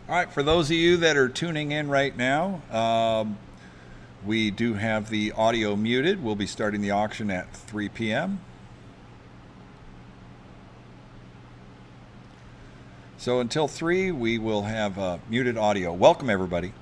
All right, for those of you that are tuning in right now, we do have the audio muted. We'll be starting the auction at 3 p.m. So until 3, we will have muted audio. Welcome, everybody.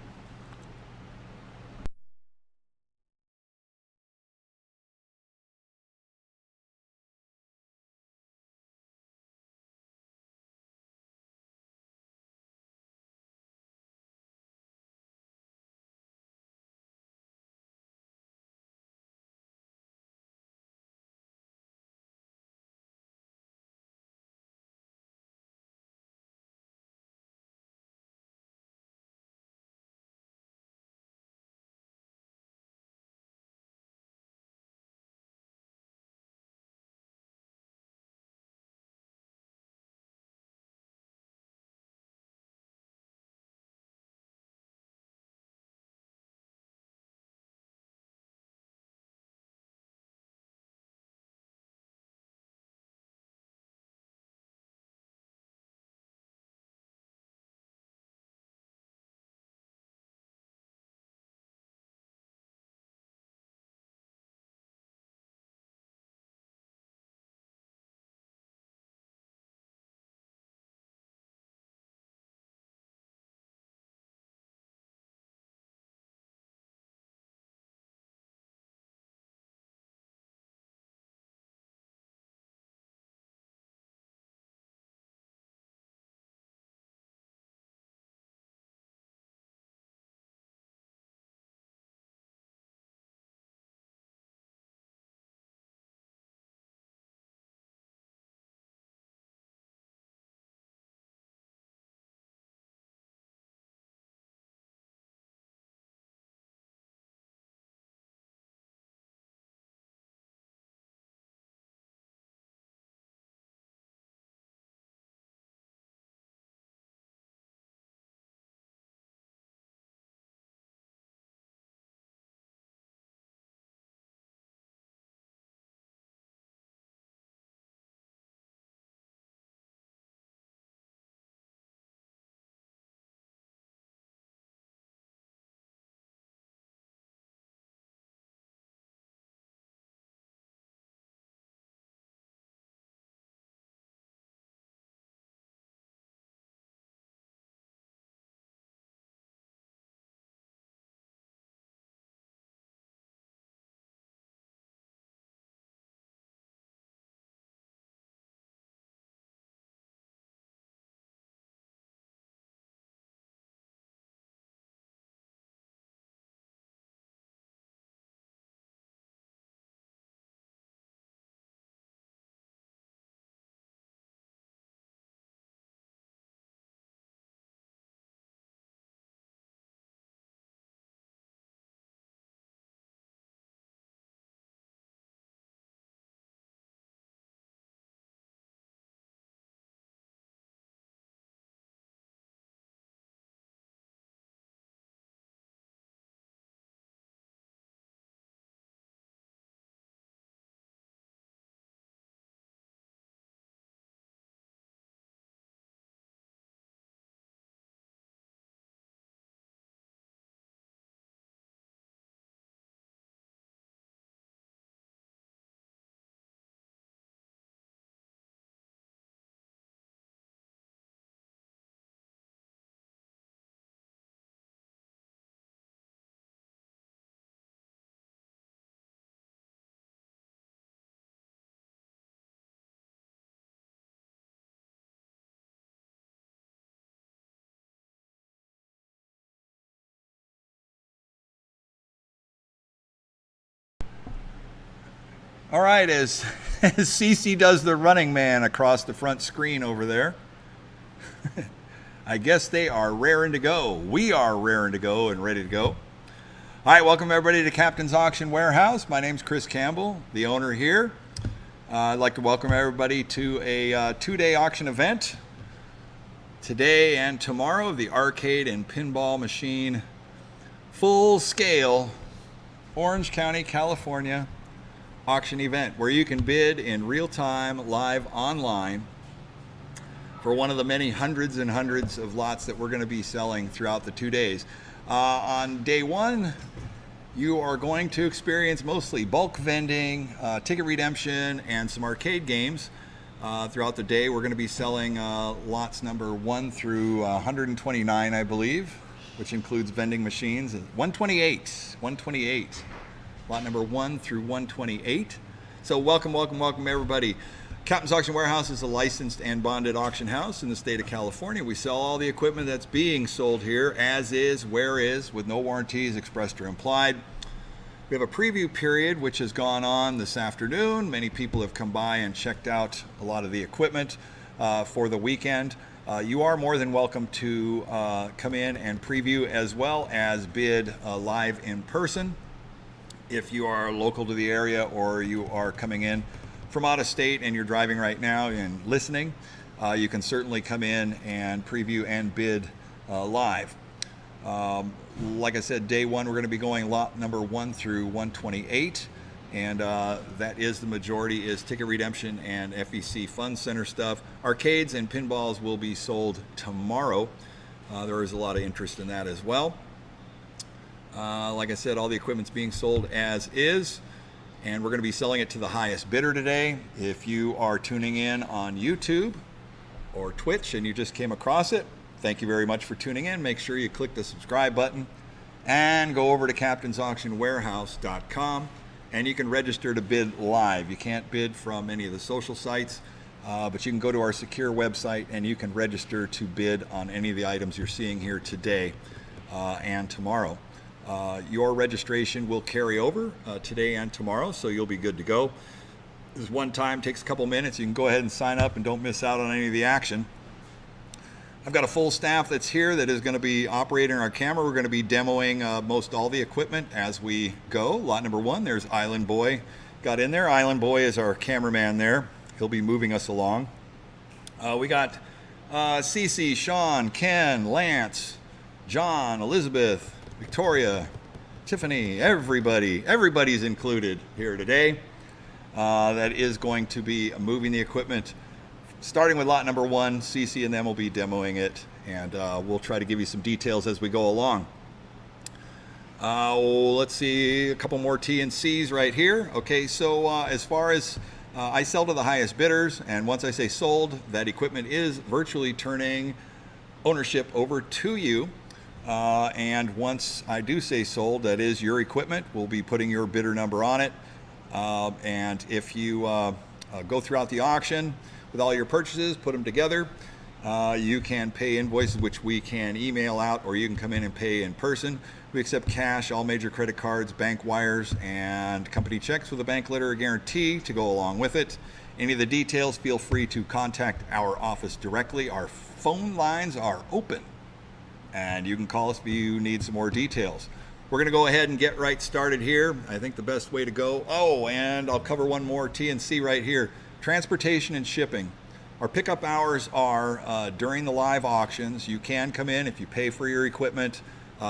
All right, as Cece does the running man across the front screen over there, I guess they are raring to go. We are raring to go and ready to go. All right, welcome everybody to Captain's Auction Warehouse. My name's Chris Campbell, the owner here. I'd like to welcome everybody to a two-day auction event today and tomorrow of the arcade and pinball machine full scale Orange County, California auction event where you can bid in real time live online for one of the many hundreds and hundreds of lots that we're going to be selling throughout the 2 days. On day one, you are going to experience mostly bulk vending, ticket redemption, and some arcade games. Throughout the day, we're going to be selling lots number 1 through 129, I believe, which includes vending machines. 128. Lot number 1 through 128. So welcome everybody. Captain's Auction Warehouse is a licensed and bonded auction house in the state of California. We sell all the equipment that's being sold here as is, where is, with no warranties expressed or implied. We have a preview period which has gone on this afternoon. Many people have come by and checked out a lot of the equipment for the weekend. You are more than welcome to come in and preview as well as bid live in person. If you are local to the area or you are coming in from out of state and you're driving right now and listening, you can certainly come in and preview and bid live. Like I said, day one, we're going to be going lot number 1 through 128, and that is the majority is ticket redemption and FEC Fun Center stuff. Arcades and pinballs will be sold tomorrow. There is a lot of interest in that as well. Like I said, all the equipment's being sold as is, and we're going to be selling it to the highest bidder today. If you are tuning in on YouTube or Twitch and you just came across it, thank you very much for tuning in. Make sure you click the subscribe button and go over to captainsauctionwarehouse.com, and you can register to bid live. You can't bid from any of the social sites, but you can go to our secure website and you can register to bid on any of the items you're seeing here today and tomorrow. Your registration will carry over today and tomorrow, so you'll be good to go. This is one time, takes a couple minutes. You can go ahead and sign up and don't miss out on any of the action. I've got a full staff that's here that is going to be operating our camera. We're going to be demoing most all the equipment as we go. Lot number 1, there's Island Boy. Got in there. Island Boy is our cameraman there. He'll be moving us along. We got Cece, Sean, Ken, Lance, John, Elizabeth, Victoria, Tiffany, everybody's included here today. That is going to be moving the equipment. Starting with lot number 1, Cece and them will be demoing it, and we'll try to give you some details as we go along. Let's see, a couple more T and C's right here. Okay, so as far as I sell to the highest bidders, and once I say sold, that equipment is virtually turning ownership over to you. And once I do say sold, that is your equipment. We'll be putting your bidder number on it. And if you go throughout the auction with all your purchases, put them together, you can pay invoices, which we can email out, or you can come in and pay in person. We accept cash, all major credit cards, bank wires, and company checks with a bank letter guarantee to go along with it. Any of the details, feel free to contact our office directly. Our phone lines are open, and you can call us if you need some more details. We're going to go ahead and get right started here. I think the best way to go, and I'll cover one more T and C right here. Transportation and shipping. Our pickup hours are during the live auctions. You can come in if you pay for your equipment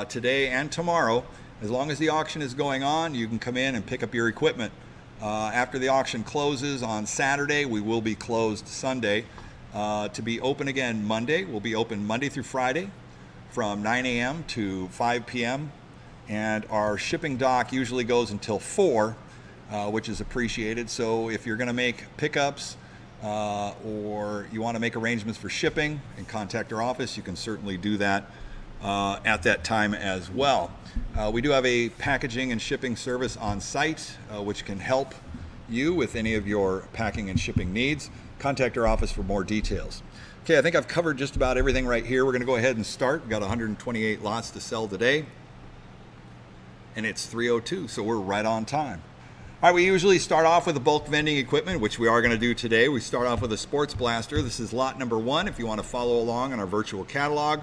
today and tomorrow. As long as the auction is going on, you can come in and pick up your equipment. After the auction closes on Saturday, we will be closed Sunday. To be open again Monday, we'll be open Monday through Friday from 9 a.m. to 5 p.m. And our shipping dock usually goes until 4, which is appreciated. So if you're going to make pickups or you want to make arrangements for shipping and contact our office, you can certainly do that at that time as well. We do have a packaging and shipping service on site, which can help you with any of your packing and shipping needs. Contact our office for more details. Okay, I think I've covered just about everything right here. We're going to go ahead and start. We've got 128 lots to sell today, and it's 3:02, so we're right on time. All right, we usually start off with the bulk vending equipment, which we are going to do today. We start off with a sports blaster. This is lot number 1 if you want to follow along on our virtual catalog.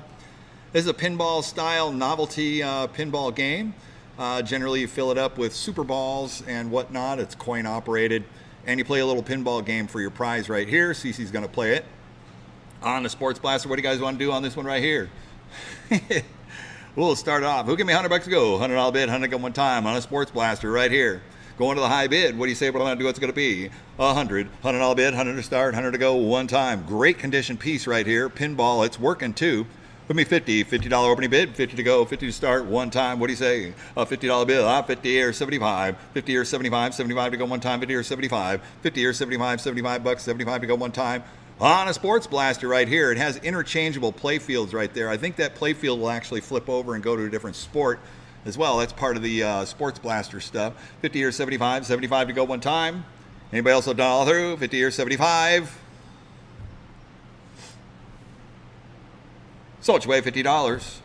This is a pinball style novelty pinball game. Generally you fill it up with super balls and whatnot. It's coin operated, and you play a little pinball game for your prize right here. Cece's going to play it on the sports blaster. What do you guys want to do on this one right here? We'll start off. Who give me $100 to go? $100 bid, 100 go one time on a sports blaster right here. Going to the high bid. What do you say what I'm going to do? What's going to be? $100 bid, 100 to start, 100 to go, one time. Great condition piece right here. Pinball, it's working too. Put me $50 opening bid, 50 to go, 50 to start, one time. What do you say? A $50 bill, 50 or 75, 50 or 75, 75 to go one time, 50 or 75, 50 or 75, 75 bucks, 75 to go one time. On a sports blaster right here, it has interchangeable play fields right there. I think that play field will actually flip over and go to a different sport as well. That's part of the sports blaster stuff. 50 or 75, 75 to go one time. Anybody else will dial through? 50 or 75. So it's way $50.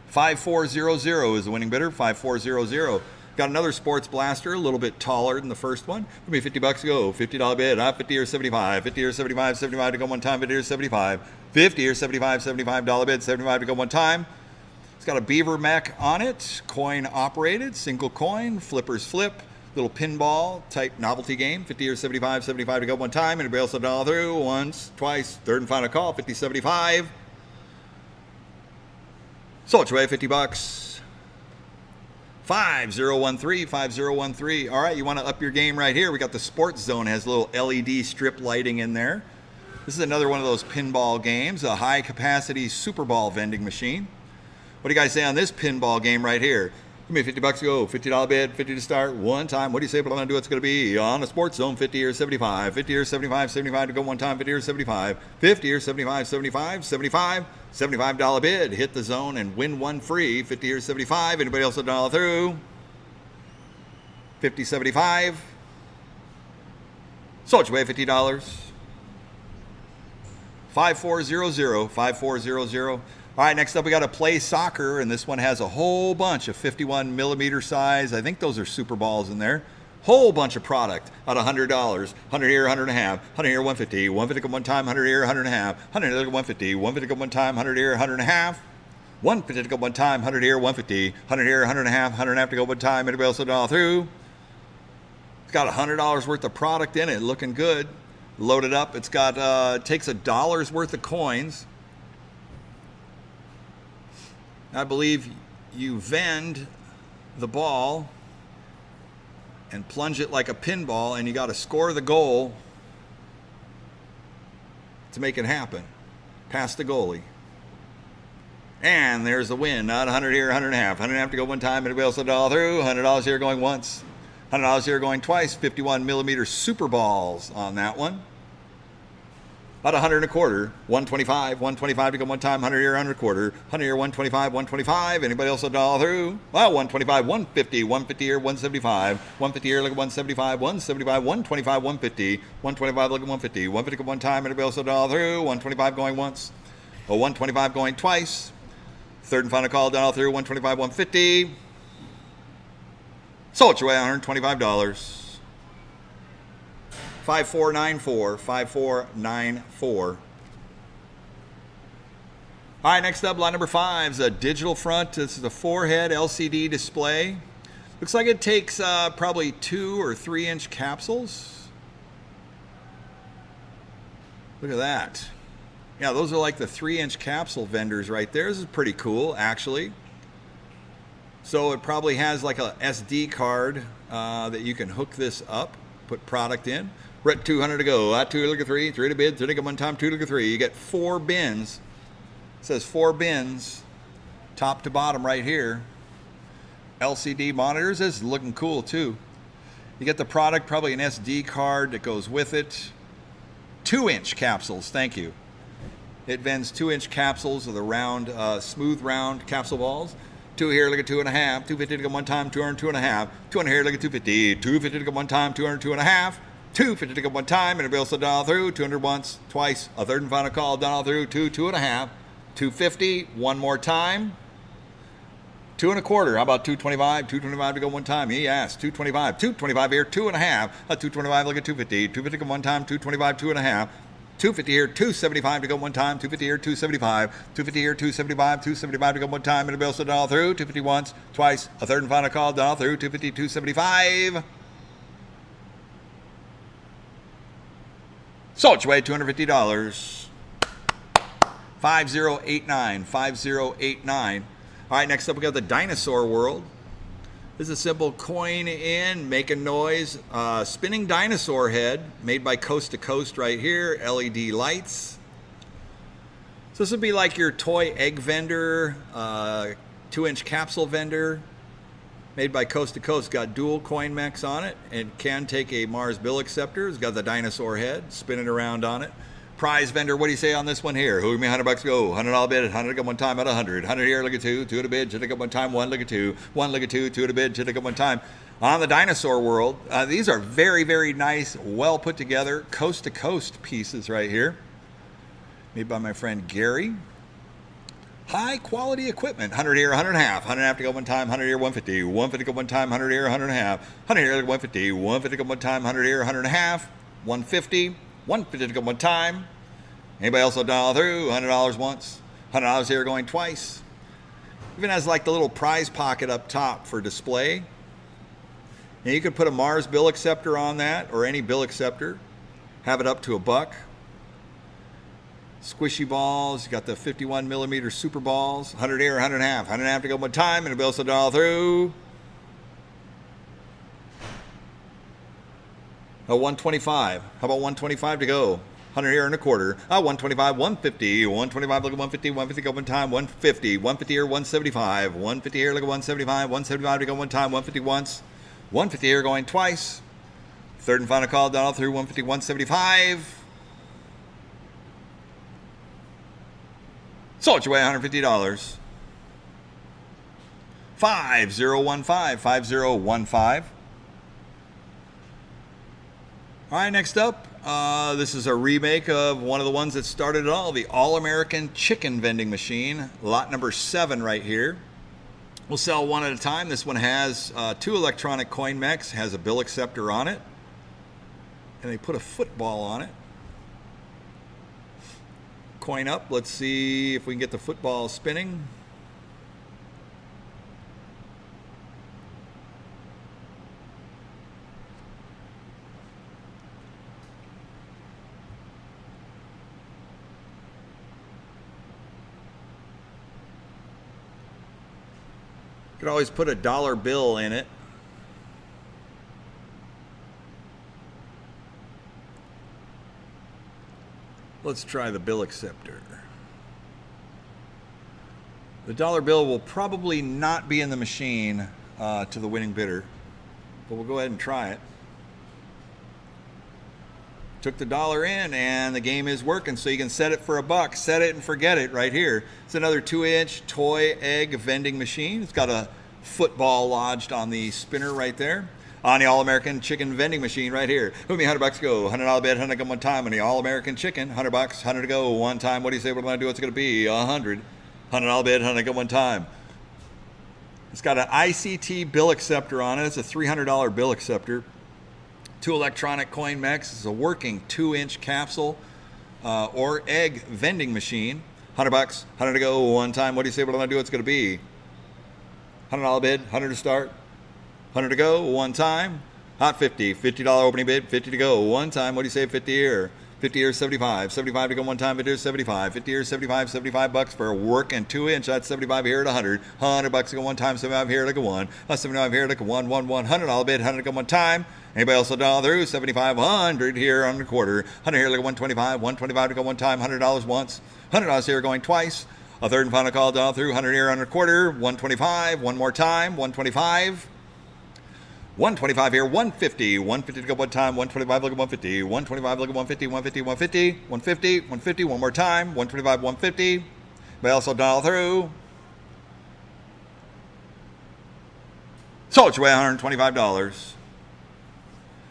5400 is the winning bidder. 5400. Got another sports blaster, a little bit taller than the first one. Give me $50 to go. $50 bid. 50 or 75. 50 or 75. 75 to go one time. 50 or 75. 50 or 75. $75 bid. 75 to go one time. It's got a beaver mech on it. Coin operated. Single coin. Flippers flip. Little pinball type novelty game. 50 or 75, 75 to go one time. Anybody else will dial through? Once, twice, third and final call. 50, 75. So it's way $50. 5013, 5013. All right, you want to up your game right here. We got the sports zone. It has a little LED strip lighting in there. This is another one of those pinball games. A high capacity Super Ball vending machine. What do you guys say on this pinball game right here? Give me $50 to go, $50 bid, 50 to start, one time. What do you say what I'm going to do? It's going to be on the sports zone, 50 or 75, 50 or 75, 75 to go one time, 50 or 75, 50 or 75, 75, 75, $75 bid. Hit the zone and win one free, 50 or 75. Anybody else will dial through? 50, 75. So it's way $50. 5400, 5400. All right, next up we got to play soccer, and this one has a whole bunch of 51 millimeter size. I think those are Super Balls in there. Whole bunch of product at $100. 100 here, 100 and a half. 100 here, 150. 150 go one time. 100 here, 100 and a half. 100 here, 150. 150 go one time. 100 here, 100 and a half. 150 to go one time. 100 here, 150. 100 here, 100 and a half. 100 and a half to go one time. Anybody else will dial through? It's got $100 worth of product in it, looking good. Loaded up. It's got takes $1 worth of coins. I believe you vend the ball and plunge it like a pinball, and you got to score the goal to make it happen. Past the goalie. And there's the win. Not 100 here, 100 and a half. 100 and a half to go one time. Anybody else will dial through? $100 here going once. $100 here going twice. 51 millimeter Super Balls on that one. About 100 and a quarter, 125, 125 to go one time, 100 here, 100 quarter, 100 here, 125, 125. Anybody else will dial through? Well, 125, 150, 150 here, 175, 150 here, look at 175, 175, 125, 150, 125, look at 150, 150 go one time. Anybody else will dial through? 125 going once, 125 going twice. Third and final call, dial through, 125, 150. So it's your way, $125. 5494, 5494. All right, next up, lot number 5 is a digital front. This is a 4-head LCD display. Looks like it takes probably 2 or 3 inch capsules. Look at that. Yeah, those are like the 3-inch capsule vendors right there. This is pretty cool, actually. So it probably has like a SD card that you can hook this up, put product in. We're at 200 to go. 2 look at 3, 3 to bid, 3 to go one time, 2 look at 3. You get 4 bins. It says 4 bins, top to bottom right here. LCD monitors. This is looking cool too. You get the product, probably an SD card that goes with it. 2-inch capsules, thank you. It vends 2-inch capsules of the round, smooth round capsule balls. 2 here, look at 2.5. 250 to go one time, 200, 2.5. 200 here, look at 250. 250 to go one time, 200, 2.5. 250 to go one time, and it'll dial through. 200 once, twice, a third and final call, dial through. 2, 2.5. 250, one more time. 2 and a quarter. How about 225? 225 to go one time. He asked. 225. 225 here. 2.5. 225. Look at 250. 250 to go one time. 225. 2.5. 250 here. 275 to go one time. 250 here. 275. 250 here. 275. 275 to go one time. And it'll also dial through. 250 once, twice, a third and final call. Dial through. 250. 275. So it's way $250. 5089. 5089. All right, next up we got the Dinosaur World. This is a simple coin in, making noise. Spinning dinosaur head made by Coast to Coast right here. LED lights. So this would be like your toy egg vendor, 2-inch capsule vendor, made by Coast to Coast. Got dual coin mechs on it. It can take a Mars bill acceptor. It's got the dinosaur head, spinning around on it. Prize vendor, what do you say on this one here? Who give me $100 go? $100 bid, 100 at one time at 100. 100 here, look at two at a bid, should at one time, one look at two at a bid, should at one time. On the dinosaur world, these are very, very nice, well put together, Coast to Coast pieces right here. Made by my friend Gary. High quality equipment. 100 here, 100 and a half. 100 and a half to go one time. 100 here, 150. 150 to go one time. 100 here, 100 and a half. 100 here, 150. 150 to go one time. 100 here, 100 and a half. 150. 150 to go one time. Anybody else will dial through? $100 once. $100 here going twice. Even has like the little prize pocket up top for display. And you could put a Mars bill acceptor on that, or any bill acceptor. Have it up to $1. Squishy balls, you got the 51 millimeter super balls, 100 here, 100 and a half, 100 and a half to go one time, and a bill so dial through. 125. How about 125 to go? 100 here and a quarter. 125, 150, 125, look at 150, 150 go one time, 150, 150 here, 175, 150 here, look at 175, 175 to go one time, 150 once, 150 here going twice. Third and final call, dial through 150, 175. Sold your way $150. 5015, 5015. All right, next up, this is a remake of one of the ones that started it all, the All-American Chicken Vending Machine, lot number 7 right here. We'll sell one at a time. This one has 2 electronic coin mechs, has a bill acceptor on it, and they put a football on it. Coin up. Let's see if we can get the football spinning. Could always put a dollar bill in it. Let's try the bill acceptor. The dollar bill will probably not be in the machine to the winning bidder, but we'll go ahead and try it. Took the dollar in and the game is working, so you can set it for $1. Set it and forget it right here. It's another 2-inch toy egg vending machine. It's got a football lodged on the spinner right there. On the All-American Chicken Vending Machine right here. Who me $100 go? $100 bid, 100 go one time on the All-American Chicken. $100, 100 to go one time. What do you say? What am I going to do? What's it going to be? 100. $100 bid, 100 go one time. It's got an ICT bill acceptor on it. It's a $300 bill acceptor. 2 electronic coin mechs. It's a working 2-inch capsule or egg vending machine. $100, 100 to go one time. What do you say? What am I going to do? What's it going to be? $100 bid, 100 to start. 100 to go, one time. Hot 50, $50 opening bid, 50 to go, one time. What do you say, 50 here? 50 here, 75. 75 to go one time, but here's 75. 50 here, 75, $75 for a work and 2-inch. That's 75 here at 100. $100 to go one time, 75 here like a 1. 75 here like a 1, $100 bid, 100 to go one time. Anybody else will dial through? 75, 100 here on the quarter. 100 here like a 125, 125 to go one time, $100 once. $100 here going twice. A third and final call, dial through, 100 here on the quarter, 125, one more time, 125. 125 here, 150, 150 to go one time, 125 look at 150, 125 look at 150, 150, 150, 150, 150, one more time, 125, 150. But also dial through. Sold your way $125.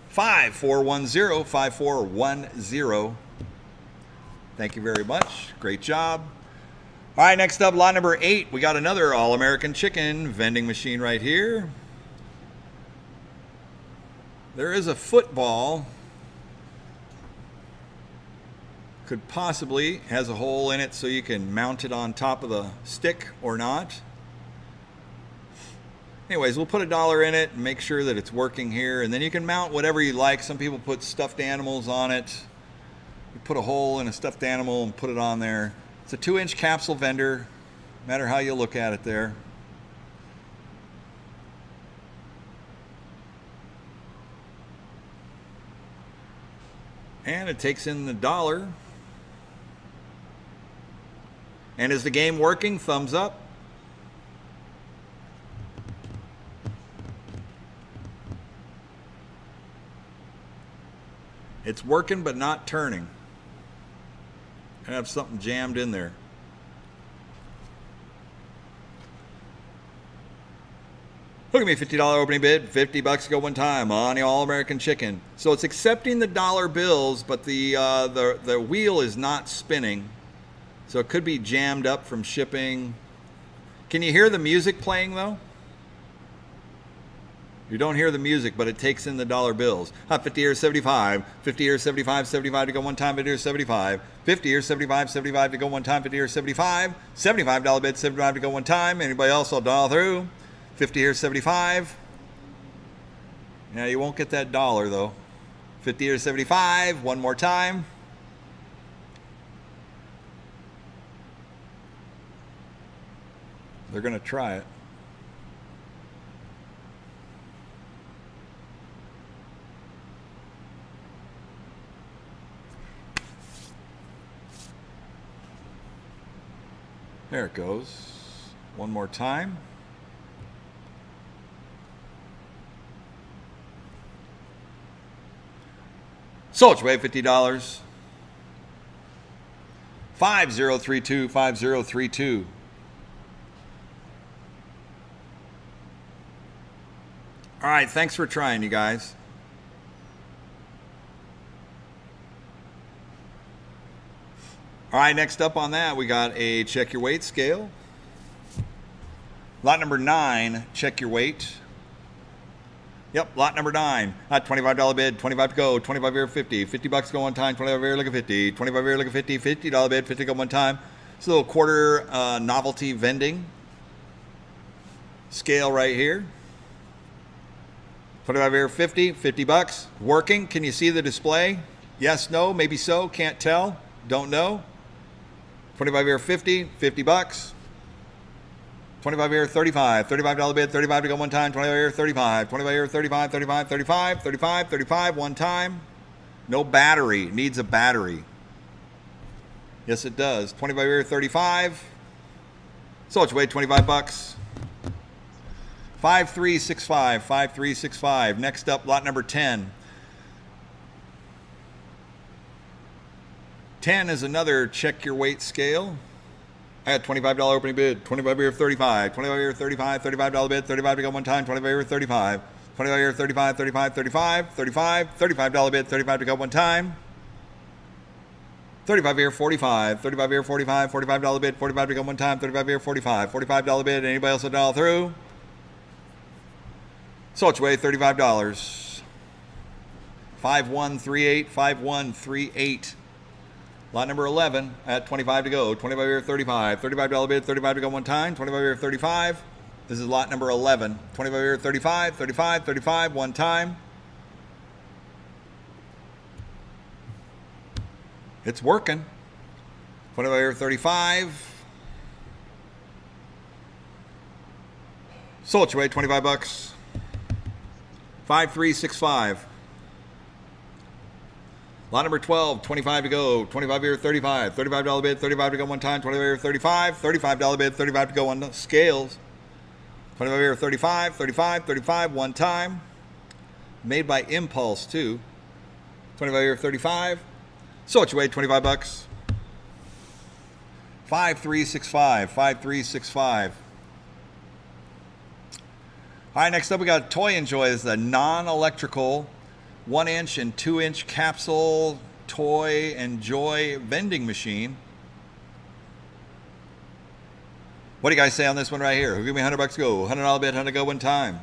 5410, 5410. Thank you very much. Great job. All right, next up, lot number 8. We got another All-American Chicken vending machine right here. There is a football. Could possibly, has a hole in it so you can mount it on top of the stick or not. Anyways, we'll put $1 in it and make sure that it's working here. And then you can mount whatever you like. Some people put stuffed animals on it. You put a hole in a stuffed animal and put it on there. It's a 2-inch capsule vendor, no matter how you look at it there. And it takes in the dollar. And is the game working? Thumbs up. It's working but not turning. I have something jammed in there. Look at me, $50 opening bid, $50 to go one time on the All-American Chicken. So it's accepting the dollar bills, but the wheel is not spinning. So it could be jammed up from shipping. Can you hear the music playing though? You don't hear the music, but it takes in the dollar bills. 50 or 75, 50 or 75, 75 to go one time, 50 or 75, 50 or 75, 75 to go one time, 50 or 75, $75 bid, 75 to go one time. Anybody else? I'll dial through. 50 or 75. Now you won't get that dollar though. 50 or 75, one more time. They're going to try it. There it goes. One more time. So it's way $50. 5032, 5032. All right, thanks for trying, you guys. All right, next up on that, we got a check your weight scale. Lot number 9, check your weight. Yep, lot number 9. $25 bid, 25 to go, 25 here, 50. $50 to go one time, 25 here, look at 50. 25 here, look at 50. $50 bid, 50 to go one time. It's a little quarter novelty vending scale right here. 25 here, 50. $50. Working. Can you see the display? Yes, no, maybe so. Can't tell. Don't know. 25 here, 50. $50. 25 here, 35. $35 bid, 35 to go one time. 25 here, 35. 25 here, 35, 35, 35, 35, 35, one time. No battery. Needs a battery. Yes, it does. 25 here, 35. So it's weight $25. 5365, 5365. Next up, lot number 10. 10 is another check your weight scale. I had $25 opening bid, 25 here, 35, 25 here, 35, $35 bid, 35 to go one time, 25 here, 35, 25 here, 35, 35, 35, 35, $35 bid, 35 to go one time, 35 here, 45, 35 here, 45, $45 bid, 45 to go one time, 35 here, 45, $45 bid, anybody else will dial through? So it's way $35. 5138, 5138. Lot number 11 at 25 to go. 25 here, 35. $35 bid, 35 to go one time. 25 here, 35. This is lot number 11. 25 here, 35, 35, 35, one time. It's working. 25 here, 35. So it's your way, $25. 5365. Lot number 12, 25 to go. 25 here, 35. $35 bid, 35 to go one time. 25 here, 35. $35 bid, 35 to go on scales. 25 here, 35, 35, 35, one time. Made by Impulse, too. 25 here, 35. So it's your way, $25. 5365, 5365. All right, next up we got Toy Enjoy. This is a non-electrical 1-inch and 2-inch capsule Toy Enjoy vending machine. What do you guys say on this one right here? Who give me $100 go? $100 bid, 100 go one time.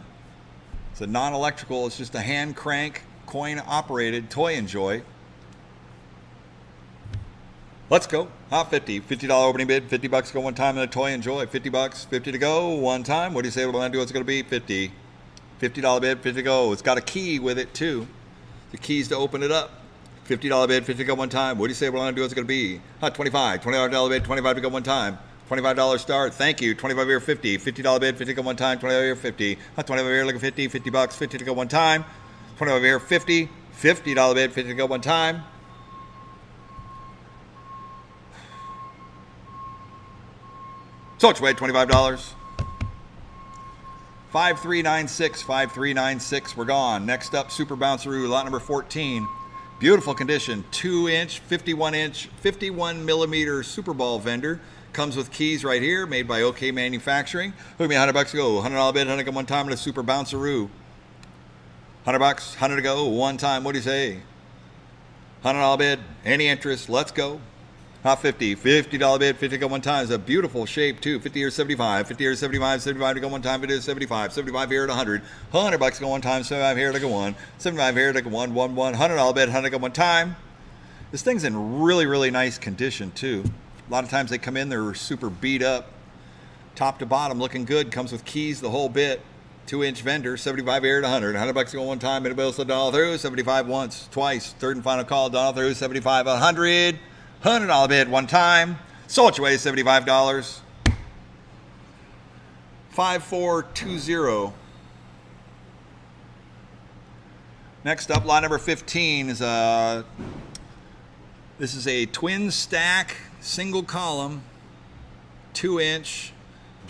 It's a non-electrical. It's just a hand crank, coin operated Toy Enjoy. Let's go. Hot 50. $50 opening bid. $50 go one time in a Toy Enjoy. $50. 50 to go one time. What do you say we're going to do? What's it going to be? 50. $50 bid. 50 to go. It's got a key with it too. The keys to open it up. $50 bid. 50 to go one time. What do you say we're going to do? What's it going to be? Hot 25. $25 bid. 25 to go one time. $25 start. Thank you. 25 here. 50. $50 bid. 50 to go one time. 25 here. 50. Hot 25 here. Look at 50. $50. 50 to go one time. 25 here. 50. $50 bid. 50 to go one time. So it's way $25. 5396, 5396. We're gone. Next up, Super Bounceroo, lot number 14. Beautiful condition, 2-inch, 51-inch, 51 millimeter Super Ball vendor. Comes with keys right here, made by OK Manufacturing. Look at me, $100 to go. $100 bid, 100 go one time, and a Super Bounceroo. $100, 100 to go, one time. What do you say? $100 bid, any interest, let's go. Not 50, $50 bid, 50 to go one time. It's a beautiful shape too. 50 or 75, 50 or 75, 75 to go one time. It is 75, 75 here at 100. $100 to go one time, 75 here to go one. 75 here to go one, $100 bid, 100 to go one time. This thing's in really, really nice condition too. A lot of times they come in, they're super beat up. Top to bottom, looking good. Comes with keys, the whole bit. 2-inch vendor, 75 here at 100. $100 to go one time, and a bill so $1 through. 75 once, twice. Third and final call, $1 through. 75, 100. $100 bid one time. Sold your way, $75. 5420. Next up, lot number 15 is this is a twin stack, single column, 2-inch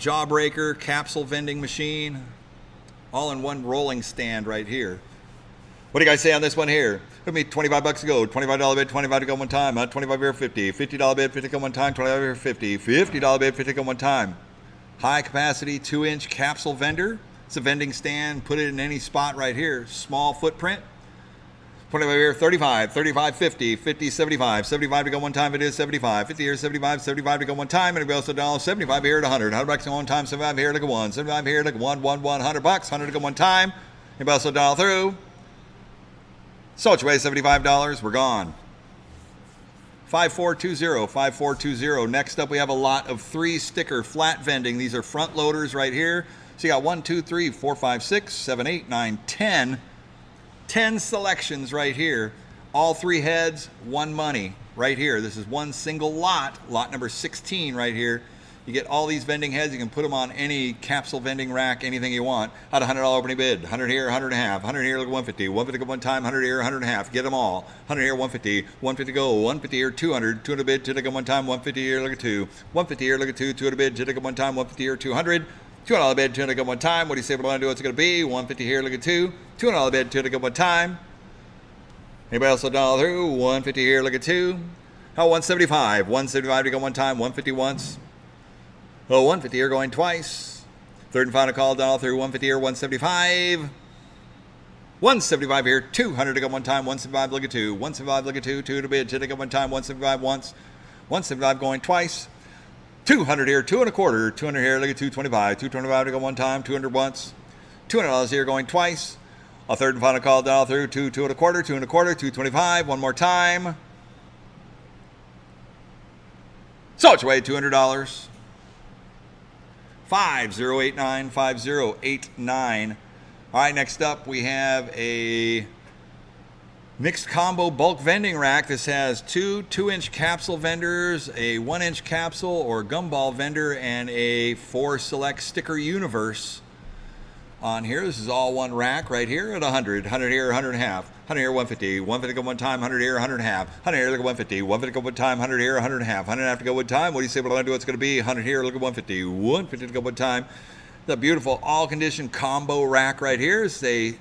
jawbreaker capsule vending machine, all in one rolling stand right here. What do you guys say on this one here? Give me $25 to go, $25 bid, 25 to go one time, 25 here, 50, $50 bid, 50 to go one time, 25 here, 50, $50 bid, 50 to go one time. High capacity 2-inch capsule vendor. It's a vending stand, put it in any spot right here. Small footprint. 25 here, 35, 35, 50, 50, 75, 75 to go one time, it is 75, 50 here, 75, 75 to go one time, and it goes to $1, 75 here at 100, $100 to go one time, 75 here to go one, 75 here to go one, $100, $100 to go one time, and it goes to $1 through. So it's way $75, we're gone. 5420, 5420. Next up, we have a lot of 3 sticker flat vending. These are front loaders right here. So you got 1, 2, 3, 4, 5, 6, 7, 8, 9, 10. 10 selections right here. All 3 heads, 1 money right here. This is one single lot, lot number 16 right here. You get all these vending heads. You can put them on any capsule vending rack, anything you want. At $100 opening bid, 100 here, 100 and a half, 100 here, look at 150, 150 go one time, 100 here, 100 and a half. Get them all. 100 here, 150, 150 go, 150 here, 200, 200 bid, 200 go one time, 150 here, look at 2, 150 here, look at 2, 200 bid, 200 go one time, 150 here, 200, $200 bid, 200 go one time. What do you say? What do I want to do? What's it going to be? 150 here, look at 2, $200 bid, 200 go one time. Anybody else $1 through? 150 here, look at 2. How 175? 175 to go one time, 150 once. Oh, 150 here going twice. Third and final call, $1 through. 150 here, 175. 175 here, 200 to go one time, 175 look at 2. 175 look at 2, 2 to bid, 2 to go one time, 175 once. 175 going twice. 200 here, 2 and a quarter. 200 here, look at 225. 225 to go one time, 200 once. $200 here going twice. A third and final call, $1 through. 2, 2 and a quarter, 2 and a quarter, 225. One more time. So it's your way, $200. 5089, 5089. All right, next up we have a mixed combo bulk vending rack. This has 2 2-inch capsule vendors, a 1-inch capsule or gumball vendor, and a 4 select sticker universe on here. This is all one rack right here at 100. 100 here, 100 and a half. 100 here, 150. 150 go one time, 100 here, 100 and a half. 100 here, look at 150. 150 go one time, 100 here, 100 and a half. 100 and a half to go one time. What do you say? What do I do? What's going to be? 100 here, look at 150. 150 to go one time. The beautiful all-condition combo rack right here is a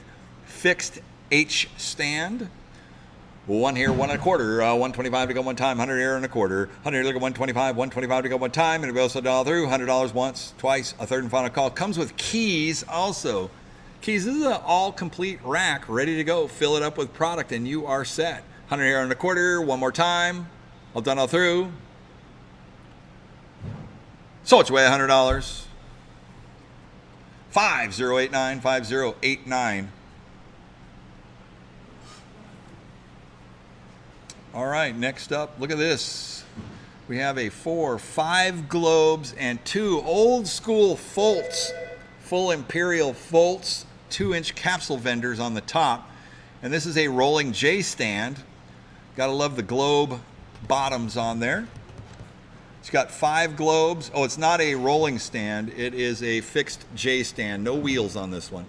fixed H stand. 1 here, 1 and a quarter. 125 to go one time, 100 here and a quarter. 100 here, look at 125. 125 to go one time, and it goes $1 through. $100 once, twice. A third and final call. Comes with keys also. Keys, this is an all complete rack ready to go. Fill it up with product and you are set. 100 here and a quarter, one more time. All done all through. So it's way $100. 5089, 5089. All right, next up, look at this. We have a 4, 5 globes and 2 old school Foltz, full Imperial Foltz 2-inch capsule vendors on the top. And this is a rolling J stand. Gotta love the globe bottoms on there. It's got 5 globes. Oh, it's not a rolling stand. It is a fixed J stand. No wheels on this one.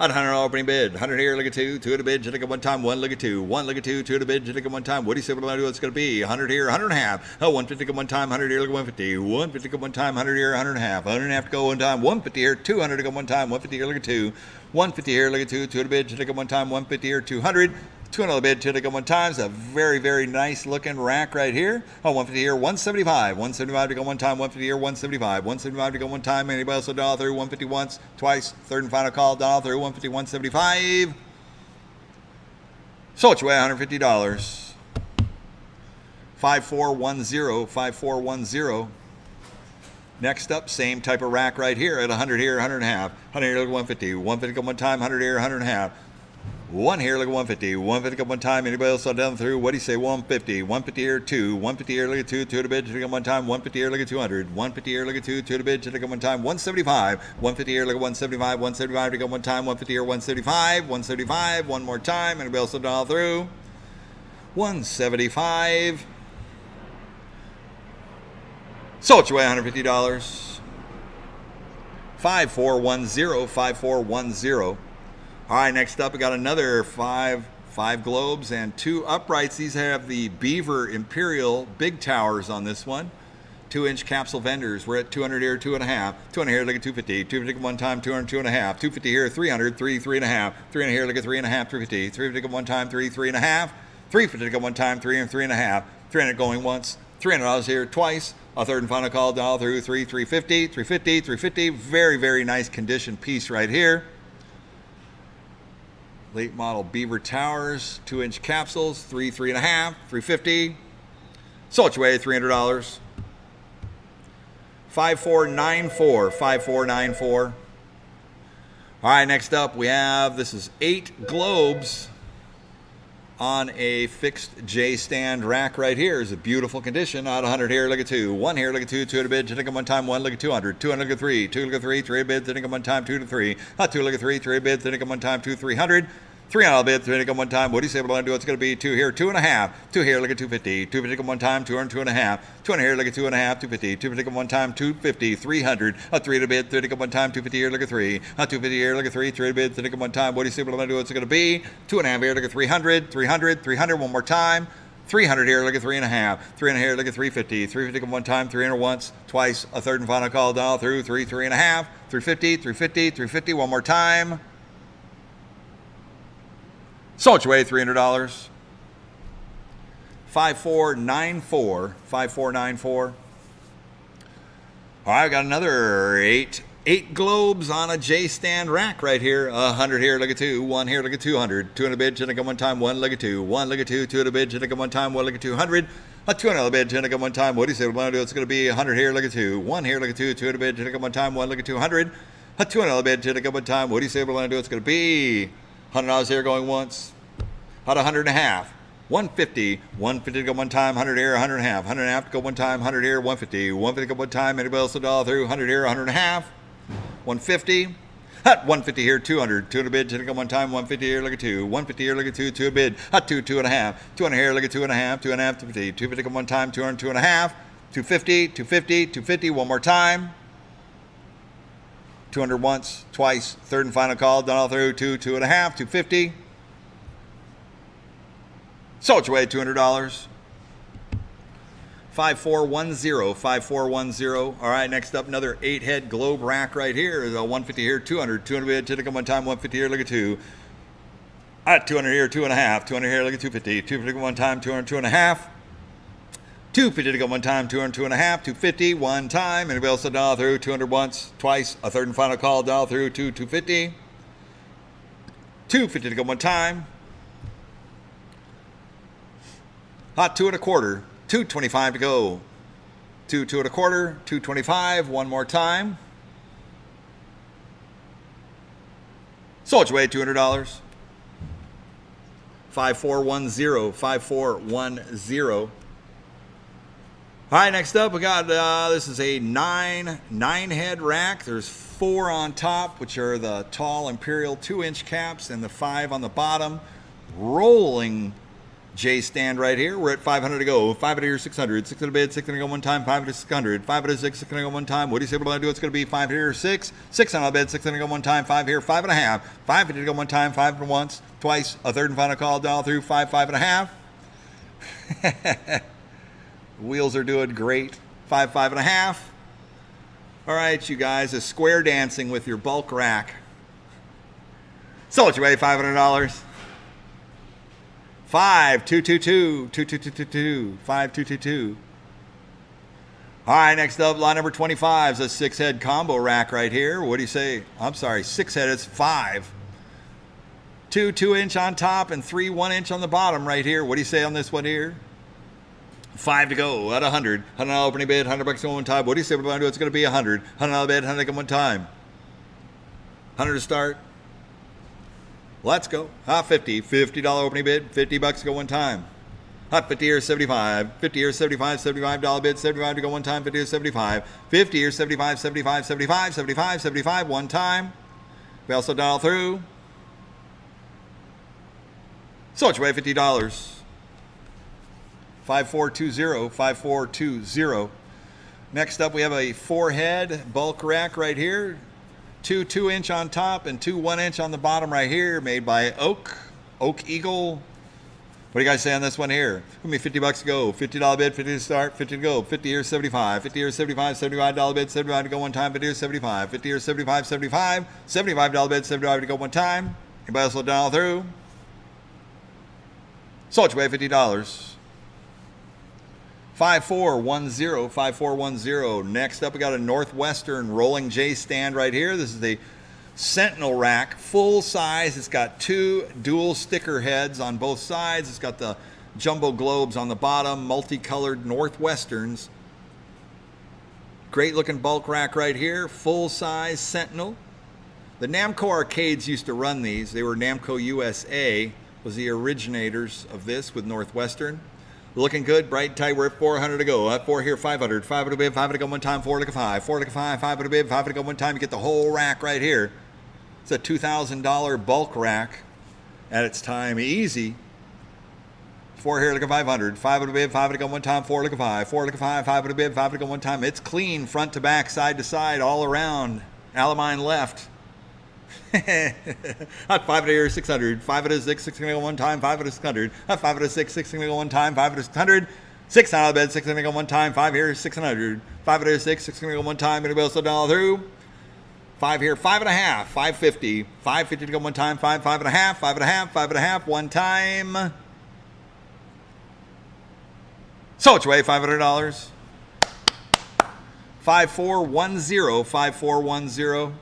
At $100 opening bid. 100 here, look at two. Two at a bid, should take it one time. One, look at two. One, look at two. Two at a bid, should take it one time. What do you say? What do I do? What's going to be? 100 here, 100 and a half. Oh, 150 go one time. 100 here, look at 150. 150 go one time. 100 here, 100 and a half. 100 and a half to go one time. 150 here, 200 to go one time. 150 here, look at two. 150 here, look at two. Two at a bid, should take it one time. 150 here, 200. 200 bid, should take it one time. It's a very, very nice looking rack right here. Oh, 150 here, 175. 175 to go one time. 150 here, 175. 175 to go one time. Anybody else will dollar through? 150 once, twice, third and final call, dollar through. 150, 175. So it's way $150. 5410, 5410. Next up, same type of rack right here at 100 here, 100 and a half. 100 here, look at 150. 150 go one time. 100 here, 100 and a half. One here, look at 150. 150 go one time. Anybody else saw down through? What do you say? 150. 150 here, two. 150 here, look at two. Two at a bid, should take one time. 150 here, look at 200. 150 here, look at two. Two at a bid, should take one time. 175. 150 here, look at 175. 175 to go one time. 150 here, 175. 175. One more time. Anybody else saw down through? 175. So it's your way, $150. 5410, 5410. All right, next up, we got another five globes and two uprights. These have the Beaver Imperial big towers on this one. 2-inch capsule vendors. We're at 200 here, 2.5. 200 here, look at 250. 250 one time, 200, 2.5. 250 here, 300, 3, 3.5. 300 here, look at 3.5, 350. 350 one time, 3, 3.5. 350 one time, 3 and 3.5. 300 going once. $300 here twice. A third and final call, dollar through. 350, 350, 350. Very, very nice condition piece right here. Late model Beaver Towers, 2-inch capsules, 3, 3.5, 350. So it's your way, $300. 5494, 5494. All right, next up we have, this is 8 globes on a fixed J stand rack right here. Is a beautiful condition. Out 100 here, look at 2. 1 here, look at 2. 2 at a bid, take them one time. 1, look at 200. 200, look at 3. 2, look at 3. 3 at a bid, take them one time. 2 to 3. 2, look at 3. 3 at a bid, take them one time. 2, 300. 3 on a bid, 3 to one time. What do you say? What do I do? It's going to be 2 here, 2.5. 2 here, look at 250. 250 come one time. 200, 2.5. 200 here, look at 2.5. 250. 250 come one time. 250. 300. 3 to bid, 3 to come one time. 250 here, look at 3. 250 here, look at 3. 3 to bid, 3 to come one time. What do you say? What do I do? It's going to be 2.5 here, look at 300. 300. 300 one more time. 300 here, look at 3.5. 300 here, look at 350. 350 come one time. 300 once, twice. A third and final call, dollar through. 3, 3.5. 350. 350. 350 one more time. So it's your way, $300. 5494, 5494. All right, I got another eight globes on a J stand rack right here. 100 here, look at 2. 1 here, look at 200. 2 in a bid, should I go one time. 1, look at 2. 1, look at 2. 2 in a bid, should I go one time. 1, look at 200. 2 in a bid, should I go one time. What do you say? What do I do? It's going to be 100 here, look at 2. 1 here, look at 2. 2 in a bid, should I go one time. 1, look at 200. 2 in a bid, should I go one time. What do you say? What do I do? It's going to be $100 here going once. At 100 and a half. 150. 150 to go one time. 100 here, 100 and a half. 100 and a half to go one time. 100 here, 150. 150 to go one time. Anybody else a dollar through? 100 here, 100 and a half. 150. 150 here, 200. 2 to bid to go one time. 150 here, look at 2. 150 here, look at 2. 2 a bid. 2, 2.5. 200 here, look at 2.5. 2.5, 250. 250 to go one time. 200, 2.5. 250, 250, 250. One more time. 200 once, twice, third and final call, done all through. 2, 2.5, 250. So it's your way, $200. 5410, 5410. All right, next up, another 8-head globe rack right here. Is a 150 here, 200. 200 bid, to come one time. 150 here, look at 2. 200 here, 2.5. 200 here, look at 250. 250 one time. 200, 2.5. 250 to go one time. 200, 2.5. 250 one time. Anybody else a dollar through? 200 once, twice. A third and final call, dollar through. 250. 250 to go one time. 2 1/4. 225 to go. 2 1/4. 225. One more time. So it's way, $200. 5410, 5410. All right, next up we got, this is a 9-head rack. There's 4 on top, which are the tall Imperial 2-inch caps, and the 5 on the bottom. Rolling J stand right here. We're at 500 to go. 500 here, 600. 600 bid, 600 go one time. 500 600. 500 6, 600 go one time. What do you say we're going to do? It's going to be 5 here, 6. 600 bid, 600 go one time. 5 here, 5.5. 550 to go one time. 5 for once, twice. A third and final call down through 5, 5.5. Wheels are doing great. 5, 5.5. All right, you guys, a square dancing with your bulk rack. So what you weigh? $500. 5 2 2 2 2 2 2 2 2 5 2 2 2. All right, next up, line number 25 is a 6-head combo rack right here. What do you say? I'm sorry, 6-head. It's 5. 2 2-inch on top and 3 1-inch on the bottom right here. What do you say on this one here? 5 to go at 100. $100 opening bid, $100 going one time. What do you say we're going to do? It's going to be 100. $100 bid, 100 going one time. 100 to start. Let's go. $50. $50 opening bid, $50 go one time. 50 here, 75. 50 here, 75. $75 bid, 75 to go one time. 50 here, 75. 50 here, 75, 75, 75, 75, 75, one time. We also dial through. So much way, $50. 5420, 5420. Next up, we have a 4-head bulk rack right here. 2 2-inch on top and 2 1-inch on the bottom right here, made by Oak Eagle. What do you guys say on this one here? Give me $50 to go. $50 bid, 50 to start, 50 to go. 50 here, 75. 50 here, 75. $75 bid, 75 to go one time. 50 here, 75. 50 here, 75, 75. $75 bid, 75 to go one time. Anybody else will dial through? So it's way $50. 5410, 5410. Next up, we got a Northwestern rolling J stand right here. This is the Sentinel rack, full size. It's got 2 dual sticker heads on both sides. It's got the jumbo globes on the bottom, multicolored Northwesterns. Great looking bulk rack right here, full size Sentinel. The Namco arcades used to run these. They were Namco USA, was the originators of this with Northwestern. Looking good, bright and tight. We're at 400 to go. 4 here, 500. 500 bid, 500 to go one time. 4 to 5. 4 to 5. 500 bid, 500 to go one time. You get the whole rack right here. It's a $2,000 bulk rack at its time. Easy. 4 here, look at 500. 500 bid, 500 to go one time. 4 to 5. 4 to 5. 500 bid, 500 to go one time. It's clean, front to back, side to side, all around. Alamine left. 5 here, 600. 5 to 6, 600 go one time. 5 to 600. 5 to 6, 600 go one time. 5 to 600. 6 out of bed, 600 go one time. 5 here, 600. 5 to 6, 600 go one time. Anybody else dial through? 5 here, 5.5. 550. 550 to go one time. 5, 5.5. 5.5. 5.5. One time. So it's way $500. 5410. 5410.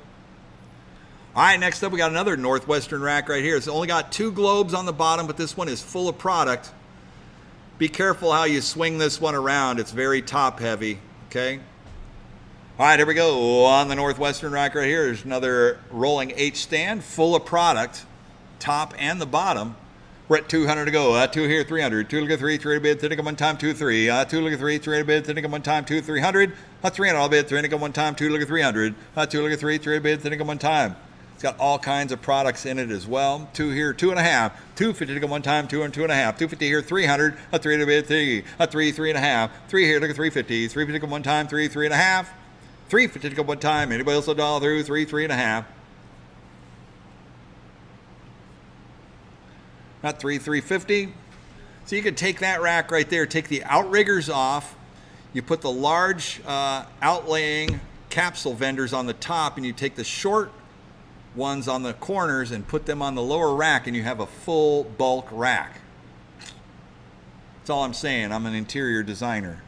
All right, next up we got another Northwestern rack right here. It's only got 2 globes on the bottom, but this one is full of product. Be careful how you swing this one around. It's very top heavy, okay? All right, here we go. On the Northwestern rack right here, there's another rolling H stand full of product, top and the bottom. We're at 200 to go. 2 here, 300. 2 look at 3, 3 bid, 3 to go one time, 2, 3. 2 look at 3, 3 bid, 3 to go one time, 2, 300. 300 all bid, 3 to go one time, 2 look at 300. 2 look at 3, 3 bid, 3 to go one time. It's got all kinds of products in it as well. 2 here, 2.5. 250 to go one time, 2 and 2.5. 250 here, 300. 3 to bid, 3. 3, 3.5. 3 here, look at 350. 350 to go one time, 3, 3.5. 350 to go one time. Anybody else will dial through? 3, 3.5. Not 3, 350. So you can take that rack right there, take the outriggers off. You put the large outlaying capsule vendors on the top, and you take the short ones on the corners and put them on the lower rack, and you have a full bulk rack. That's all I'm saying. I'm an interior designer.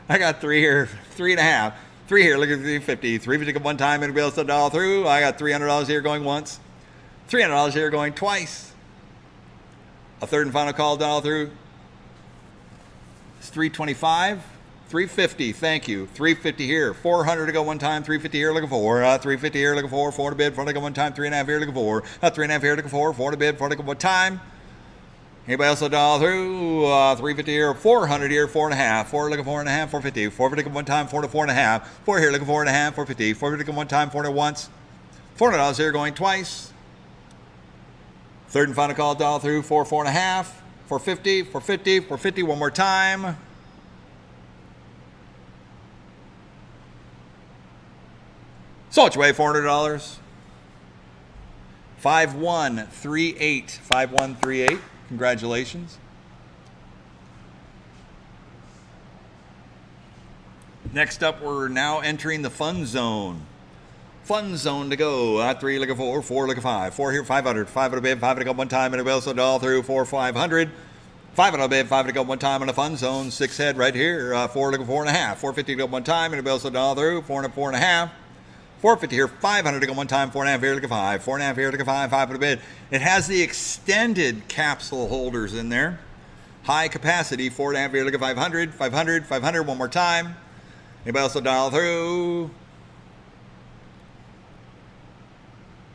I got 3 here, 3.5. 3 here, look at 350. 350 one time, anybody else to dial through? I got $300 here going once. $300 here going twice. A third and final call dial through. It's 325. 350, thank you. 350 here. 400 to go one time. 350 here, looking for. 350 here, looking for. 4 to bid, 4 to go one time. 3.5 here, looking for. 3.5 here, looking for. 4 to bid, 4 to go one time. Anybody else will dial through? 350 here, 400 here, 4.5. 4 looking for 4.5, 450. 4 to go one time, 4 to 4.5. 4 here, looking for 4.5, 450. 4 to go one time, 4 to once. $400 here going twice. Third and final call, dial through, 4, 4.5, 450, 450, 450, one more time. Sold your way, $400. 5138, 5138. Congratulations. Next up, we're now entering the fun zone. Fun zone to go. 3, look at 4, 4, look at 5. 4 here, 500. 5 at a bid, 5 at a go one time, and a bill, so dial through, 4, 500. 5 at a bid, 5 at a go one time in the fun zone. 6 head right here. 4, look at 4.5. 450 to go one time, and a bill, so dial through, 4 and a 4.5. 450 here, 500 to go one time, 4.5 here, look at 5. 4.5 here, look at 5, 5 at a bid. It has the extended capsule holders in there. High capacity, 4.5 here, look at 500, 500, 500, one more time. Anybody else will dial through?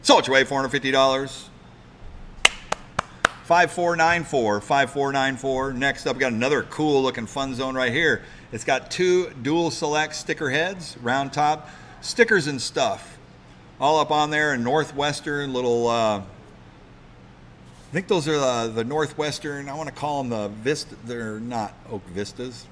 Sold your way, $450. 5494, 5494. Next up, we got another cool looking fun zone right here. It's got 2 dual select sticker heads, round top, stickers and stuff. All up on there in Northwestern little, I think those are the Northwestern, I want to call them the Vista, they're not Oak Vistas.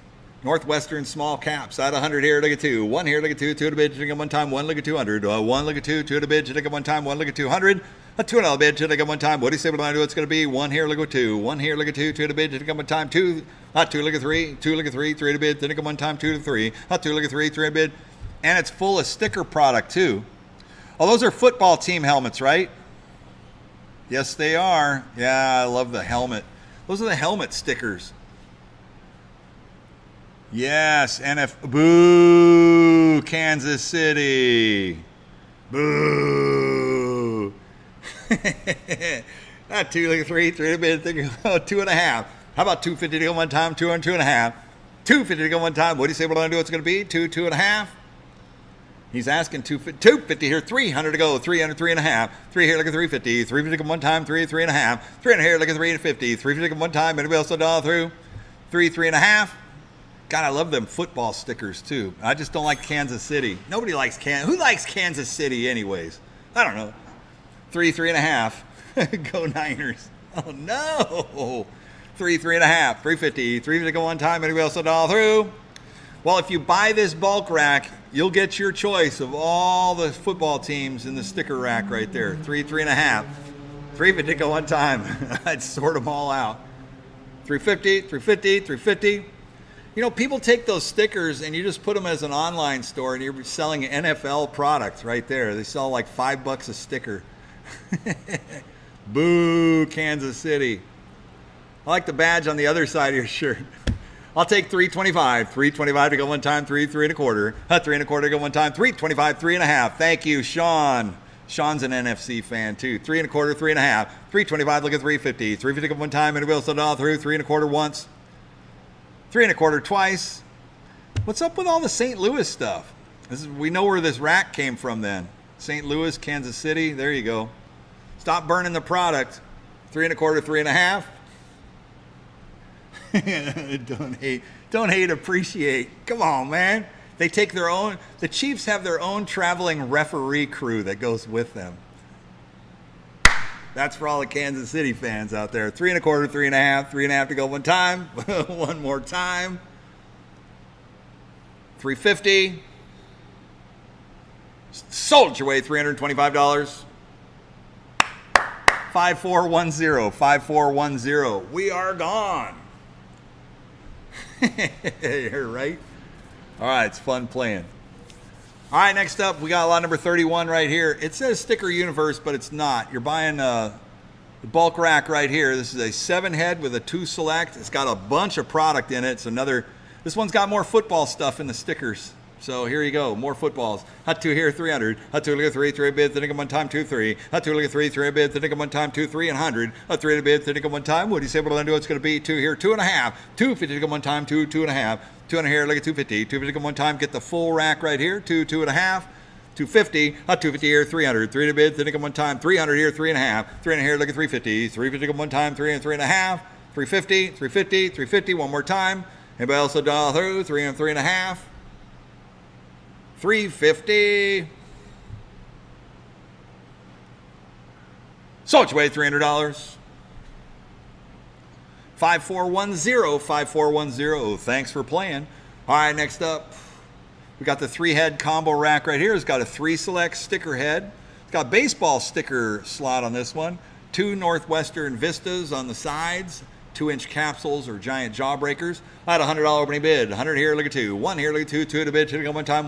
Northwestern small caps. At 100 here, look at 2. 1 here, look at 2. 2 at a bid, look at one time. 1, look at 200. 1, look at 2. 2 at a bid, look at one time. 1, look at 200. A 2 at a bid, look at one time. What do you say? What do I do? It's going to be 1 here, look at 2. 1 here, look at 2. 2 at a bid, look at one time. 2, 2, look at 3. 2, look at 3. 3 at a bid, look at one time. 2 to 3. 2, look at 3. 3 at a bid. And it's full of sticker product too. Oh, those are football team helmets, right? Yes, they are. Yeah, I love the helmet. Those are the helmet stickers. Yes, boo, Kansas City. Boo. 2, look at 3, 3 a bit, 2.5. How about 250 to go one time, 2 and 2.5. 250 to go one time. What do you say what I'm going to do? It's going to be 2, 2.5. He's asking 250 here, 300 to go, 300, 3.5. 3 here, look at 350. 350 to go one time, 3, 3.5. 300 here, look at 350. 350 to go one time. Anybody else will dial through? 3, 3.5. God, I love them football stickers too. I just don't like Kansas City. Nobody likes who likes Kansas City anyways? I don't know. 3, 3.5. Go Niners. Oh no. 3, 3.5. 350. 350 to go one time. Anybody else will dial through? Well, if you buy this bulk rack, you'll get your choice of all the football teams in the sticker rack right there. 3, 3.5. 350 to go one time. I'd sort them all out. 350, 350, 350. You know, people take those stickers and you just put them as an online store and you're selling NFL products right there. They sell like $5 a sticker. Boo, Kansas City. I like the badge on the other side of your shirt. I'll take 325. 325 to go one time, 3, 3.25. 3.25 to go one time, 325, 3.5. Thank you, Sean. Sean's an NFC fan too. 3.25, 3.5. 325, look at 350. 350 to go one time, and it will still dial through. 3.25 once. 3.25 twice. What's up with all the St. Louis stuff? We know where this rack came from then. St. Louis, Kansas City. There you go. Stop burning the product. 3.25, 3.5. Don't hate, appreciate. Come on, man. They take their own. The Chiefs have their own traveling referee crew that goes with them. That's for all the Kansas City fans out there. 3.25, 3.5, 3.5 to go one time. One more time. 350. Sold your way, $325. 5410. 5410. We are gone. You're right. All right, it's fun playing. All right, next up, we got lot number 31 right here. It says Sticker Universe, but it's not. You're buying the bulk rack right here. This is a 7-head with a 2 select. It's got a bunch of product in it. It's another. This one's got more football stuff in the stickers. So here you go, more footballs. Hot 2 here, 300. Hot 2 look at 3, 3 bids, then one time, 2, 3. Hot 2 look at 3, 3 bids, then one time, 2, 3, and 100. Hot 3 bids, then one time. What do you say? What do I do? It's going to be 2 here, 2.5. 250 to one time, 2, 2.5. 200 here, look at 250. 250 to one time, get the full rack right here, 2, 2.5. 250, hot 250 here, 300. 3 to bids, then one time, 300 here, 3.5. 300 here, look at 350. 350 to one time, 3 and 3.5. 350, 350, 350, one more time. Anybody else will dial through? 3 and 3.5. 350. Sold your way, $300. 5410, 5410. Thanks for playing. All right, next up, we got the 3-head combo rack right here. It's got a 3-select sticker head. It's got a baseball sticker slot on this one. 2 Northwestern Vistas on the sides. 2-inch capsules or giant jawbreakers. I had a $100 opening bid. 100 here, look at 2. 1 here, look at 2. 2 at a bid, should go one time.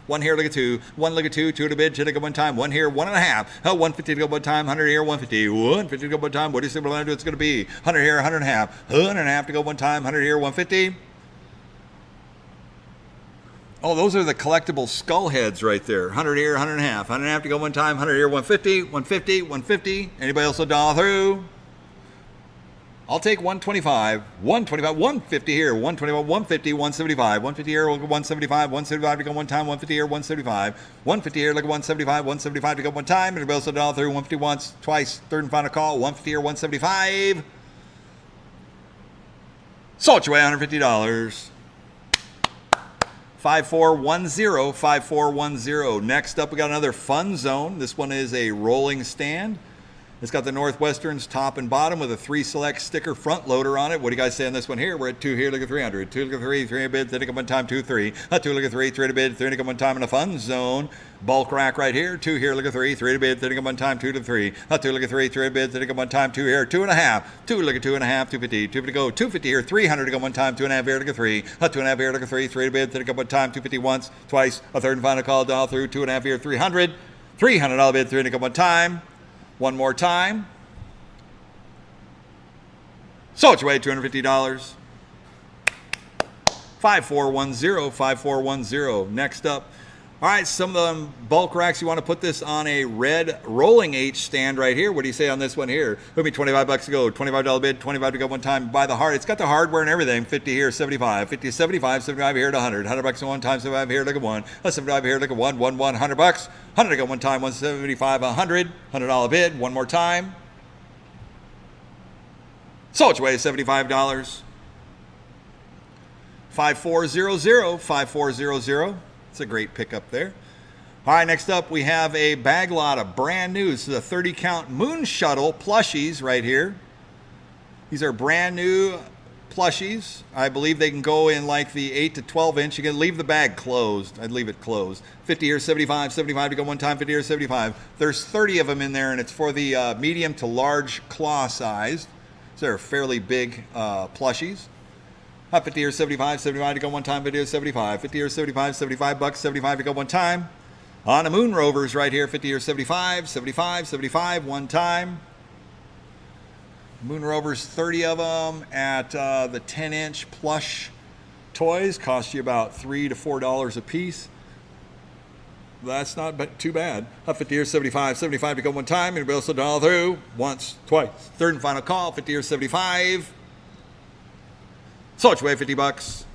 1 here, look at 2. 1 look at 2. 2 at a bid, should go one time. 1 here, 1.5. 150 to go one time. 100 here, 150. 150 to go one time. What do you say we're it's going to be? 100 here, 100.5. 100.5 to go one time. 100 here, 150. Oh, those are the collectible skull heads right there. 100 here, 100.5. 100.5 to go one time. 100 here, 150. 150, 150. Anybody else will dollar through? I'll take 125, 125, 150 here, 125, 150, 175, 150 here, 175, 175 to go one time, 150 here, 175, 150 here, look at 175, 175 to go one time, and else dollar through, 150 once, twice, third and final call, 150 here, 175. Sold your way, $150. 5410, 5410. Next up, we got another Fun Zone. This one is a rolling stand. It's got the Northwesterns top and bottom with a 3-select sticker front loader on it. What do you guys say on this one here? We're at 2 here, look at 300. 2 look at 3, 3 a bid, 3 to go one time, 2, 3. 2 look at 3, 3 to bid, 3 to go one time in a Fun Zone. Bulk rack right here. 2 here, look at 3, 3 to bid, 3 to go one time, 2 to 3. 2 look at 3, 3 to bid, 3 to go one time, 2 here, 2.5. 2 look at 2.5, 250, 250 to go, 250 here, 300 to go one time, 2.5 here, look at 3. 2.5 here, look at 3, 3 to bid, 3 to go one time, 250 once, twice, a third and final call, dollar through, 2.5 here, 300. $300 bid, 3 to go one time. One more time. Sold your way, $250. 5410, 5410. Next up. All right, some of them bulk racks, you want to put this on a red rolling H stand right here. What do you say on this one here? It'll be $25 to go, $25 bid, 25 to go one time. Buy the hard. It's got the hardware and everything. 50 here, 75. 50 75, 75 here to 100. $100 to one time, 75 here, look at 1. 75 here, look at 1, 1, 1, $100. 100 to go one time, 175, 100. $100 bid, one more time. Sold your way, $75. 5400, 5400. It's a great pickup there. All right, next up we have a bag lot of brand new. This is a 30-count Moon Shuttle plushies right here. These are brand new plushies. I believe they can go in like the 8 to 12 inch. You can leave the bag closed. I'd leave it closed. 50 or 75, 75 to go one time, 50 or 75. There's 30 of them in there, and it's for the medium to large claw size. So they're fairly big plushies. 50 or 75, 75 to go one time, 50 or 75. 50 or 75, $75, 75 to go one time. On the Moon Rovers right here, 50 or 75, 75, 75, one time. Moon Rovers, 30 of them at the 10-inch plush toys. Cost you about $3 to $4 a piece. That's not too bad. 50 or 75, 75 to go one time. Anybody else will dial through? Once, twice. Third and final call, 50 or 75. Sold your way, $50.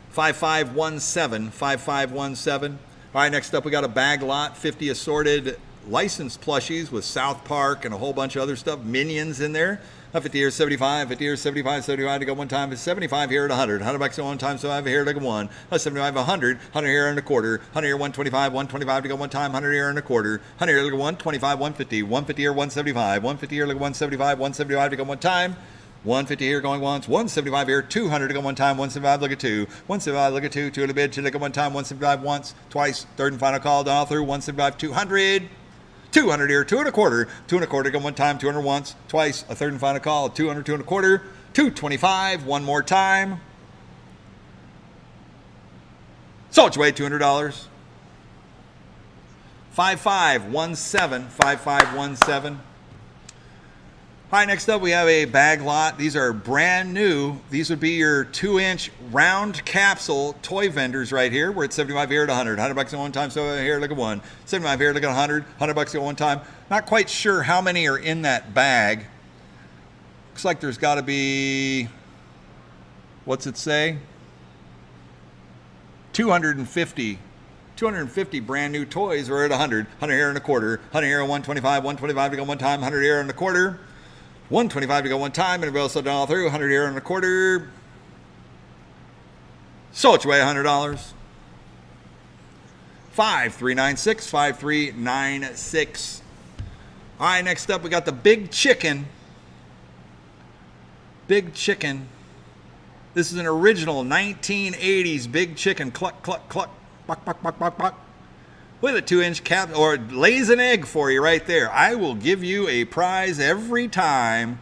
5517, 5517. All right, next up we got a bag lot, 50 assorted licensed plushies with South Park and a whole bunch of other stuff, Minions in there. 50 here, 75, 50 here, 75, 75 to go one time. 75 here at 100. $100 to go one time, so I have here like a 1. 75, 100. 100 here and a quarter. 100 here, 125. 125 to go one time. 100 here and a quarter. 100 here like a 125, 150. 150 here, 175. 150 here like a 175. 175 to go one time. 150 here going once, 175 here, 200 to go one time, 175 look at 2, 175 look at 2, 2 at a bid, 2 to go one time, 175 once, twice, third and final call, down through, 175, 200, 200 here, 2 and a quarter, 2 and a quarter to go one time, 200 once, twice, a third and final call, 200, 2 and a quarter, 225, one more time. Sold your way, $200. 5517, 5517. All right, next up we have a bag lot. These are brand new. These would be your 2-inch round capsule toy vendors right here. We're at 75 here at 100. $100 at one time, so here look at 1. 75 here, look at 100. $100 at one time. Not quite sure how many are in that bag. Looks like there's got to be, what's it say? 250. 250 brand new toys. We're at 100. 100 here and a quarter. 100 here and 125. 125 to go one time. 100 here and a quarter. 125 to go one time, and we'll down all through. 100 here and a quarter. Sold your way, $100. 5396, 5396. All right, next up we got the Big Chicken. Big Chicken. This is an original 1980s Big Chicken. Cluck, cluck, cluck. Buck, buck, buck, buck, buck. With a 2-inch cap, or lays an egg for you right there. I will give you a prize every time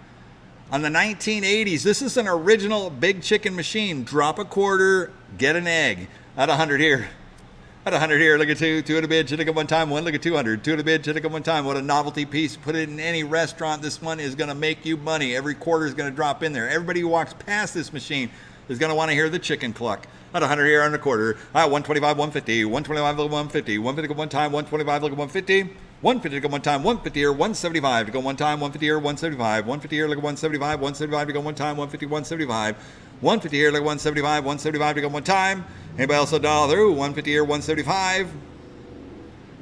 on the 1980s. This is an original Big Chicken machine. Drop a quarter, get an egg. At 100 here. At 100 here, look at two at a bid, should have got one time, one, look at 200, two at a bid, should have got one time. What a novelty piece. Put it in any restaurant. This one is going to make you money. Every quarter is going to drop in there. Everybody who walks past this machine is going to want to hear the chicken cluck. At 100 here on a quarter. 125, 150, 125, look at 150, 150 go one time, 125, look at 150, 150 to go one time, 150 here, 175 to go one time, 150 here, 175, 150 here, look at 175, 175 to go one time, 150, 175, 150 here, look at 175, 175 to go one time. Anybody else a dollar through? 150 here, 175.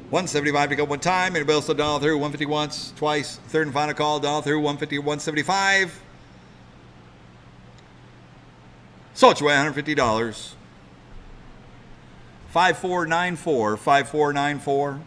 175 to go one time. Anybody else a dollar through? 150 once, twice. Third and final call, dollar through. 150, 175. Sold your way, $150. 5494, 5494.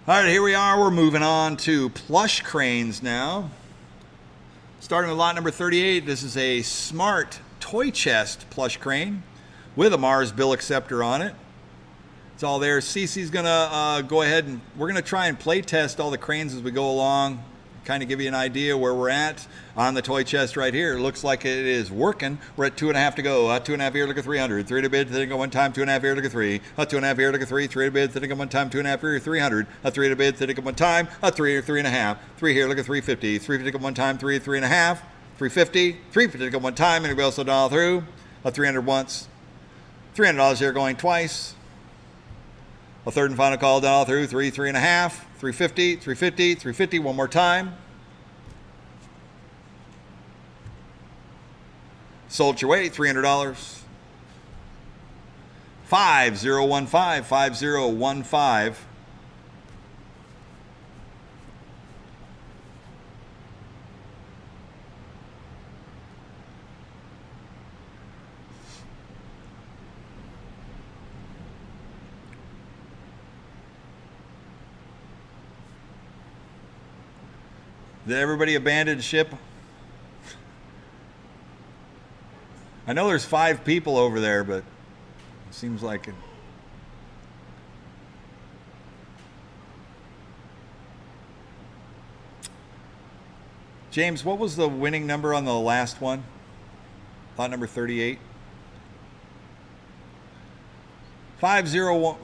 All right, here we are. We're moving on to plush cranes now. Starting with lot number 38, this is a smart toy chest plush crane with a Mars bill acceptor on it. It's all there. Cece's going to go ahead and we're going to try and play test all the cranes as we go along, kind of give you an idea where we're at on the toy chest right here. It looks like it is working. We're at 2.5 to go. 2.5 here, look at 300. 3 to bid, then go one time. 2.5 here, look at 3. 2.5 here, look at 3. 3 to bid, then go one time. 2.5 here, 300. 3 to bid, then go one time. 3 or 3.5. 3 here, look at 350. 350 go one time. 3, 3.5. 350. 350 go one time. Anybody else a dollar through? 300 once. $300 here going twice. A third and final call, dollar through. 3, 3.5. 350. 350. 350 one more time. Sold your way, $300. 5015, 5015. Did everybody abandon ship? I know there's 5 people over there, but it seems like it. James, what was the winning number on the last one? Lot number 38. 501.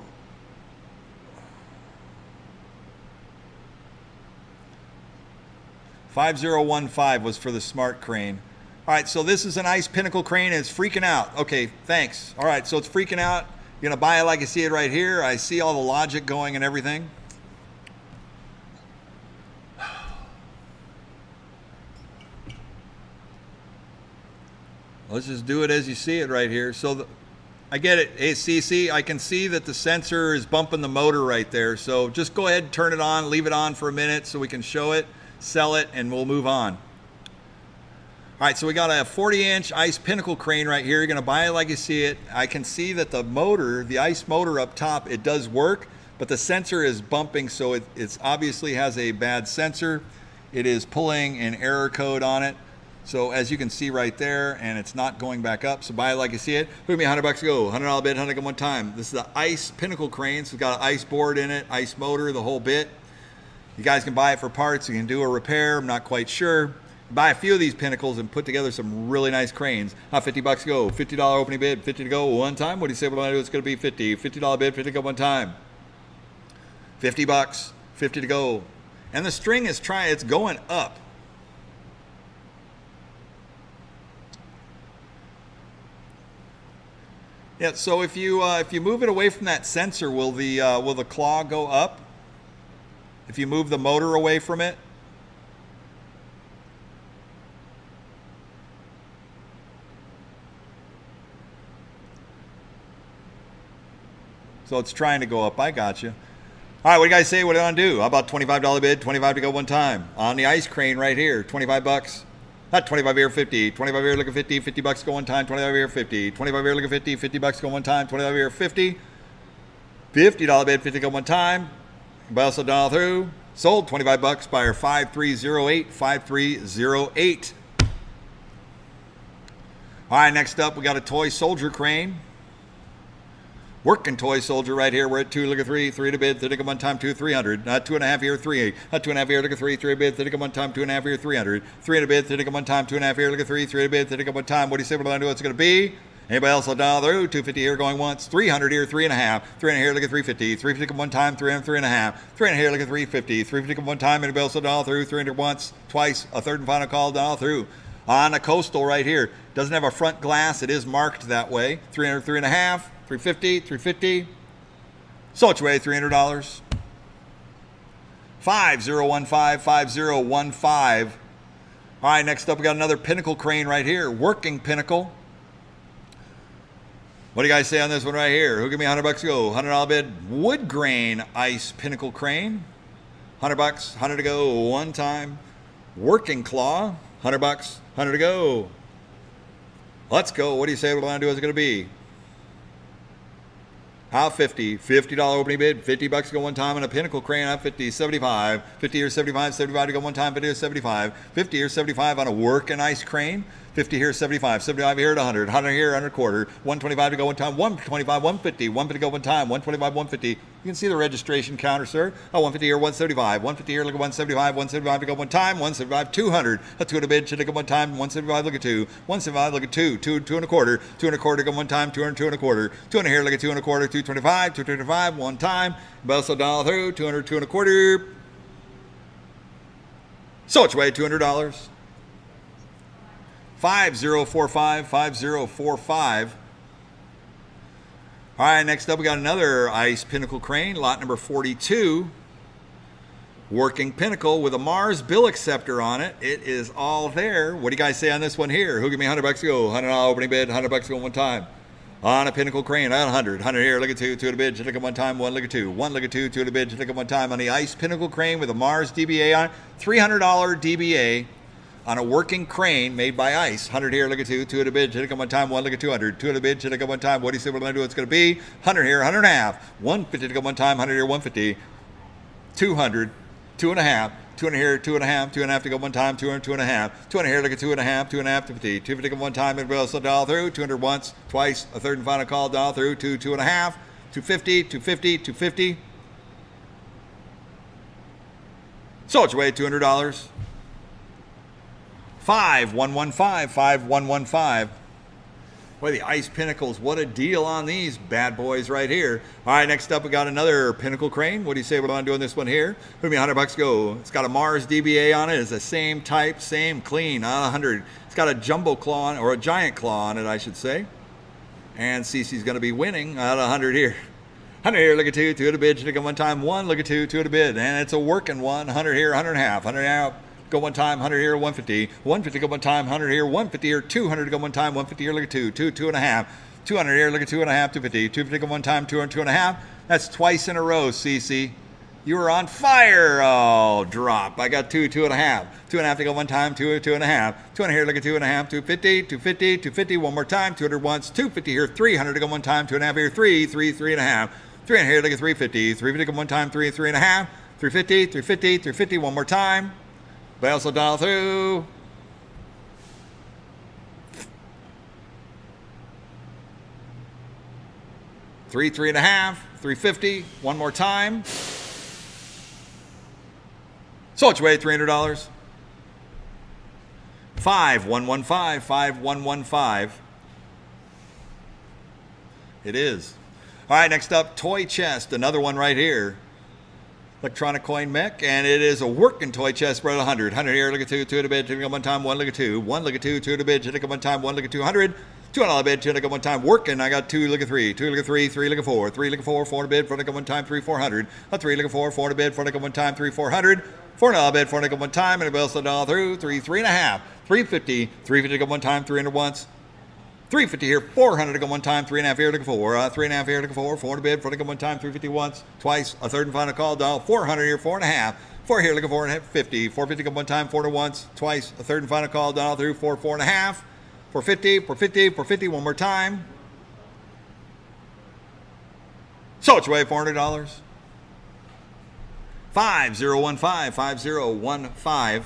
$5015 was for the smart crane. All right, so this is an ice pinnacle crane and it's freaking out. Okay, thanks. All right, so it's freaking out. You're gonna buy it like you see it right here. I see all the logic going and everything. Let's just do it as you see it right here. So I get it. Hey, CC, I can see that the sensor is bumping the motor right there. So just go ahead and turn it on, leave it on for a minute so we can show it, sell it, and we'll move on. All right, so we got a 40-inch ice pinnacle crane right here. You're gonna buy it like you see it. I can see that the motor, the ice motor up top, it does work, but the sensor is bumping, so it's obviously has a bad sensor. It is pulling an error code on it. So as you can see right there, and it's not going back up, so buy it like you see it. Look at me, $100 to go, $100 bid, 100 one time. This is the ice pinnacle crane, so it's got an ice board in it, ice motor, the whole bit. You guys can buy it for parts, you can do a repair, I'm not quite sure. Buy a few of these pinnacles and put together some really nice cranes. $50 to go, $50 opening bid, 50 to go one time. What do you say? What do I do? It's going to be 50. $50 bid, 50 to go one time. $50, 50 to go. And the string is it's going up. Yeah, so if you move it away from that sensor, will the claw go up? If you move the motor away from it? So it's trying to go up. I got you. All right, what do you guys say? What do you want to do? How about $25 bid? 25 to go one time. On the ice crane right here, 25 bucks. Not 25 here, 50. 25 here, look at 50. 50 bucks go one time. 25 here, 50. 25 here, look at 50. 50 bucks go one time. 25 here, 50. $50 bid, 50 go one time. Anybody else $1 through? Sold 25 bucks. Buyer 5308. 5308. All right, next up we got a toy soldier crane. Working toy soldier right here. We're at 2, look at 3, 3 to bid, 30 go one time, 2, 300. 2.5 here, 3, 2.5 here, look at 3, 3 to bid, 30 go one time, 2.5 here, 300. 3 to bid, 30 go one time, 2.5 here, look at 3, 3 to bid, 30 go one time. What do you say? What do I do? What's it going to be? Anybody else $1 through? 250 here going once, 300 here, 3.5. 300 here, look at 350. 350 go one time, 300, 3.5. 300 here, look at 350. 350 go one time. Anybody else $1 through? 300 once, twice, a third and final call, $1 through. On a coastal right here, doesn't have a front glass. It is marked that way. 300, 3.5, 350, 350. So it's way $300. 5015, 5015. All right, next up we got another pinnacle crane right here. Working pinnacle. What do you guys say on this one right here? Who give me $100 to go? $100 bid. Wood grain ice pinnacle crane. $100, 100 to go one time. Working claw. $100, 100 to go. Let's go. What do you say? What do I want to do? What's it going to be? How 50? $50 opening bid. $50 to go one time on a pinnacle crane. How 50? 75. 50 or 75. 75 to go one time. 50 or 75. 50 or 75 on a work and ice crane. 50 here, 75. 75 here at 100. 100 here, 100 quarter. 125 to go one time. 125, 150. 150 to go one time. 125, 150. You can see the registration counter, sir. 150 here, 175. 150 here, look at 175. 175 to go one time. 175, 200. A 2 to bid. Should go one time. 175, look at 2. 175, look at 2. 2, 2 and a quarter. 2 and a quarter to go one time. 200, 2 and a quarter. 200 here, look at 2 and a quarter. 225, 225, one time. Also $1 through. 200, 2 and a quarter. So it's way $200. 5045, 5045. All right, next up we got another ice pinnacle crane, lot number 42. Working pinnacle with a Mars bill acceptor on it. It is all there. What do you guys say on this one here? Who give me $100 to go? $100 opening bid, $100 to go one time. On a pinnacle crane, at 100. 100 here, look at 2, 2 at a bid, should look at one time, 1 look at 2. 1 look at 2, 2 at a bid, should look at one time. On the ice pinnacle crane with a Mars DBA on it, $300 DBA. On a working crane made by ice. 100 here, look at 2, 2 at a bid, should have come one time, 1 look at 200, 2 at a bid, should have come one time. What do you say? What am I do? It's going to be 100 here, 100 and a half, 150 to come one time, 100 here, 150, 200, 2 and a half, 200 here, 2 and a half, 2 and a half to go one time, 200, 2 and a half, 200 here, look at 2 and a half, 2 and a half, 250, 250 to come one time, everybody else $1 through, 200 once, twice, a third and final call, $1 through, 2, 2 and a half, 250, 250, 250. So it's way $200. 5115, 5115. Boy, the ice pinnacles, what a deal on these bad boys right here. All right, next up we got another pinnacle crane. What do you say? What do I do on this one here? Give me $100 go. It's got a Mars DBA on it. It's the same type, same clean, 100. It's got a jumbo claw on, or a giant claw on it, I should say. And Cece's going to be winning out of 100 here. 100 here, look at 2, 2 at a bid, should have come one time, 1, look at 2, 2 at a bid. And it's a working one, 100 here, 100 and a half, 100 and a half. Go one time, 100 here, 150. 150 go one time, 100 here, 150 here, 200 go one time, 150 here, look at 2, 2, 2 and a half. 200 here, look at 2 and a half, 250. 250 go one time, 200, 2 and a half. That's twice in a row, Cece. You were on fire. Oh, drop. I got 2, 2 and a half. 2 and a half to go one time, 2, 2 and a half. 200 here, look at 2 and a half, 250, 250, 250, one more time, 200 once, 250 here, 300 to go one time, 2 and a half here, 3, 3, 3 and a half. 300 here, look at 350, 350 go one time, 3, 3 and a half. 350, 350, 350, one more time. But also $1 through. Three, 3 and a half, 350, one more time. So it's way $300. 5115, 5115. It is. All right, next up, toy chest, another one right here. Electronic coin mech, and it is a working toy chest spread 100. 100 here, look at 2, 2 at a bid, 2 at one time, 1 look at 2, 1 look at 2, 2 at a bid, 2 at one time, 1 look at 200. $2 bid, 2 go one time, working. I got 2, look at 3, 2, look at 3, 3, look at 4, 3, look at 4, 4 bid, 4 go one time, 3, 400. A 3, look at 4, 4 bid, 4 go one time, 3, 400. $4 bid, 4 go one time, and a bill $1 through, 3, 3.5, 350, 350 go one time, 300 once. 350 here, 400 to go one time, 3.5 here to go 4, 3.5 here to go 4, 4 to bid, 4 to go one time, 350 once, twice, a third and final call, doll, 400 here, 4.5, 4 here, look at 450, 450 go one time, 4 to once, twice, a third and final call, doll through, 4, 4.5, 450, 450, 450, one more time. So it's away, $400. 5015, 5015.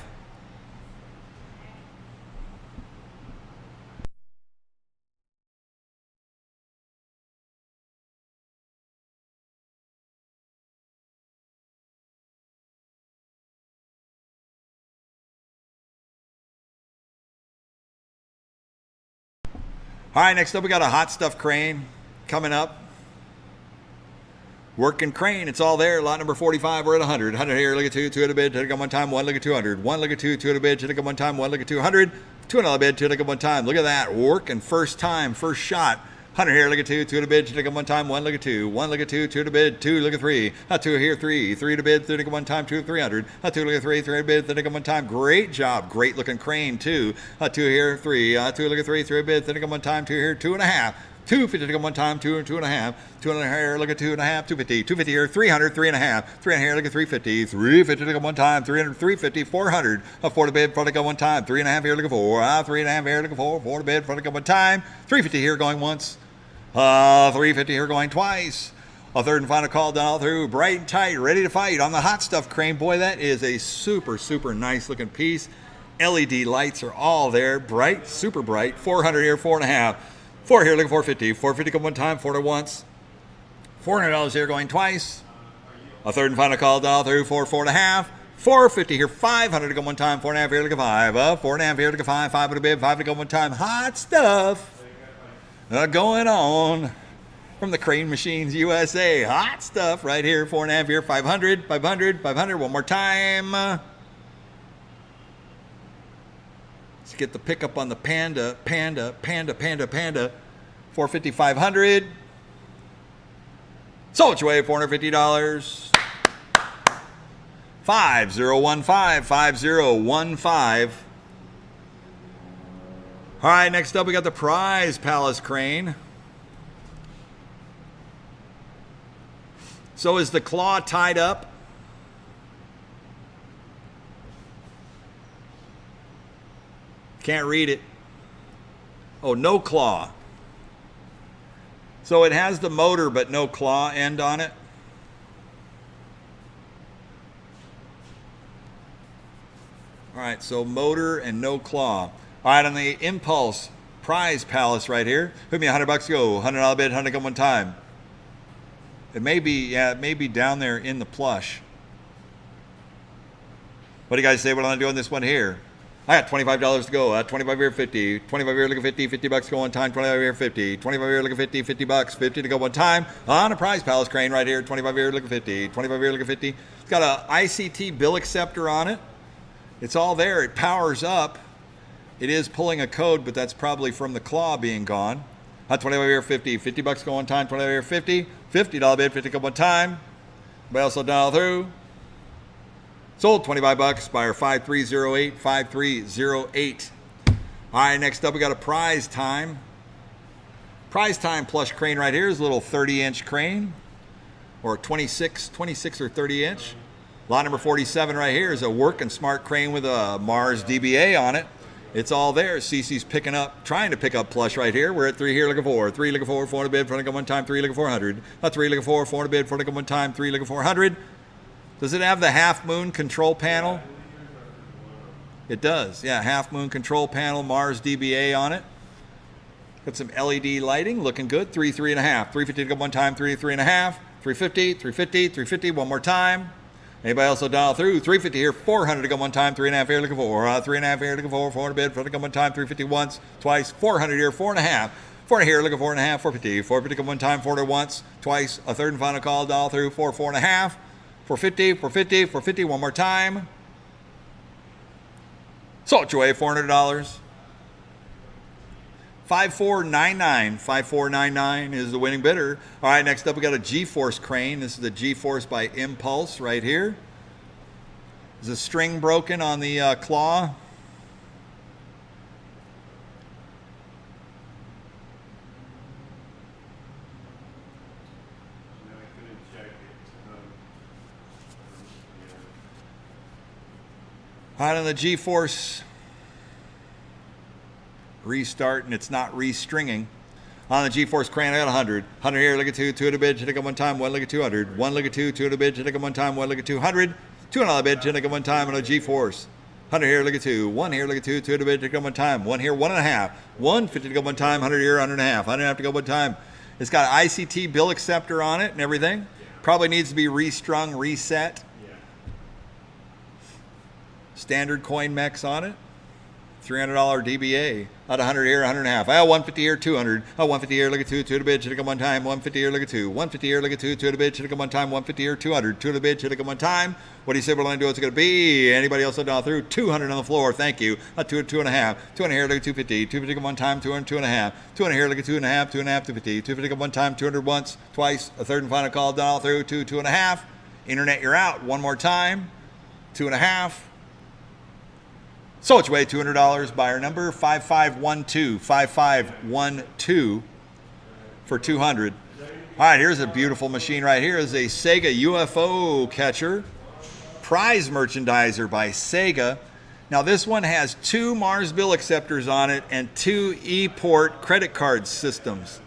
All right, next up we got a hot stuff crane coming up. Working crane, it's all there. Lot number 45, we're at 100. 100 here, look at 2, 2 at a bid, 2 at a one time, 1, look at 200. 1, look at 2, 2 at a bid, 2 at a one time, 1, look at 200. 2 at a bid, 2 at a one time. Look at that, working first time, first shot. 100 here, look at 2, 2 at a bid, 2 at a one time, 1, look at 2. 1, look at 2, 2 at a bid, 2, look at 3. 2 here, 3, 3 at a bid, 3 at a one time, 2 at 300. 2, look at 3, 3 at a bid, 3 at a one time. Great job, great looking crane, 2. 2 here, 3, 2, look at 3, 3 at a bid, 3 at a one time, 2 here, 2.5. 250 to go one time, 2 and 2.5, 200 here, look at 2.5, 250, 250 here, 300, 3.5, 300 here, look at 350, 350 to go one time, 300, 350, 400, 4 to bid, 4 to go one time, 3.5 here, look at 4, 3.5 here, look at 4, 4 to bid, 4 to go one time, 350 here going once, 350 here going twice, a third and final call down all through, bright and tight, ready to fight on the hot stuff crane. Boy, that is a super, super nice looking piece. LED lights are all there, bright, super bright, 400 here, 4.5. 4 here, look at 450. 450 go one time, 4 to once. $400 here going twice. A third and final call down through 4, 4.5. 450 here, 500 to go one time, 4.5 here, look at 5. 4.5 here, look at 5, 5 to bid, 5 to go one time. Hot stuff going on from the Crane Machines USA. Hot stuff right here, 4.5 here, 500, 500, 500. One more time. Let's get the pickup on the Panda. 450, 500. Sold your way, $450. 5015, 5015. All right, next up we got the Prize Palace crane. So is the claw tied up? Can't read it. Oh, no claw. So it has the motor but no claw end on it. All right, so motor and no claw. All right, on the Impulse Prize Palace right here, hit me $100 go, $100 bid, 100 go one time. It may be, yeah, it may be down there in the Plush. What do you guys say? What am I doing this one here? I got $25 to go. 25 here, 50. 25 here, look at 50. $50 go one time. 25 here, 50. 25 here, look at 50. $50. 50 to go one time. On a Prize Palace crane right here. 25 here, look at 50. 25 here, look at 50. It's got a ICT bill acceptor on it. It's all there. It powers up. It is pulling a code, but that's probably from the claw being gone. 25 here, 50. $50 go one time. 25 here, 50. $50 bid, 50 go one time. But also dial through. Sold $25 by our 5308, 5308. All right, next up we got a Prize Time. Prize Time Plush crane right here is a little 30-inch crane, or 26 or 30-inch. Lot number 47 right here is a working smart crane with a Mars DBA on it. It's all there. CC's trying to pick up Plush right here. We're at 3 here, look at 4. 3, look at 4, 4 to bid, 4 to go one time, 3, look at 400. 3, look at 4, 4 to bid, 4 to go one time, 3, look at 400. Does it have the half moon control panel? It does. Yeah, half moon control panel, Mars DBA on it. Got some LED lighting, looking good. 3, 3.5. 350 to go one time, 3, 3.5. 350, 350, 350, one more time. Anybody else will dial through? 350 here, 400 to go one time, 3.5 here, looking for 3.5 here, looking for 4 to bid, 4 to go one time, 350 once, twice, 400 here, 4.5. 4 here, looking 4.5, 450, 450 to go one time, 4 to once, twice, a third and final call, dial through, 4, 4.5. 450, 450, 450, one more time. Sold your way, $400. 5499. 5499 is the winning bidder. All right, next up we got a G-Force crane. This is the G-Force by Impulse right here. Is the string broken on the claw? All right, on the G-Force restart, and it's not restringing. On the G-Force crane, I got 100. 100 here, look at 2, 2 at a bid, hit it one time, 1 look at 200. 1 look at 2, 2 at a bid, hit it one time, 1 look at 200. 2 another bid, hit it one time on a G-Force. 100 here, look at 2. 1 here, look at 2, 2 at a bid, hit it one time. 1 here, 1.5. 1, 50 to go one time, 100 here, 100.5. 100.5 to go one time. It's got an ICT bill acceptor on it and everything. Probably needs to be restrung, reset. Standard coin mechs on it. $300 DBA. At 100 here, 100.5. I got 150 here, 200. 150 here, look at 2, 2 to bid, should have come one time. 150 here, look at 2. 150 here, look at 2, 2 to bid, should have come one time. 150 here, 200. 2 to bid, should have come one time. What do you say we're going to do? What's it going to be? Anybody else down through? 200 on the floor. Thank you. 2 2.5. 200 here, look at 250. 250 come one time. 200, 2.5. 200 here, look at 2.5. 2.5, 250. 250 come one time. 200 once, twice. A third and final call down through. 2 2.5. Internet, you're out. One more time. 2.5. So it's way $200. Buyer number 5512. 5512 for 200. All right, here's a beautiful machine right here. Is a Sega UFO catcher, prize merchandiser by Sega. Now this one has 2 Mars bill acceptors on it and 2 ePort credit card systems.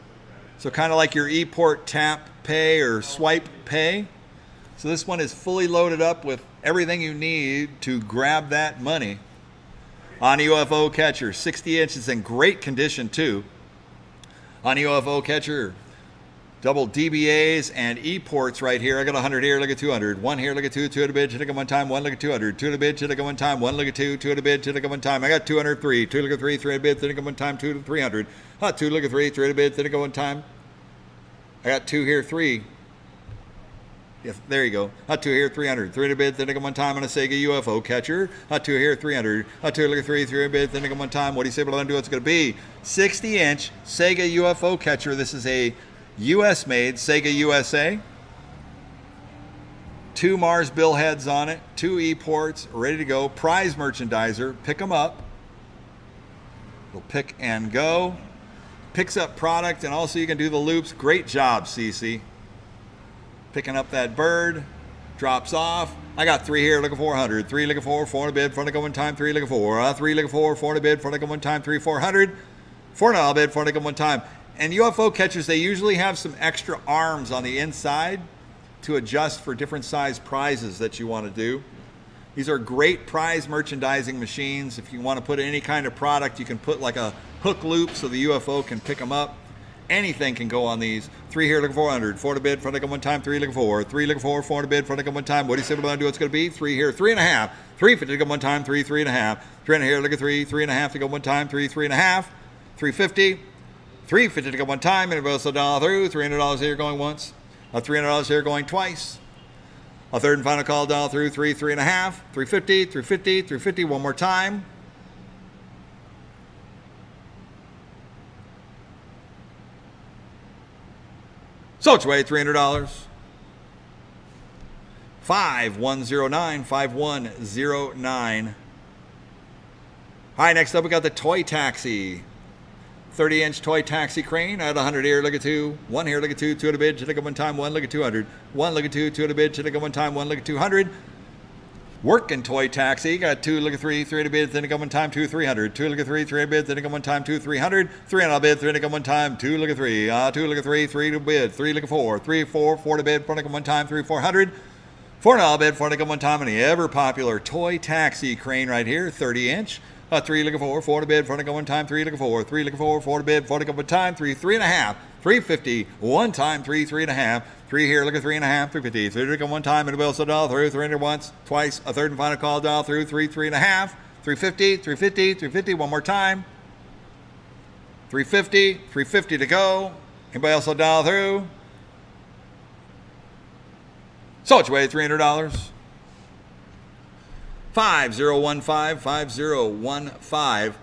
So kind of like your ePort tap pay or swipe pay. So this one is fully loaded up with everything you need to grab that money. On UFO catcher, 60 inches in great condition too. On UFO catcher, double DBAs and E-ports right here. I got 100 here, look at 200. 1 here, look at 2, 2 at a bid, should I go one time, 1 look at 200. 2 at a bid, should I go one time, 1 look at 2, 2 at a bid, should I go one time. I got 203, 2 look at 3, 3 at a bid, should I go one time, 2 to 300. 2 look at 3, 3 at a bid, should I go one time. I got 2 here, 3. Yes, there you go. 2 here, 300. 3 at a bid, then I go one time on a Sega UFO catcher. 2 here, 300. 2 look at 3, 3 at a bid, then I go one time. What do you say we're going to do? What's it going to be? 60-inch Sega UFO catcher. This is a US-made Sega USA. 2 Mars bill heads on it. 2 E-ports, ready to go. Prize merchandiser. Pick them up. It'll pick and go. Picks up product, and also you can do the loops. Great job, CC. Picking up that bird, drops off. I got 3 here, looking for 400. 3 looking for 4 to bid, 4 to go one time, 3 looking for. 3 looking for 4 to bid, 4 to go one time, 3 400. 4 to bid, 4 to go one time. And UFO catchers, they usually have some extra arms on the inside to adjust for different size prizes that you want to do. These are great prize merchandising machines. If you want to put any kind of product, you can put like a hook loop so the UFO can pick them up. Anything can go on these. 3 here, looking for 400. 4 to bid, 4 to go one time, 3 looking for. 3 looking for 4 to bid, 4 to go one time. What do you say we're going to do? What's going to be? 3 here, 3.5. 350 to go one time, 3, 3.5. 3 here, look at 3, 3.5 to go one time, 3, 3.5. 350. 350 to go one time, and it goes $1 through. $300 here going once. $300 here going twice. A third and final call down through. 3, 3.5. 350, 350, 350. One more time. So it's way $300. 5109, 5109. All right, next up we got the toy taxi. 30-inch toy taxi crane. I had 100 here, look at 2. 1 here, look at 2. 2 at a bid, should I go one time, 1 look at 200. 1 look at 2, 2 at a bid, should I go one time, 1 look at 200. Working toy taxi. Got 2 look at 3, 3 at a bid, then I go one time, 2 300. 2 look at 3, 3 at a bid, then I go one time, 2 300. 3 on a bid, 3 to go one time, 2 look at 3. 2 look at 3, 3 to bid, 3 look at 4. 3 4, 4 to bid, 4 to go one time, 3 400. 4 on a bid, 4 to go one time, and the ever popular toy taxi crane right here, 30-inch. 3 looking for 4 to bid, 4 to go one time, 3 looking for 3 looking for 4 to bid, 4 to go one time, 3 3.5. 350 one time, 3 3.5. 3 here, look at 3.5, 350. 3 to go one time, and a bill so down through. 300 once, twice. A third and final call down through. 3 3.5. 350, 350, 350. One more time. 350, 350 to go. Anybody else will dial through? So it's way $300. 5015, 5015.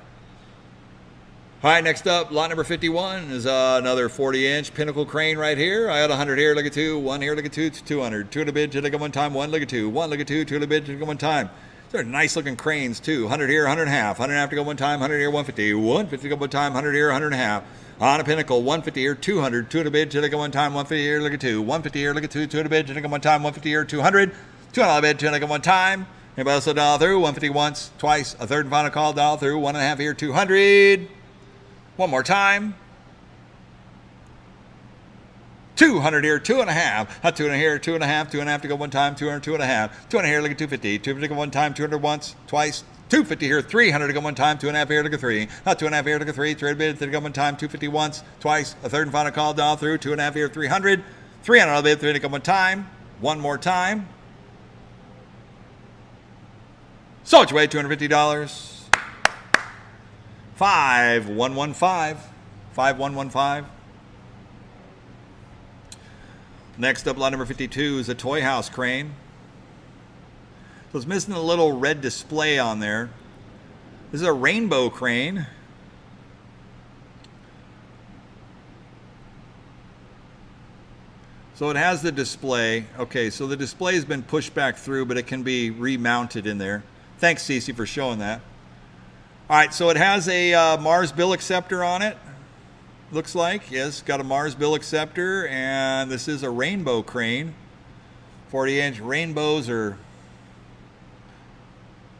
All right, next up, lot number 51 is another 40-inch pinnacle crane right here. I got 100 here, look at 2, 1 here, look at 2, it's 200. 2 in the bid, look at 1 time, 1, look at 2, 1, look at 2, 2 in the bid, look at 1 time. They're nice looking cranes too. 100 here, 100 and a half. 100 and a half to go 1 time, 100 here, 150. 150 to go 1 time, 100 here, 100 and a half. On a pinnacle, 150 here, 200. 2 in the bid, to look at 1 time, 150 here, look at 2. 150 here, look at 2, 2 in the bid, to look at 1 time, 150 here, 200. 2 on the bid, to look at 1 time. Anybody else a dollar through? 150 once, twice, a third and final call, dollar through. 1 and a half here, 200. One more time. 200 here, 2 and a half. 2 and a here, 2 and a half. 2 and a half to go 1 time, 200, 2 and a half. 2 and a here, look at 250. 250 to go 1 time, 200 once, twice. 250 here, 300 to go 1 time, 2 and a half here, look at 3. 2 and a half here, look at 3. 300 bid to go 1 time, 250 once, twice. A third and final call, dollar through. 2 and a half here, 300. 300 on the bid, 3 to go 1 time. One more time. So it's way $250. 5115. 5115. Next up, lot number 52 is a toy house crane. So it's missing a little red display on there. This is a rainbow crane. So it has the display. Okay, so the display has been pushed back through, but it can be remounted in there. Thanks, Cece, for showing that. All right, so it has a Mars bill acceptor on it. Looks like, yes, got a Mars bill acceptor, and this is a rainbow crane. 40-inch rainbows are,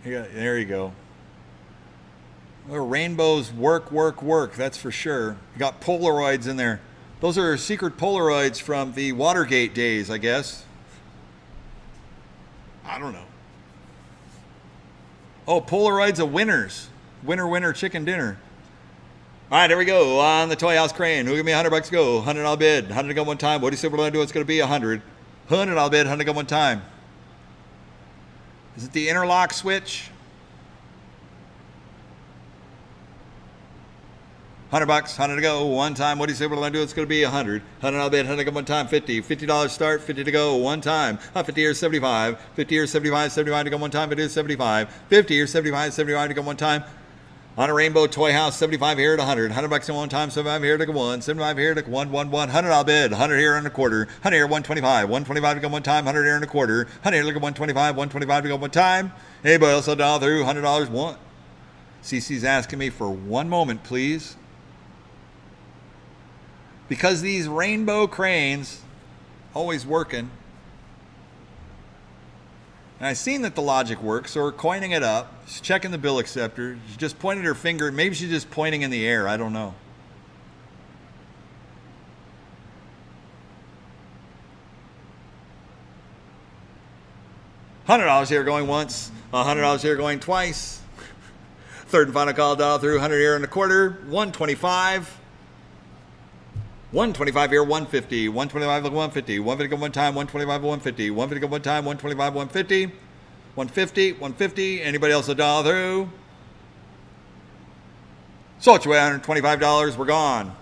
yeah, there you go. Well, rainbows work, that's for sure. You got Polaroids in there. Those are secret Polaroids from the Watergate days, I guess. I don't know. Oh, Polaroids of winners. Winner, chicken dinner. All right, there we go. On the toy house crane. Who give me $100 go? 100 I'll bid. 100 to go 1 time. What do you say we're going to do? It's going to be 100. 100 I'll bid. 100 to go 1 time. Is it the interlock switch? $100, 100 to go 1 time. What do you say we're going to do? It's going to be 100. 100 I'll bid. 100 to go 1 time. 50. $50 start. 50 to go 1 time. 50 here, 75. 50 here, 75. 75 to go 1 time. 50 here, 75. 50 here, 75. 75 to go 1 time. On a rainbow toy house, 75 here at 100. $100 in 1 time, 75 here to go 1. 75 here to go 1, 1, 1. 100 I'll bid. 100 here and a quarter. 100 here, 125. 125 to go 1 time. 100 here and a quarter. 100 here, look at 125. 125 to go 1 time. Anybody else a dollar through? $100 one. CC's asking me for 1 moment, please. Because these rainbow cranes, always working. And I've seen that the logic works, so we're coining it up. She's checking the bill acceptor. She just pointed her finger. Maybe she's just pointing in the air. I don't know. $100 here going once. $100 here going twice. Third and final call, dollar through. 100 here and a quarter. 125. 125 here, 150. 125 look 150. 150 go 1 time, 125 150. 150 go 1 time, 125 150. 150, 150. Anybody else a dollar through? So it's away $125. We're gone.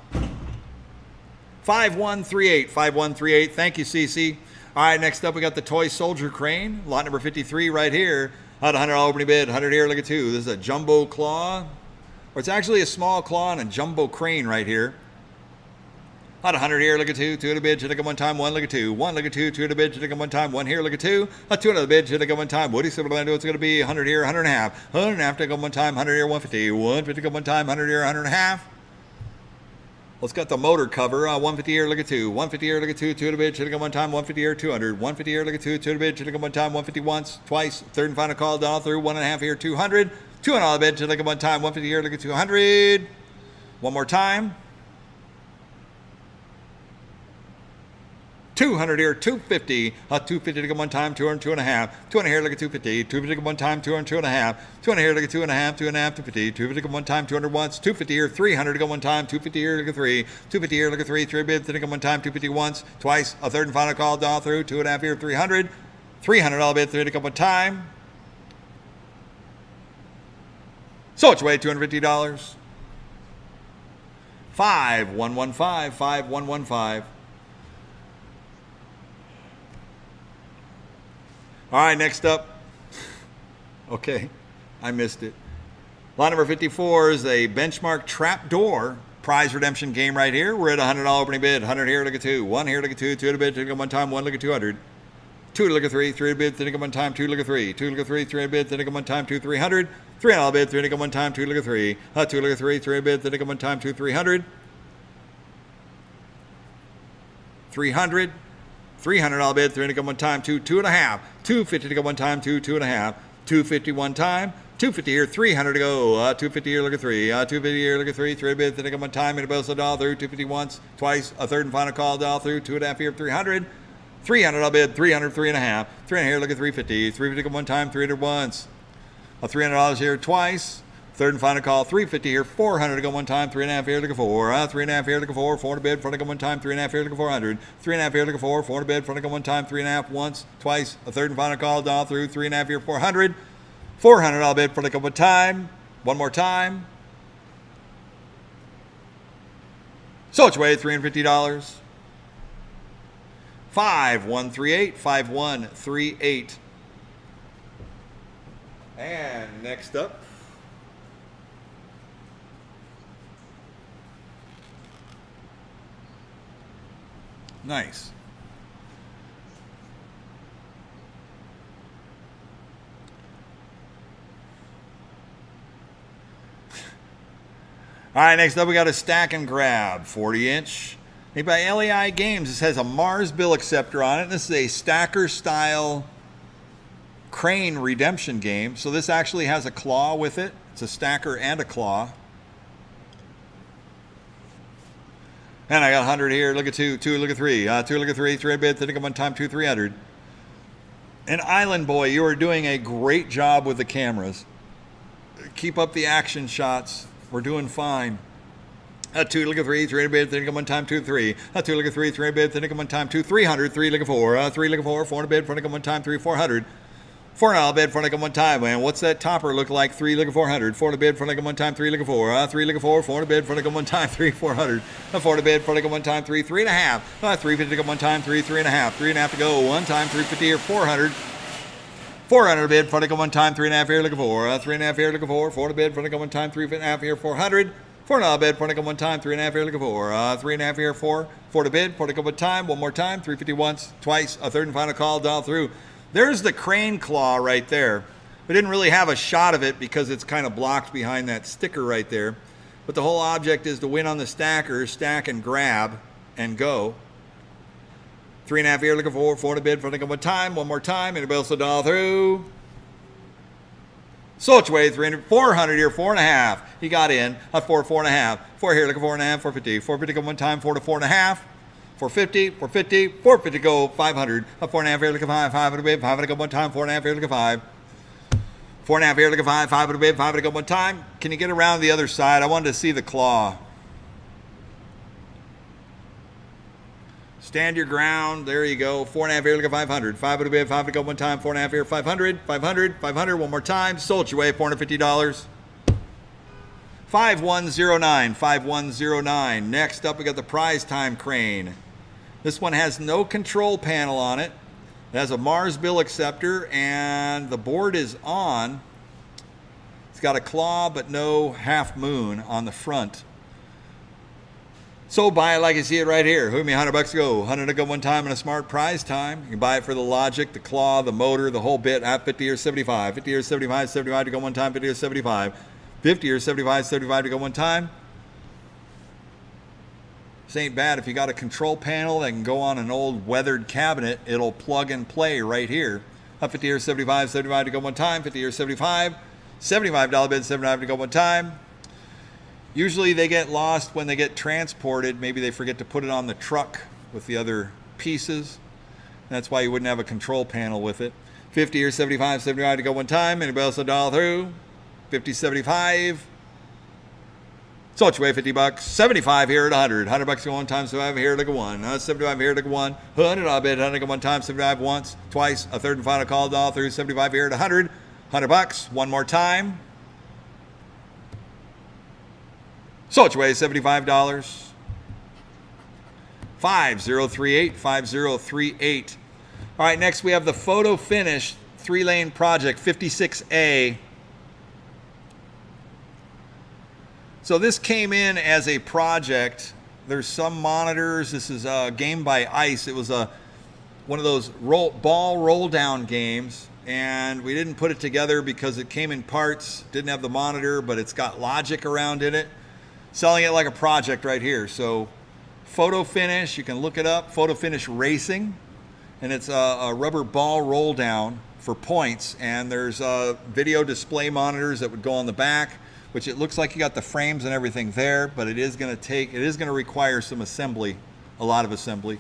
5138. 5138. Thank you, Cece. All right, next up we got the toy soldier crane. Lot number 53 right here. At $100 opening bid. 100 here, look at 2. This is a jumbo claw. Or it's actually a small claw and a jumbo crane right here. At 100 here, look at 2, 2 at a bid, should I go 1 time, 1, look at 2, 1, look at 2, 2 at a bid, should I go 1 time, 1 here, look at 2, 2 at a bid, should I go 1 time, what do you say we're going to do? It's going to be 100 here, 100 and a half, 100 and a half to go 1 time, 100 here, 150, 150 go 1 time, 100 here, 100 and a half. Well, it's got the motor cover, 150 here, look at 2, 150 here, look at 2, 2 at a bid, should I go 1 time, 150 here, 200, 150 here, look at 2, 2 at a bid, should I go 1 time, 150 once, twice, third and final call, dollar through, 1 and a half here, 200, 2 on all the bid, should I go 1 time, 150 here, look at 200, one more time. 200 here, 250, 250 to go 1 time, 200, 2 and a half, 200 here, look at 250, 250 to go 1 time, 200, 2 and a half, 200 here, look at 2 and a half, 2 and a half, 250, 250 to go 1 time, 200 once, 250 here, 300 to go 1 time, 250 here, look at 3, 250 here, look at 3, 3 bids to go 1 time, 250 once, twice, a third and final call, dollar through, 2 and a half here, 300, $300 bid, 3 to go 1 time. So it's away $250. 5115, 5115. All right, next up. Okay, I missed it. Lot number 54 is a benchmark trapdoor prize redemption game right here. We're at $100 opening bid. 100 here, look at 2. 1 here, look at 2. 2 at a bid, 2 at one time. 1 look at 200. 2 to look at 3. 3 at a bid, 3 at one time. 2 look at 3. 2 look at 3. 3 at a bid, 3 at one time. 2 300. 3 at a bid, 3 at one time. 2 look at 3. 2 look at 3. 3 at a bid, 3 at one time. 2 300. 300. 300 all bid, 3 to go one time, 2 2 and a half, 250 to go one time, 2 2 and a half, 250 one time, 250 here, 300 to go, 250 here, look at 3, 250 here, look at 3, 3 bid, 3 to go one time, and a bill so doll through, 250 once, twice, a third and final call doll through, 2 and a half here, 300, 300 all bid, 300, 3 and a half, 300 here, look at 350, 350 to go one time, 300 once, a $300 here twice. Third and final call, 350 here, 400 to go one time, 3 and a half here, look at 4, 3 and a half here, look at 4, 4 to bid, front to go one time, 3 and a half here, look at 400, 3 and a half here, look at 4, 4 to bid, front to go one time, 3 and a half once, twice, a third and final call, doll through, 3 and a half here, 400, 400 all bid, front to go one time, one more time. So it's way $350. 5138, 5138. And next up, nice. All right, next up we got a stack and grab 40-inch. Made by LEI Games. This has a Mars bill acceptor on it. This is a stacker style crane redemption game. So this actually has a claw with it. It's a stacker and a claw. And I got 100 here. Look at 2, 2, look at 3, 2, look at 3, 3 bid, 3 one time, 2, 300. And Island Boy, you are doing a great job with the cameras. Keep up the action shots. We're doing fine. 2, look at 3, 3 bid, 3 one time, 2, 3. 2, look at 3, 3 bid, 3 one time, 2, 300, 3 look at 4, 3 look at 4, 4 bid, 4 one time, 3, 400. 4 and bid, 4 one time, man. What's that topper look like? 3 look at 400. 4 to bid, 4 one time, 3 look at 4. 3 look at 4, 4 to bid, 4 one time, 3 400. 4 to bid, 4 one time, 3 3 and a half. 350 to one time, 3 3 and a half. 3 and a half to go. One time, 350 here, 400. 400 bid, 4 to one time, 3 and a half here, look at 4. 3 and a half here, look at 4. 4 to bid, 4 one time, 3 and a half here, 400. 4 and bid, 4 to one time, 3 and a half here, look at 4. 3 and a half here, 4. 4 to bid, 4 to one time, one more time, 350 once, twice, a third and final call, doll through. There's the crane claw right there. We didn't really have a shot of it because it's kind of blocked behind that sticker right there. But the whole object is to win on the stacker, stack and grab and go. 3 and a half here, looking for 4 to bid, 4 to one time, one more time, and a bill so doll through. So it's way 300, 400 here, 4 and a half. He got in, 4, 4 and a half. 4 here, looking 4 and a half, 450. 450 go one time, 4 to 4 and a half. 450, 450, 450 go 500. 4 and a half here, look at 5, 5 to bid, 5 to go one time, 4 and a half here, look at 5. 4 and a half here, look at 5, 5 to bid, 5 to go one time. Can you get around the other side? I wanted to see the claw. Stand your ground. There you go. 4 and a half here, look at 500. 5 to bid, 5 to go one time, 4 and a half here, 500, 500, 500, one more time. Sold your way, $450. 5109, 5109. Next up, we got the prize time crane. This one has no control panel on it. It has a Mars bill acceptor, and the board is on. It's got a claw, but no half moon on the front. So buy it like you see it right here. Who me $100 to go. 100 to go one time in a smart prize time. You can buy it for the logic, the claw, the motor, the whole bit at 50 or 75. 50 or 75, 75 to go one time, 50 or 75. 50 or 75, 75 to go one time. This ain't bad. If you got a control panel that can go on an old weathered cabinet, it'll plug and play right here. 50 or 75, 75 to go one time, 50 or 75. $75 bid, 75 to go one time. Usually they get lost when they get transported. Maybe they forget to put it on the truck with the other pieces. That's why you wouldn't have a control panel with it. 50 or 75, 75 to go one time. Anybody else a dollar through? 50, 75. So it's way $50. 75 here at 100. $100 go one time. 75 here, look at 1. 75 here, look at 1. 100 I'll bid. 100 go one time. 75 once, twice. A third and final call, dollar through. 75 here at 100. $100. One more time. So it's way $75. 5038, 5038. All right, next we have the photo finish 3-lane project 56A. So this came in as a project. There's some monitors. This is a game by Ice. It was one of those ball roll down games, and we didn't put it together because it came in parts. Didn't have the monitor, but it's got logic around in it. Selling it like a project right here. So Photo Finish, you can look it up. Photo Finish Racing, and it's a rubber ball roll down for points. And there's video display monitors that would go on the back, which it looks like you got the frames and everything there, but it is going to require some assembly, a lot of assembly,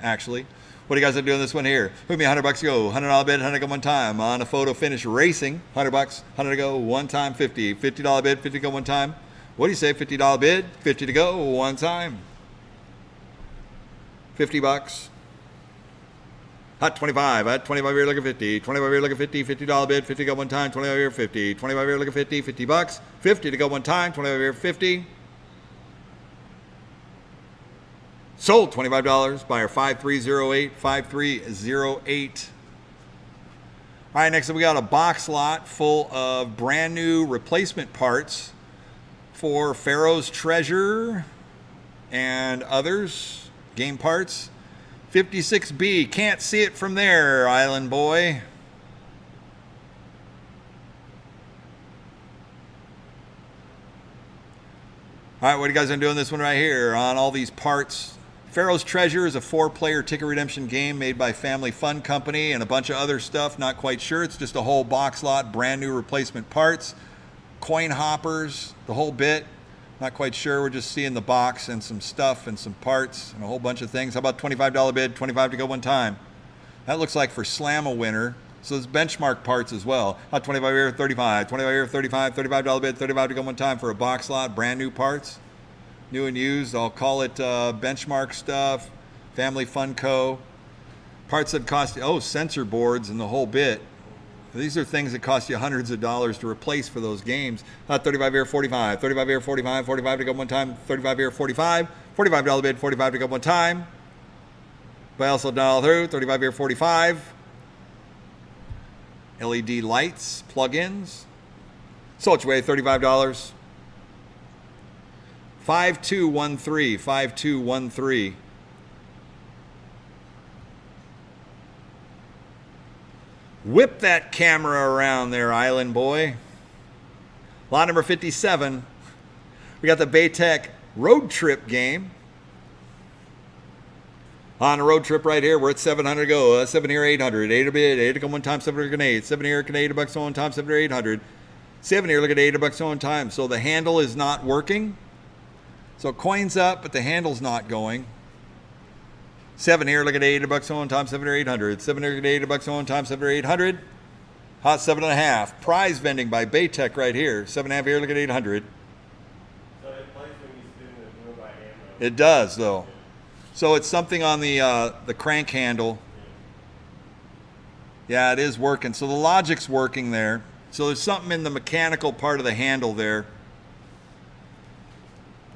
actually. What do you guys are doing this one here? Put me $100 to go, $100 bid, 100 go one time on a Photo Finish Racing. $100, 100 to go, one time, 50. $50 bid, 50 to go one time. What do you say? $50 bid, 50 to go one time. $50. Hot 25. Hot 25 here, look at 50. 25 here, look at 50. $50 bid, 50 to go one time. 25 here, 50. 25 here, look at 50. $50. 50 to go one time. 25 here, 50. Sold $25. Buyer 5308. 5308. All right, next up we got a box lot full of brand new replacement parts for Pharaoh's Treasure and others. Game parts. 56B, can't see it from there, Island Boy. All right, what are you guys doing this one right here on all these parts? Pharaoh's Treasure is a 4-player ticket redemption game made by Family Fun Company and a bunch of other stuff, not quite sure. It's just a whole box lot, brand new replacement parts, coin hoppers, the whole bit. Not quite sure. We're just seeing the box and some stuff and some parts and a whole bunch of things. How about $25 bid, 25 to go one time? That looks like for Slam a winner. So there's benchmark parts as well. How 25 here, 35. 25 here, 35. $35 bid, 35 to go one time for a box lot. Brand new parts, new and used. I'll call it benchmark stuff. Family Fun Co. Parts that cost you, sensor boards and the whole bit. These are things that cost you hundreds of dollars to replace for those games. 35 here, 45. 35 here, 45. 45 to go one time. 35 here, 45. $45 bid, 45 to go one time. But also dial through. 35 here, 45. LED lights, plug-ins. So it's way $35. 5213. 5213. Whip that camera around there, Island Boy. Lot number 57. We got the Baytech Road Trip game. On a road trip right here, we're at 700 go. 7 here, 800. 8 a bid. 8 to go one time, 7 here, grenade. 7 here, grenade, $8 one time, 7 here, 800. 7 here, look at $8 one time. So the handle is not working. So coin's up, but the handle's not going. 7 here, look at $8 one time, 7 or 800. 7 here, look at $8 one time, 7 or 800. Hot 7.5. Prize vending by Baytech right here. 7.5 here, look at 800. So it plays when you spin the wheel by hand, right? It does, though. So it's something on the crank handle. Yeah, it is working. So the logic's working there. So there's something in the mechanical part of the handle there.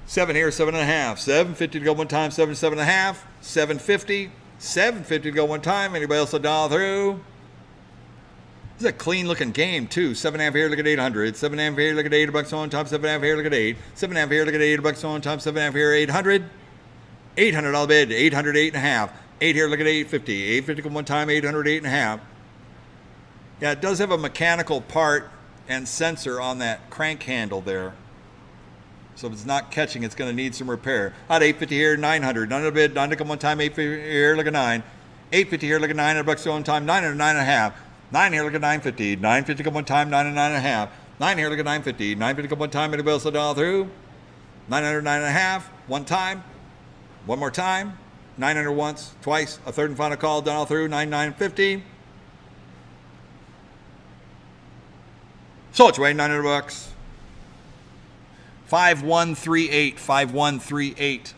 7 here, 7.5. 750 to go one time, 7, 7.5. 750. 750 to go one time. Anybody else a dial through? This is a clean looking game too. 7.5 here, look at 800. 7.5 here, look at $8 on top. 7.5 here, look at 8. 7.5 here, look at $8 on top. 7.5 here, 800. $800 bid. 800, 8.5. 8 here, look at 850. 850 go one time. 800, 8.5. Yeah, it does have a mechanical part and sensor on that crank handle there. So if it's not catching, it's going to need some repair. At 850 here, 900. 900 bid. 900 come one time. 850 here, look at 9. 850 here, look at $900 one time. 900, 9.5. 9 here, look at 950. 950 come one time. 9 and 9.5. 9 here, look at 950. 950 come one time. Anybody else a dial through? 900, 9.5. One time. One more time. 900 once, twice. A third and final call. Dial through. 9950. So it's way $900. 5138. 5138.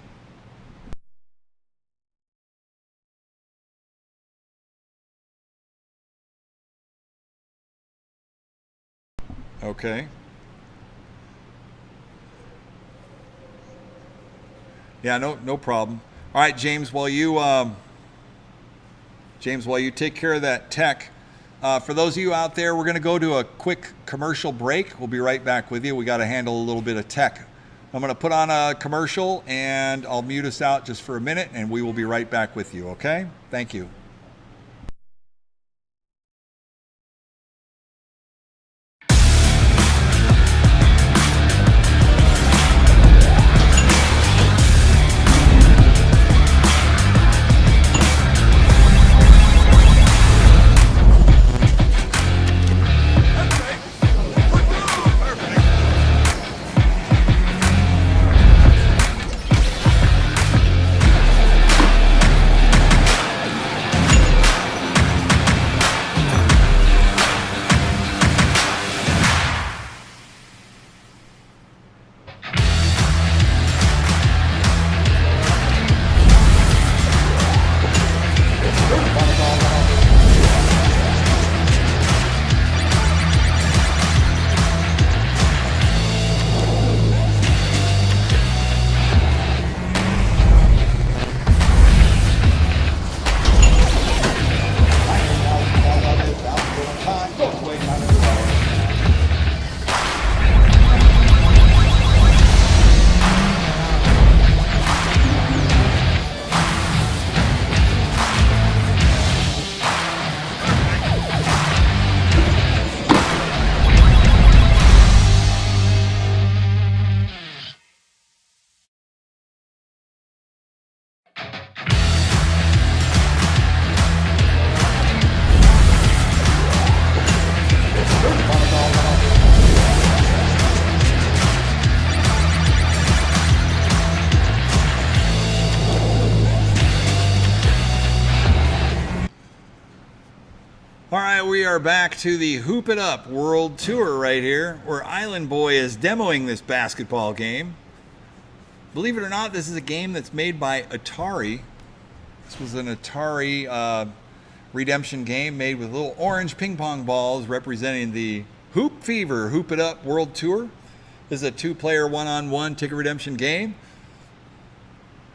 Okay. Yeah, no problem. All right, James, while you take care of that tech, for those of you out there, we're going to go to a quick commercial break. We'll be right back with you. We got to handle a little bit of tech I'm going to put on a commercial and I'll mute us out just for a minute and we will be right back with you, okay? Thank you. All right, we are back to the Hoop It Up World Tour right here, where Island Boy is demoing this basketball game. Believe it or not, this is a game that's made by Atari. This was an Atari redemption game made with little orange ping pong balls representing the Hoop Fever Hoop It Up World Tour. This is a two-player one-on-one ticket redemption game.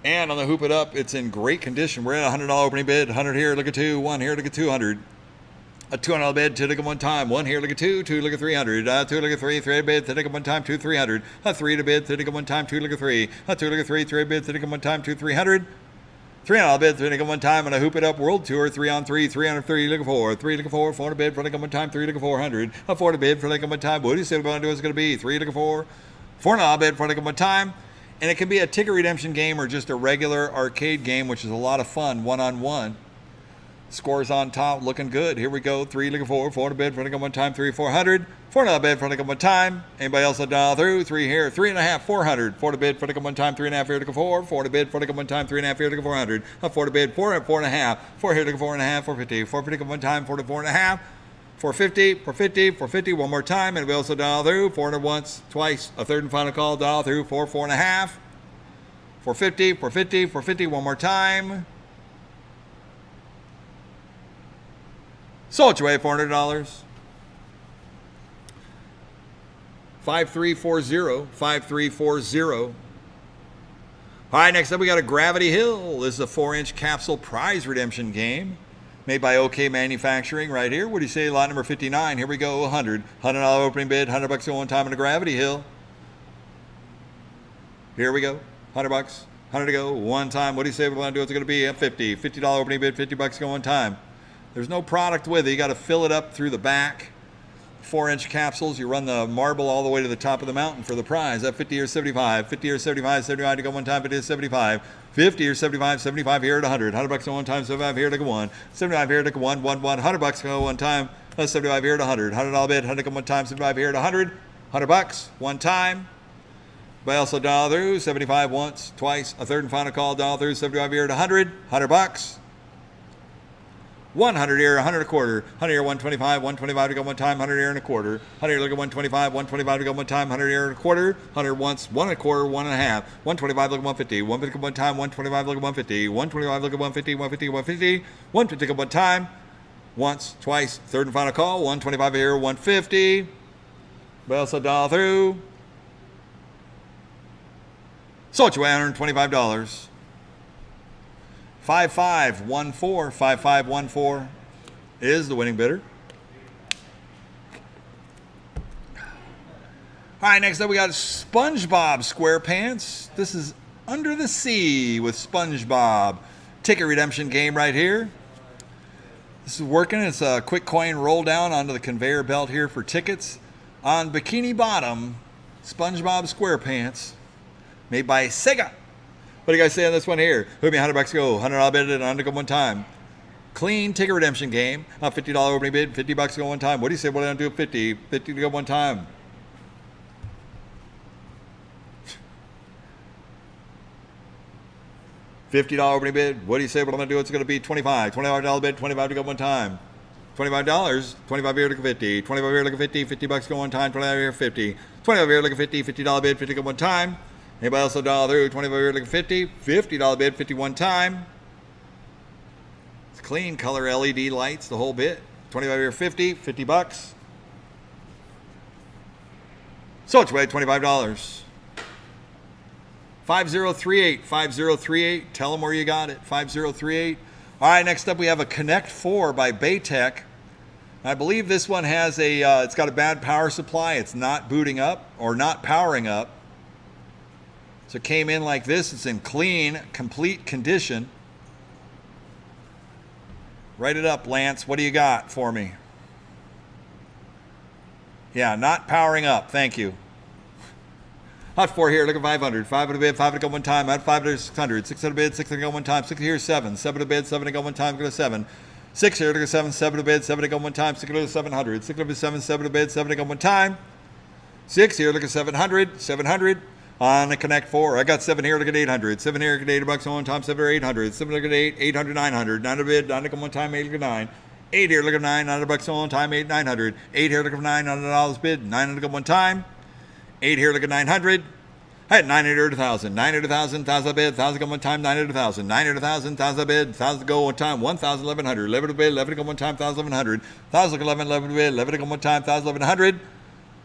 And on the Hoop It Up, it's in great condition. We're at a $100 opening bid. 100 here, look at 2. 1 here, look at 200. A $200 bid, 2 look at 1 time. 1 here, look at 2. 2 look at 300. 2 look at 3. 3 bid, 3 look at 1 time. 2 300. A 3 to bid, 3 look at 1 time. 2 look at 3. A 2 look at 3. 3 bid, 3 look at 1 time. 2 300. $300 bid, 3 look at 1 time on a Hoop It Up World Tour. 3 on 3. 3 on 3. Look at 4. 3 look at 4. 4 to bid, 4 look at 1 time. 3 look at 400. A 4 to bid, 4 look at 1 time. What do you say we're going to do? It's going to be 3 look at 4. $4 bid, 4 look at 1 time. And it can be a ticket redemption game or just a regular arcade game, which is a lot of fun, one-on-one. Scores on top, looking good. Here we go. 3 look at 4. 4 to bid, 4 look at 1 time. 3 400. $4 bid, 4 look at 1 time. Anybody else a dial through? 3 here. 3.5. 400. 4 to bid, 4 look at 1 time. 3.5 here. Look at 4. 4 to bid, 4 look at 1 time. 3.5 here. Look at 400. 4 to bid, 4 at 4.5. 4 here. Look at 4.5. 450. 450 at 1 time. 4 to 4.5. 450. 450. 450. One more time. And we also dial through. 400 once, twice. A third and final call. Dial through. 4 4.5. 450. 450. 450. One more time. Sold you away, $400. 5340. 5340. All right, next up we got a Gravity Hill. This is a 4-inch capsule prize redemption game made by OK Manufacturing right here. What do you say, lot number 59? Here we go, 100. $100 opening bid, $100 go one time on a Gravity Hill. Here we go, $100. 100 to go, one time. What do you say we want to do? It's going to be a 50. $50 opening bid, $50 go one time. There's no product with it. You got to fill it up through the back. 4-inch capsules. You run the marble all the way to the top of the mountain for the prize. At 50 or 75. 50 or 75. 75 to go one time. 50 or 75. 50 or 75. 75 here at 100. $100 go one time. 75 here to go 1. 75 here to go 1. 1. $100 go one time. 75 here at 100. $100 bid. 100 go one time. 75 here at 100. $100 one time. But also dial through. 75 once, twice. A third and final call. Dial through. 75 here at 100. $100. 100 here, 100 a quarter. 100 here, 125, 125 to go one time, 100 here and a quarter. 100 here, look at 125, 125 to go one time, 100 here and a quarter. 100 once, 1 and a quarter, 1 and a half. 125, look at 150, 150 one time, 125, look at 150. 125, look at 150, 150, 150. 150 go one time. Once, twice, third and final call. 125 here, 150. But also dial through. Sold you $125. 5514. 5514 is the winning bidder. All All right, next up we got SpongeBob SquarePants. This is Under the Sea with SpongeBob. Ticket redemption game right here. This is working. It's a quick coin roll down onto the conveyor belt here for tickets. On Bikini Bottom, SpongeBob SquarePants, made by Sega. What do you guys say on this one here? Who me $100 to go, $100 bid and under go one time. Clean ticket redemption game. $50 opening bid, $50 to go one time. What do you say? What do I do? 50 to go one time. $50 opening bid. What do you say? What I'm going to do? It's going to be $25 bid, $25 to go one time. $25, 25 here, look at 50. 25 here, look at 50. $50 to go one time. 25 here, 50. 25 here, look at 50. $50 bid, 50 to go one time. Anybody else a dollar through? 25 here, look at 50. $50 bid, 51 time. It's clean color LED lights, the whole bit. 25 here, 50. $50. So it's way $25. 5038. Tell them where you got it. 5038. All right, next up we have a Connect 4 by Baytech. I believe this one has it's got a bad power supply. It's not booting up or not powering up. So it came in like this. It's in clean, complete condition. Write it up, Lance. What do you got for me? Yeah, not powering up. Thank you. Hot 4 here, look at 500. 500 bid, 5 to go one time. Hot 5 to 600. 600 bid, 6 to go one time. 6 here, 7. 7 to bid, 7 to go one time. Go to 7. 6 here, look at 7. 7 to bid, 7 to go one time. 6 to 700. 6 to 7, 7 to bid, 7 to go one time. 6 here, look at 700. 700 on the Connect 4. I got 7 here, look at 800. 7 here, look at $80 one time. 7 or 800. 7 look at 8. 800, 900. 9 to bid, 9 to go one time. 8 look at 9. 8 here, look at 9. $9 one time. 8, 900. 8 here, look at $900 bid. 9 to go one time. 8 here, look at 900. I had 900 to 1,000. 900 to 1,000. 1,000 bid. 1,000 go one time. 900 to 1,000. 900 to 1,000. 1,000 bid. 1,000 to go one time. 1,000, 1,100. 11 to bid. 11 to go one time. 1,000, 1,100. 1,000 to 11. 11 to bid. 11 to go one time. 1,000, 1,100.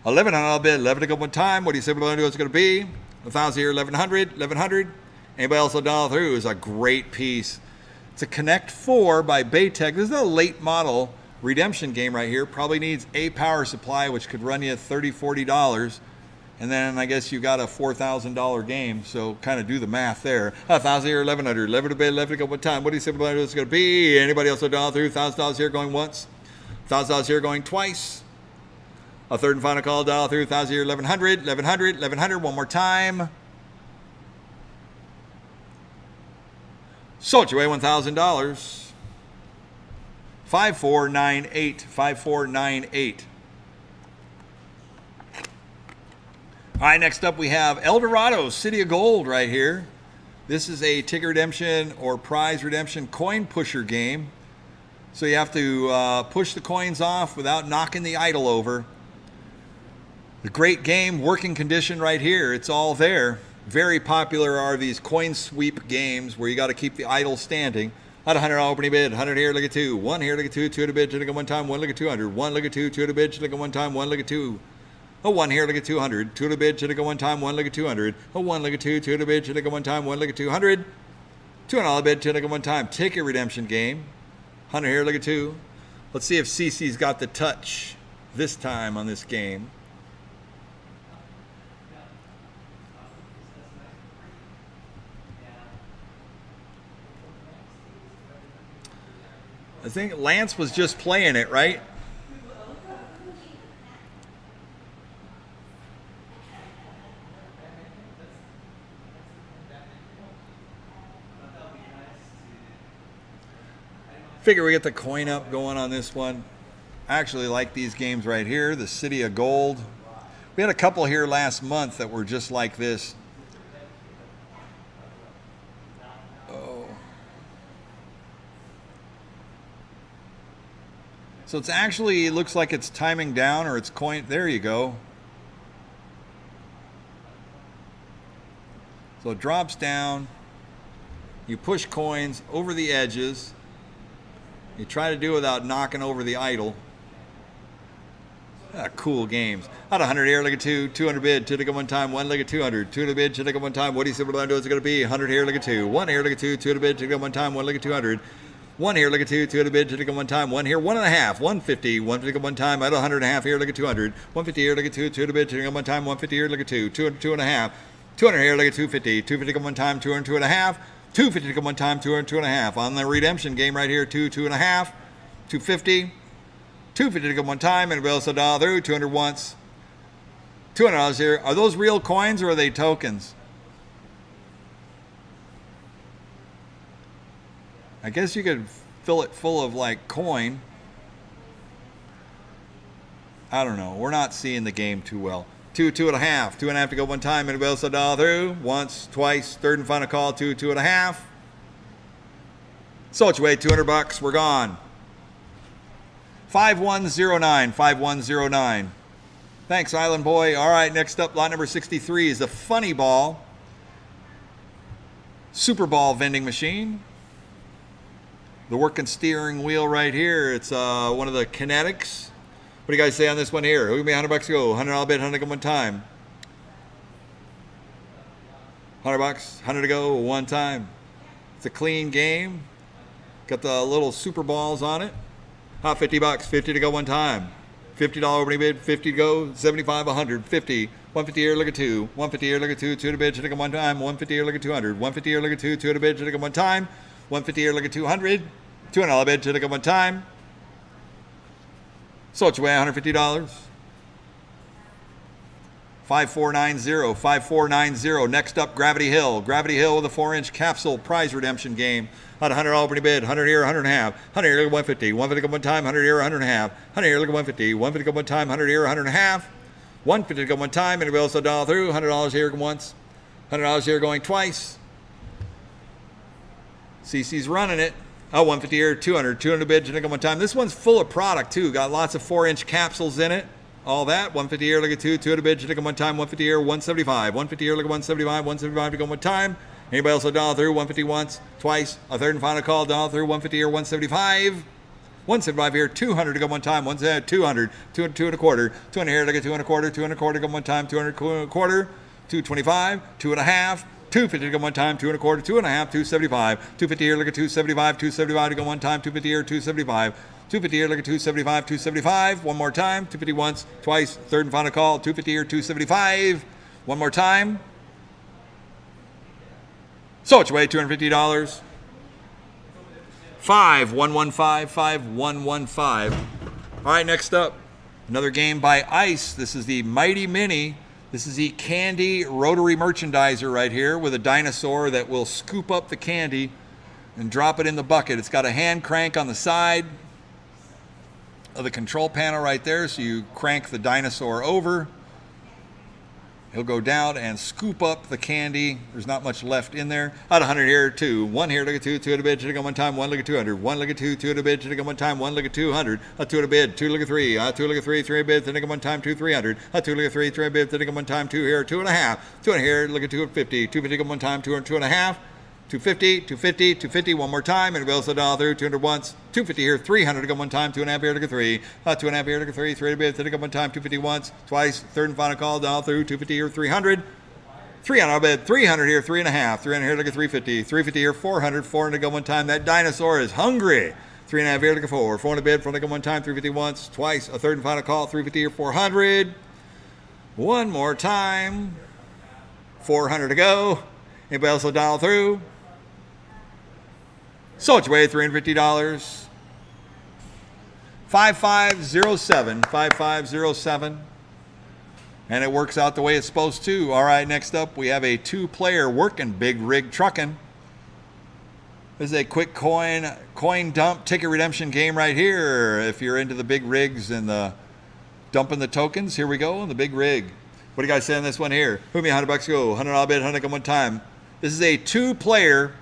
1,100 bid. 11 to go one time. What do you say? What do I do? It's going to be 1,000 here. 1,100. 1,100. Anybody else a dollar through? Is a great piece. It's a Connect 4 by Baytech. This is a late model redemption game right here. Probably needs a power supply, which could run you $30, $40. And then I guess you got a $4,000 game, so kind of do the math there. 1,000 here, 1,100, 11 to bid, 11 to go one time. What do you say what it's going to be? Anybody else a dollar through? $1,000 here going once, $1,000 here going twice. A third and final call, dollar through. 1,000 here, 1,100, 1,100, 1,100. One more time. Sold you away $1,000. 5498. 5498. All right, next up we have El Dorado, City of Gold right here. This is a ticket redemption or prize redemption coin pusher game. So you have to push the coins off without knocking the idol over. The great game, working condition right here. It's all there. Very popular are these coin sweep games where you got to keep the idol standing. At $100 opening bid, 100 here, look at 2. 1 here, look at 2. 2 to bid, to go one time. 1 look at 200. 1 look at 2. 2 to bid, to go one time. 1 look at 2. A 1 here, look at 200. 2 to bid, should go one time. 1 look at 200. A 1 look at 2. 2 to bid, should go one time. 1 look at 200. $2 bid, should go one time. Ticket redemption game. 100 here, look at 2. Let's see if CC's got the touch this time on this game. I think Lance was just playing it, right? Figure we get the coin up going on this one. I actually like these games right here, the City of Gold. We had a couple here last month that were just like this. Oh. So it's actually, it looks like it's timing down or it's coin. There you go. So it drops down. You push coins over the edges. You try to do it without knocking over the idol. Cool games. Out 100 here, look at 2. 200 bid, 2 to go one time. 1 look at 200. 2 to bid, 2 to go one time. What do you say what I do? It's going to be 100 here, look at 2. 1 here, look at 2. 2 to bid, 2 to go one time. 1 look at 200. One here, look at two to the bid, to go one time. One here, 1.5, 150, 150 to go one time. At 100.5 here, look at 200. 150 here, look at two to the bid, to go one time. 150 here, look at 200, 2.5. 200 here, look at 250. 250 to go one time, 200, 2.5. 250 to go one time, 200, 2.5. On the redemption game right here, 2.5. 250. 250 to go one time, and we'll $1 through. 200 once. $200 here. Are those real coins or are they tokens? I guess you could fill it full of like coin. I don't know. We're not seeing the game too well. 2.5. 2.5 to go one time, and we'll $1 through. Once, twice, third and final call. 2.5. So it's way $200. We're gone. 5109. 5109. Thanks, Island Boy. All right, next up, lot number 63 is the Funny Ball Super Ball vending machine. The working steering wheel right here. It's one of the Kinetics. What do you guys say on this one here? Who give me $100 to go? $100 bid, 100 to go one time. $100, 100 to go one time. It's a clean game. Got the little super balls on it. $50, 50 to go one time. $50 opening bid, 50 to go, 75, 100, 50, 150 here, look at 2, 150 here, look at 2, 2 to bid, to go one time, 150 here, look at 200, 150 here, look at 2, 2 to bid, to go one time, 150 here, look at 200, $200 bid, to go one time. So it's away $150. 5490, 5490. Next up, Gravity Hill. Gravity Hill with a 4-inch capsule prize redemption game. At $100 opening bid, 100 here, 100 and a half. 100 here, look at 150. 150 go one time, 100 here, 100 and a half. 100 here, look at 150. 150 go one time, 100 here, 100 and a half. 150 go one time, and we'll $1 through. $100 here once. $100 here going twice. CC's running it. Oh, 150 here, 200. 200 bid, to go one time. This one's full of product, too. Got lots of 4-inch capsules in it. All that. 150 here, look at 2. 2 to bid, to go one time. 150 here, 175. 150 here, look at 175. 175 to go one time. Anybody else $1 through? 150 once, twice. A third and final call. $1 through. 150 here, 175. 175 here, 200 to go one time. 200. 2 and a quarter. 200 here, look at 2 and a quarter. 2 and a quarter to go one time. 200 and a quarter. 225. 2.5. 250 to go one time. 2 and a quarter. 2.5. 275. 250 here, look at 275. 275 to go one time. 250 here, 275. 250 here, look at 275. 275. One more time. 250 once, twice. Third and final call. 250 here, 275. One more time. So it's away $250. 5115, 5115. All right, next up, another game by Ice. This is the Mighty Mini. This is the candy rotary merchandiser right here with a dinosaur that will scoop up the candy and drop it in the bucket. It's got a hand crank on the side of the control panel right there, so you crank the dinosaur over. He'll go down and scoop up the candy. There's not much left in there. At 100 here, 2. 1 here, look at 2. 2 at a bid, to go one time. 1 look at 200. 1 look at 2. 2 at a bid, to go one time. 1 look at 200. 2 at a bid. 2 look at 3. 2 look at 3. 3 at a bid, to go one time. 2 300. 2 look at 3. 3 at a bid, to go one time. 2 here. 2.5. 2 in here. Look at 2 at 50. 250 go one time. 2 and 2.5. 250, 250, 250, one more time, and we'll $1 through. 200 once. 250 here. 300 to go one time. 2.5 here. Look at 3. 2.5 here. Look at 3. 3 at a bid, to go one time. 250 once, twice. Third and final call. $1 through. 250 here. 300. 300 on bed, 300 here, 3.5, 300 here, look at 350, 350 here, 400, 400 to go one time. That dinosaur is hungry. 3.5 here, look at 4, 400 bed, 400 to go one time, 350 once, twice, a third and final call, 350 here, 400. One more time, 400 to go. Anybody else $1 through? So it's way $350. 5507, 5507. And it works out the way it's supposed to. All right, next up, we have a 2-player working big rig trucking. This is a quick coin dump ticket redemption game right here. If you're into the big rigs and the dumping the tokens, here we go on the big rig. What do you guys say on this one here? Who me $100 go? $100 bid, 100 go one time. This is a 2-player,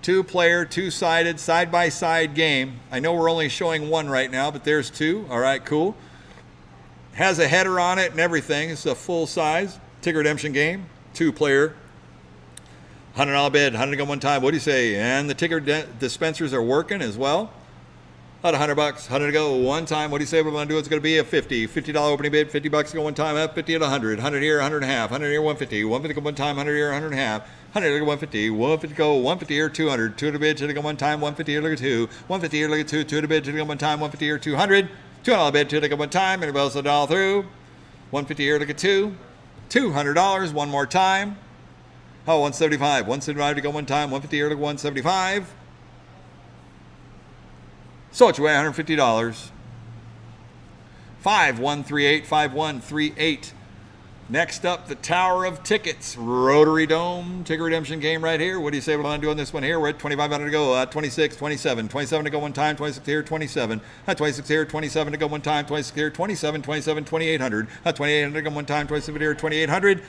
2-sided, side-by-side game. I know we're only showing one right now, but there's 2. All right, cool. Has a header on it and everything. It's a full-size ticket redemption game. 2-player. $100 bid, 100 to go one time. What do you say? And the ticket dispensers are working as well. At $100, 100 to go. One time. What do you say we're going to do? It's going to be a $50 opening bid. $50 to go one time. Up 50 at 100. 100 here, 100 and a half. 100 here, 150. 150 to go one time. 100 here, 100 and a half. 100 to go 150. 150 to go. 150 here, 200. 200 bid to go one time. 150 here, look at 2. 150 here, look at 2. 200 bid to go one time. 150 here, 200. $200 bid to go one time. Anybody else a dollar through? 150 here, look at 2. $200. One more time. Oh, 175. 175 to go one time. 150 here, look at 175. So it's away $150. 5138, 5138. Next up, the Tower of Tickets, Rotary Dome, ticket redemption game right here. What do you say we're going to do on this one here? We're at 2,500 to go, 26, 27. 27 to go one time, 26 here, 27. 26 here, 27 to go one time, 26 here, 27, 27, 2,800. 2,800 to go one time, 27 here, 2,800.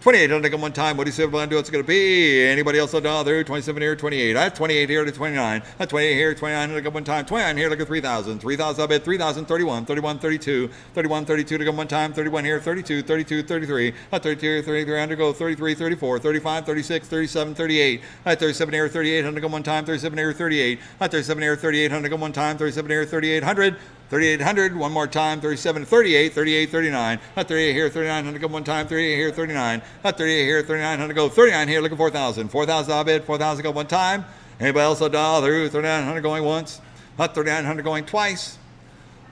2,800 to go one time. What do you say we're going to do? What's it going to be? Anybody else a dollar? 27 here, 28. I have 28 here to 29. 28 here, 29 to go one time. 29 here, look at 3,000. 3,000 I bet 3,000, 31. 31, 32. 31, 32 to go one time. 31 here, 32. 32, 33. 32 here, 33 to go. 33, 34. 35, 36, 37, 38. 37 here, 3,800 to go one time. 37 here, 38. 37 here, 3,800 to go one time. 37 here, 3,800. 3,800, one more time, 37, 38, 38, 39. 38 here, 3,900 go one time, 38 here, 39. 38 here, 3,900 go, 39 here, look at 4,000. 4,000 I bid, 4,000 go one time. Anybody else a dollar through? 3,900 going once. 3,900 going twice.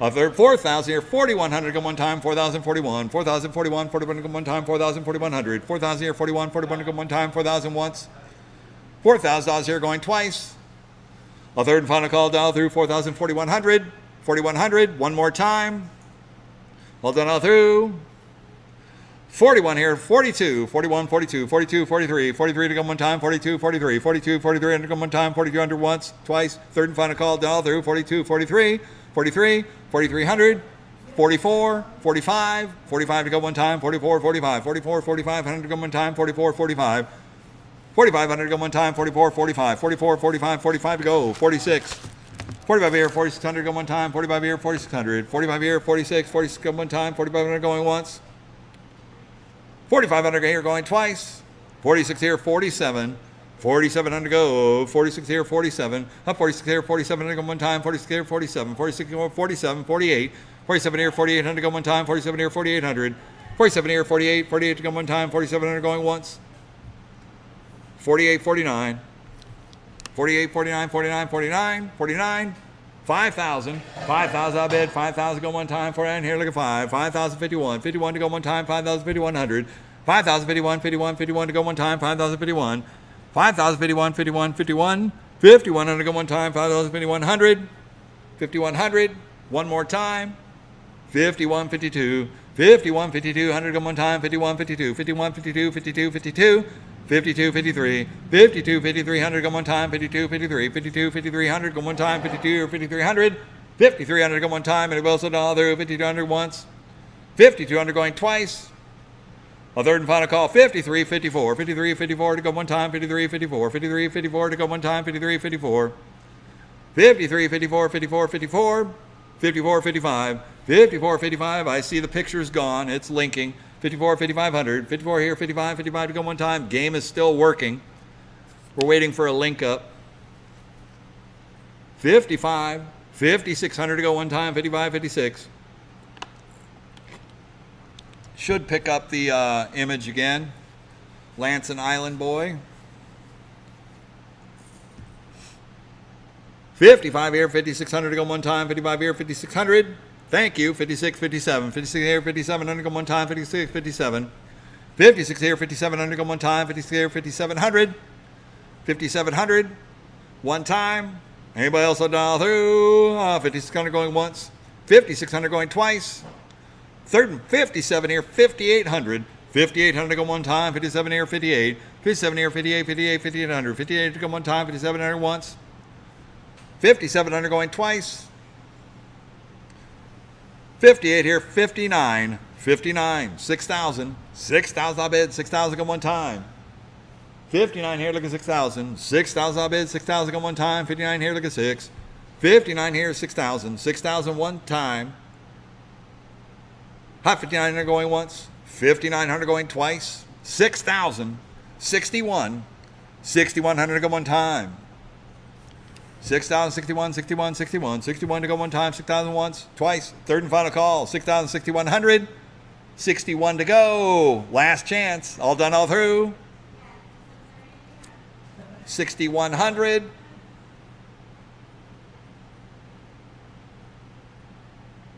4,000 here, 4,100 go one time, 4,041. 4,041, 41 go one time, 4,4,100. 4,000 here, 41, 41 go one time, 4,000 once. $4,000 here going twice. A third and final call dollar through, 4,4,100. 4,100, one more time. Well done all through. 41 here, 42, 41, 42, 42, 43, 43 to go one time, 42, 43, 42, 43 to go one time, 4200 once, twice. Third and final call dollar through, 42, 43, 43, 4,300, 44, 45, 45 to go one time, 44, 45, 44, 4,500 to go one time, 44, 45. 4,500 to go one time, 44, 45, 44, 45, 45 to go, 46. 45 here, 4,600 go one time, 45 here, 4,600, 45 here, 46, 46 go one time, 4,500 going once, 4,500 here going twice, 46 here, 47, 4,700 go, 46 here, 47, 46 here, 4,700 go one time, 46 here, 47, 46 here, 47, 48, 47 here, 4,800 go one time, 47 here, 4,800, 47 here, 48, 48 to go one time, 4,700 going once, 48, 49, 48, 49, 49, 49, 49, 5,000. 5,000 I bid. 5,000 go one time. 49 here, look at 5. 5,051. 51 to go one time. 5,5,100. 5,051, 51, 51 to go one time. 5,051. 5,051, 51, 51. 5,100 to go one time. 5,5,100. 5,100. One more time. 51, 52. 51, 52. 100 to go one time. 51, 52. 51, 52. 52, 52. 52, 53, 52, 5,300 go one time, 52, 53, 52, 5,300 go one time, 52 or 5,300, 5,300 go one time, and it will also dollar 5,200 once, 5,200 going twice. A third and final call, 53, 54, 53, 54 to go one time, 53, 54, 53, 54 to go one time, 53, 54, 53, 54, 54, 54, 54, 55, 54, 55. I see the picture's gone. It's linking. 54, 5,500. 54 here, 55, 55 to go one time. Game is still working. We're waiting for a link up. 55, 5,600 to go one time. 55, 56. Should pick up the image again. Lanson Island Boy. 55 here, 5,600 to go one time. 55 here, 5,600. Thank you. 56, 57. 56 here, 5,700 go one time. 56, 57. 56 here, 5,700 go one time. 56 here, 5,700. 5,700. One time. Anybody else a dollar through? 5,600 going once. 5,600 going twice. Third and 57 here, 5,800. 5,800 to go one time. 57 here, 58. 57 here, 58, 58, 5,800. 58 to go one time. 5,700 once. 5,700 going twice. 58 here, 59, 59, 6,000, 6,000 I bid, 6,000 go one time. 59 here, look at 6,000, 6,000 I bid, 6,000 go one time. 59 here, look at 6. 59 here, 6,000, 6,000 one time. 5,900 going once, 5,900 going twice. 6,000, 61, 6,100 go one time. 6,000, 61, 61, 61. 61 to go one time, 6,000 once, twice. Third and final call, 6,000, 6,100. 61 to go. Last chance. All done, all through. 6,100.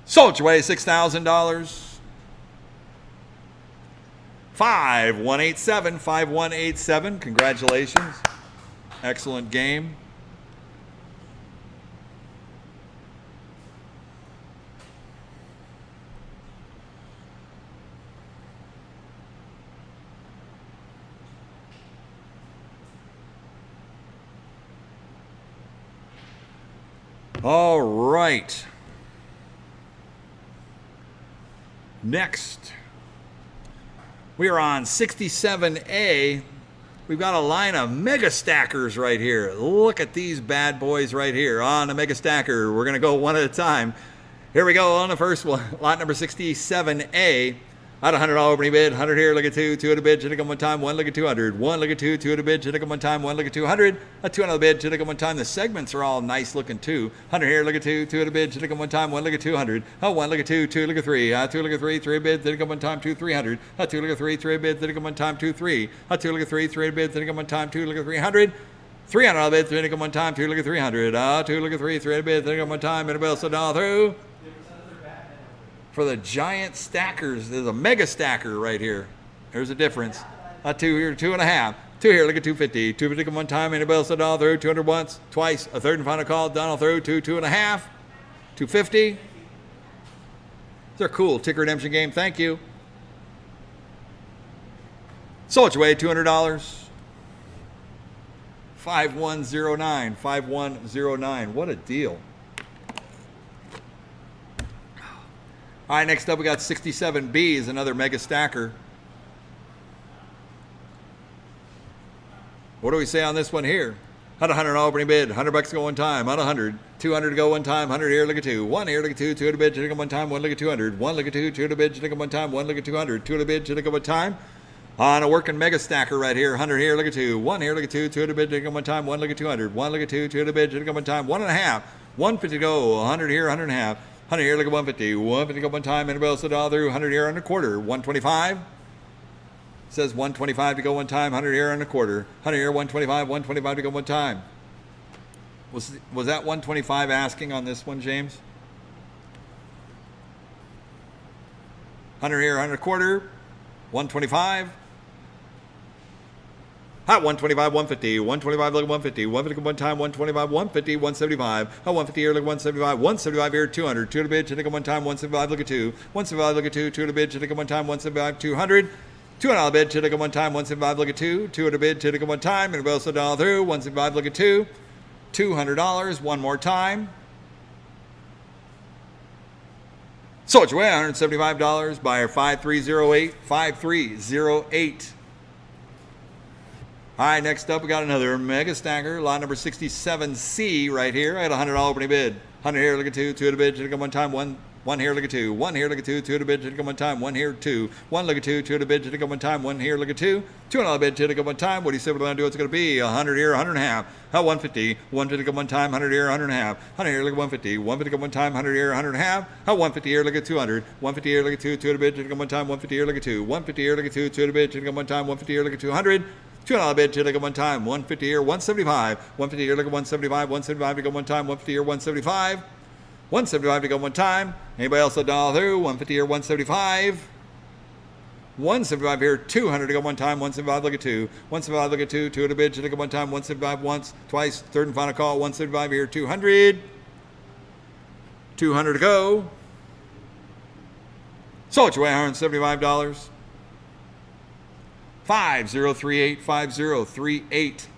Sold your way, $6,000. 5187, 5187. Congratulations. Excellent game. All right. Next, we are on 67A. We've got a line of mega stackers right here. Look at these bad boys right here on a mega stacker. We're going to go one at a time. Here we go on the first one, lot number 67A. At $100 opening bid, 100 here, look at two at a bid, should have come one time, one look at 200, one look at two at a bid, should have come one time, one look at 200, a two on the bid, should have come one time. The segments are all nice looking too. 100 here, look at two at a bid, should have come one time, one look at 200, oh, one look at two look at three, two look at three a bid, should have come one time, 300, a two look at three a bid, should have come one time, 3, a two look at three a bid, should have come one time, two look at 300, 300 on the bid, should have come one time, two look at 300, two look at three a bid, should have come one time, and a bill, so down through. For the giant stackers, there's a mega stacker right here. There's a difference. A two here, 2.5. Two here, look at 250. 250 come one time, and a bill so down through. 200 once, twice. A third and final call, down all through. 2.5. 250. They're cool. Ticket redemption game. Thank you. Sold your way, $200. 5109. 5109. What a deal. All right, next up we got 67B is another mega stacker. What do we say on this one here? Had $100 opening bid, $100 to go one time, on 100, 200 to go one time, 100 here, look at two, one here, look at two at a bid, should have one time, one look at 200, one look at two at a bid, should have one time, one look at 200, two at a bid, should have one time. On a working mega stacker right here, 100 here, look at two, one here, look at two at a bid, should have one time, one look at 200, one look at two at a bid, should have one time, 1.5, 150 to go, 100 here, 100 and a half. 100 here, look at 150. 150 go one time, and a bill so down through. 100 here and a quarter. 125. Says 125 to go one time. 100 here and a quarter. 100 here, 125. 125 to go one time. Was that 125 asking on this one, James? 100 here, 100 a quarter. 125. Hot 125, 150, 125, look at 150, 150 one time, 125, 150, 175, 150 here, look at 175, 175 here, 200, two at a bid, should take one time, 175, look at two, 175, look at two at a bid, should take one time, 175, 200, $200 bid, should take one time, 175, look at two at a bid, should take one time, and a bill so down through, 175, look at two, $200, one more time. Sold your way, $175, buyer 5308, 5308. All right, next up, we got another mega stacker, lot number 67C right here. I had $100 opening bid. 100 here, look at two at a bid, should have come one time, one here, look at two, one here, look at two at a bid, should have come one time, one here, two, one look at two at a bid, should have come one time, one here, look at two on the bid, should have come one time. What do you say we're going to do? What's it going to be? 100 here, 100 and a half. 150, 150 come one time, 100 here, 100 and a half. 100 here, look at 150, 150 come one time, 100 here, 100 and a half. 150 here, look at 200, 150 here, look at two at a bid, should have come one time, 150 here, look at two, 150 here, look at two at a bid, should have come one time, 150 here, look at 200. $200 bid, should look at one time, 150 here, 175, 150 here, look at 175, 175 to go one time, 150 here, 175, 175 to go one time. Anybody else a dollar through? 150 here, 175, 175 here, 200 to go one time, 175 look at two, 175 look at two at a bid, should look at one time, 175 once, twice, third and final call, 175 here, 200, 200 to go. Sold your way, $175. 5038, 5038.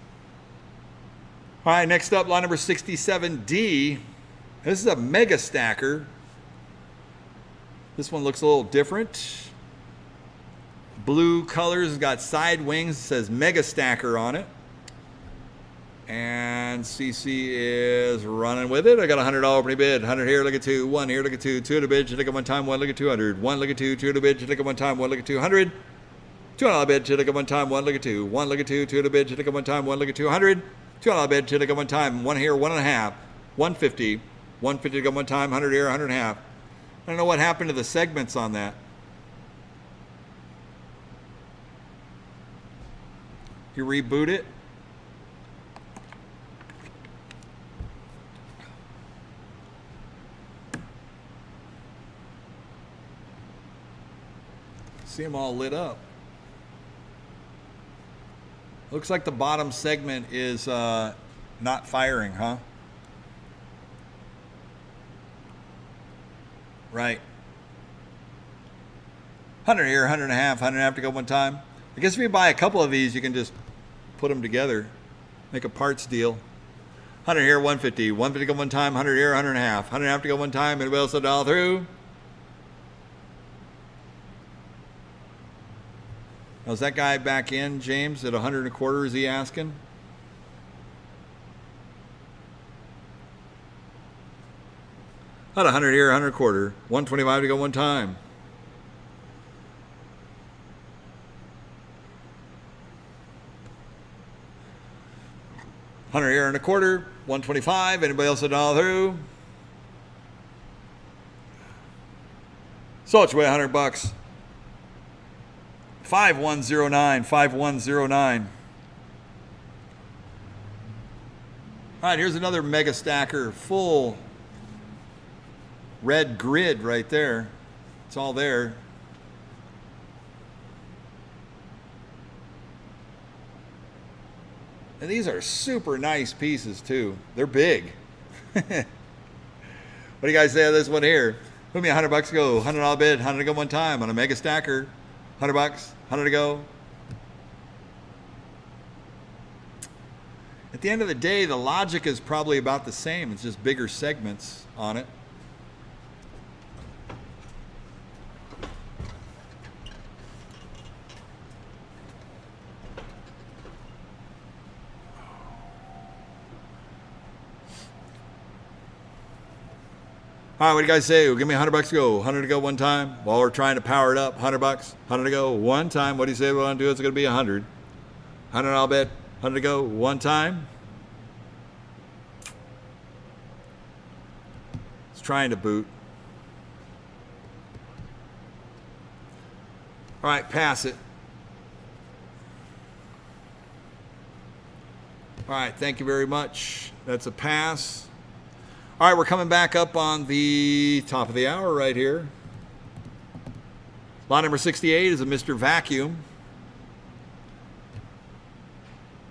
All right, next up, lot number 67D. This is a mega stacker. This one looks a little different. Blue colors, got side wings, says mega stacker on it. And CC is running with it. I got a $100 opening bid. 100 here, look at two. One here, look at two. Two at a bid, should take it one time. One look at 200. One look at two at a bid, should take it one time. One look at 200. $200 bid, should take it one time. One look at two. One look at two at a bid, should take it one time. One look at 200. $2 bid, 2 to go one time. 1 here, 1.5. 150. 150 to go one time. 100 here, 100.5. I don't know what happened to the segments on that. You reboot it. See them all lit up. Looks like the bottom segment is not firing, huh? Right. 100 here, 100.5, 100.5 to go one time. I guess if you buy a couple of these, you can just put them together, make a parts deal. 100 here, 150, 150 to go one time, 100 here, 100.5, 100.5 to go one time. Anybody else $1 through? Now, is that guy back in, James, at 100.25? Is he asking? About 100 here, 100.25. 125 to go one time. $100 here and a quarter. 125. Anybody else $1 through? So it's way $100. 5109, 5109. All right, here's another mega stacker, full red grid right there. It's all there. And these are super nice pieces too. They're big. What do you guys say on this one here? Put me $100 to go, $100 bid, 100 to go one time on a mega stacker. $100, 100 to go. At the end of the day, the logic is probably about the same. It's just bigger segments on it. All right, what do you guys say? Well, give me $100 to go, 100 to go one time. While we're trying to power it up, $100, 100 to go one time. What do you say we want to do? It's going to be 100. 100, I'll bet. 100 to go one time. It's trying to boot. All right, pass it. All right, thank you very much. That's a pass. All right, we're coming back up on the top of the hour right here. Lot number 68 is a Mr. Vacuum.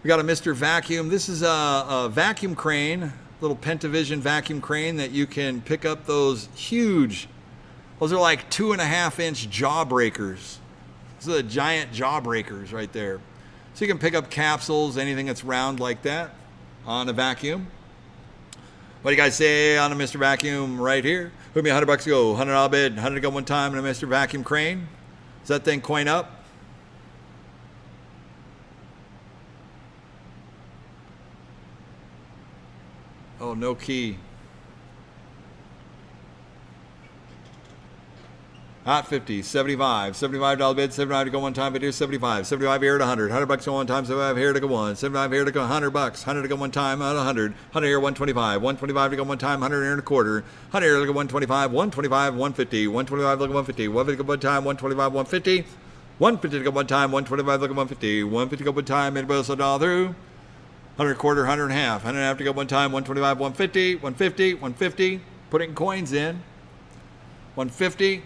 We got a Mr. Vacuum. This is a vacuum crane, little Pentavision vacuum crane that you can pick up those huge, those are like 2.5-inch jawbreakers. These are the giant jawbreakers right there. So you can pick up capsules, anything that's round like that on a vacuum. What do you guys say on a Mr. Vacuum right here? Put me $100 to go, $100 bid, 100 to go one time on a Mr. Vacuum crane. Does that thing coin up? Oh, no key. Hot 50, 75, $75 bid, 75 to go one time, but here's 75, 75 here at 100, $100 to go one time, 75 here to go one, 75 here to go $100, 100 to go one time at 100, 100 here 125, 125 to go one time, 100 here and a quarter, 100 here to go 125, 125, 150, 125 to go 150, 150 to go one time, 125, 150, 150 to go one time, 125 to go 150, 150 to go one time, anybody else $1 through? 100 quarter, 100 and a half, 100 and a half to go one time, 125, 150, 150, 150, putting coins in, 150.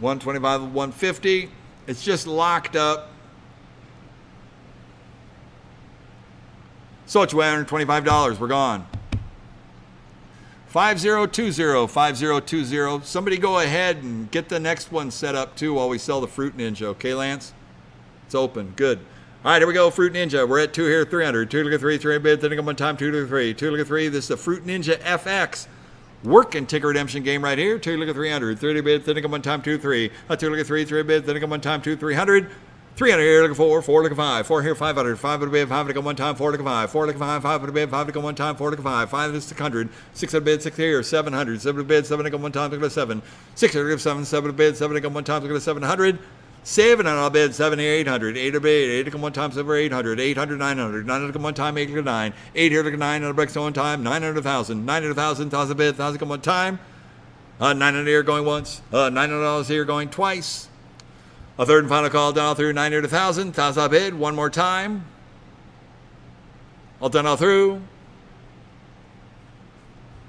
$125, $150. It's just locked up. So it's $125. We're gone. 5020, 5020. Somebody go ahead and get the next one set up too while we sell the Fruit Ninja. Okay, Lance? It's open. Good. All right, here we go. Fruit Ninja. We're at 2 here, 300. 2 look at 3, 3 bid. Then one time, 2 look at 3. 2 look at 3. This is the Fruit Ninja FX. Working ticket redemption game right here. 2 look at 300. 30 bid. Then one time, 2, 3. 2 look at 3, 3 bid. Then one time, 2, 300. 300 here, looking 4, 4 looking 5, 4 here, 500, 500 bid, 5 to go one time, 4 looking 5, 4 looking 5, 500 bid, 5 to go one time, 4 looking 5, 5 is 600, 600 bid, 6 here, 700, 7 bid, 7 to go one time, look at 7, 600 7, 7 bid, 7 to go one time, look at 700, 700 bid, 7 here, 800, 8 bid, 8 to go one time, 7 800, 800, 900, 900 to go one time, 8 to 9, 8 here to 9, 900 breaks to one time, 900,000, 900,000, 1,000 bid, 1,000 to go one time, 900 here going once, $900 here going twice. A third and final call down all through 900 to 1,000. 1,000 bid. One more time. All done all through.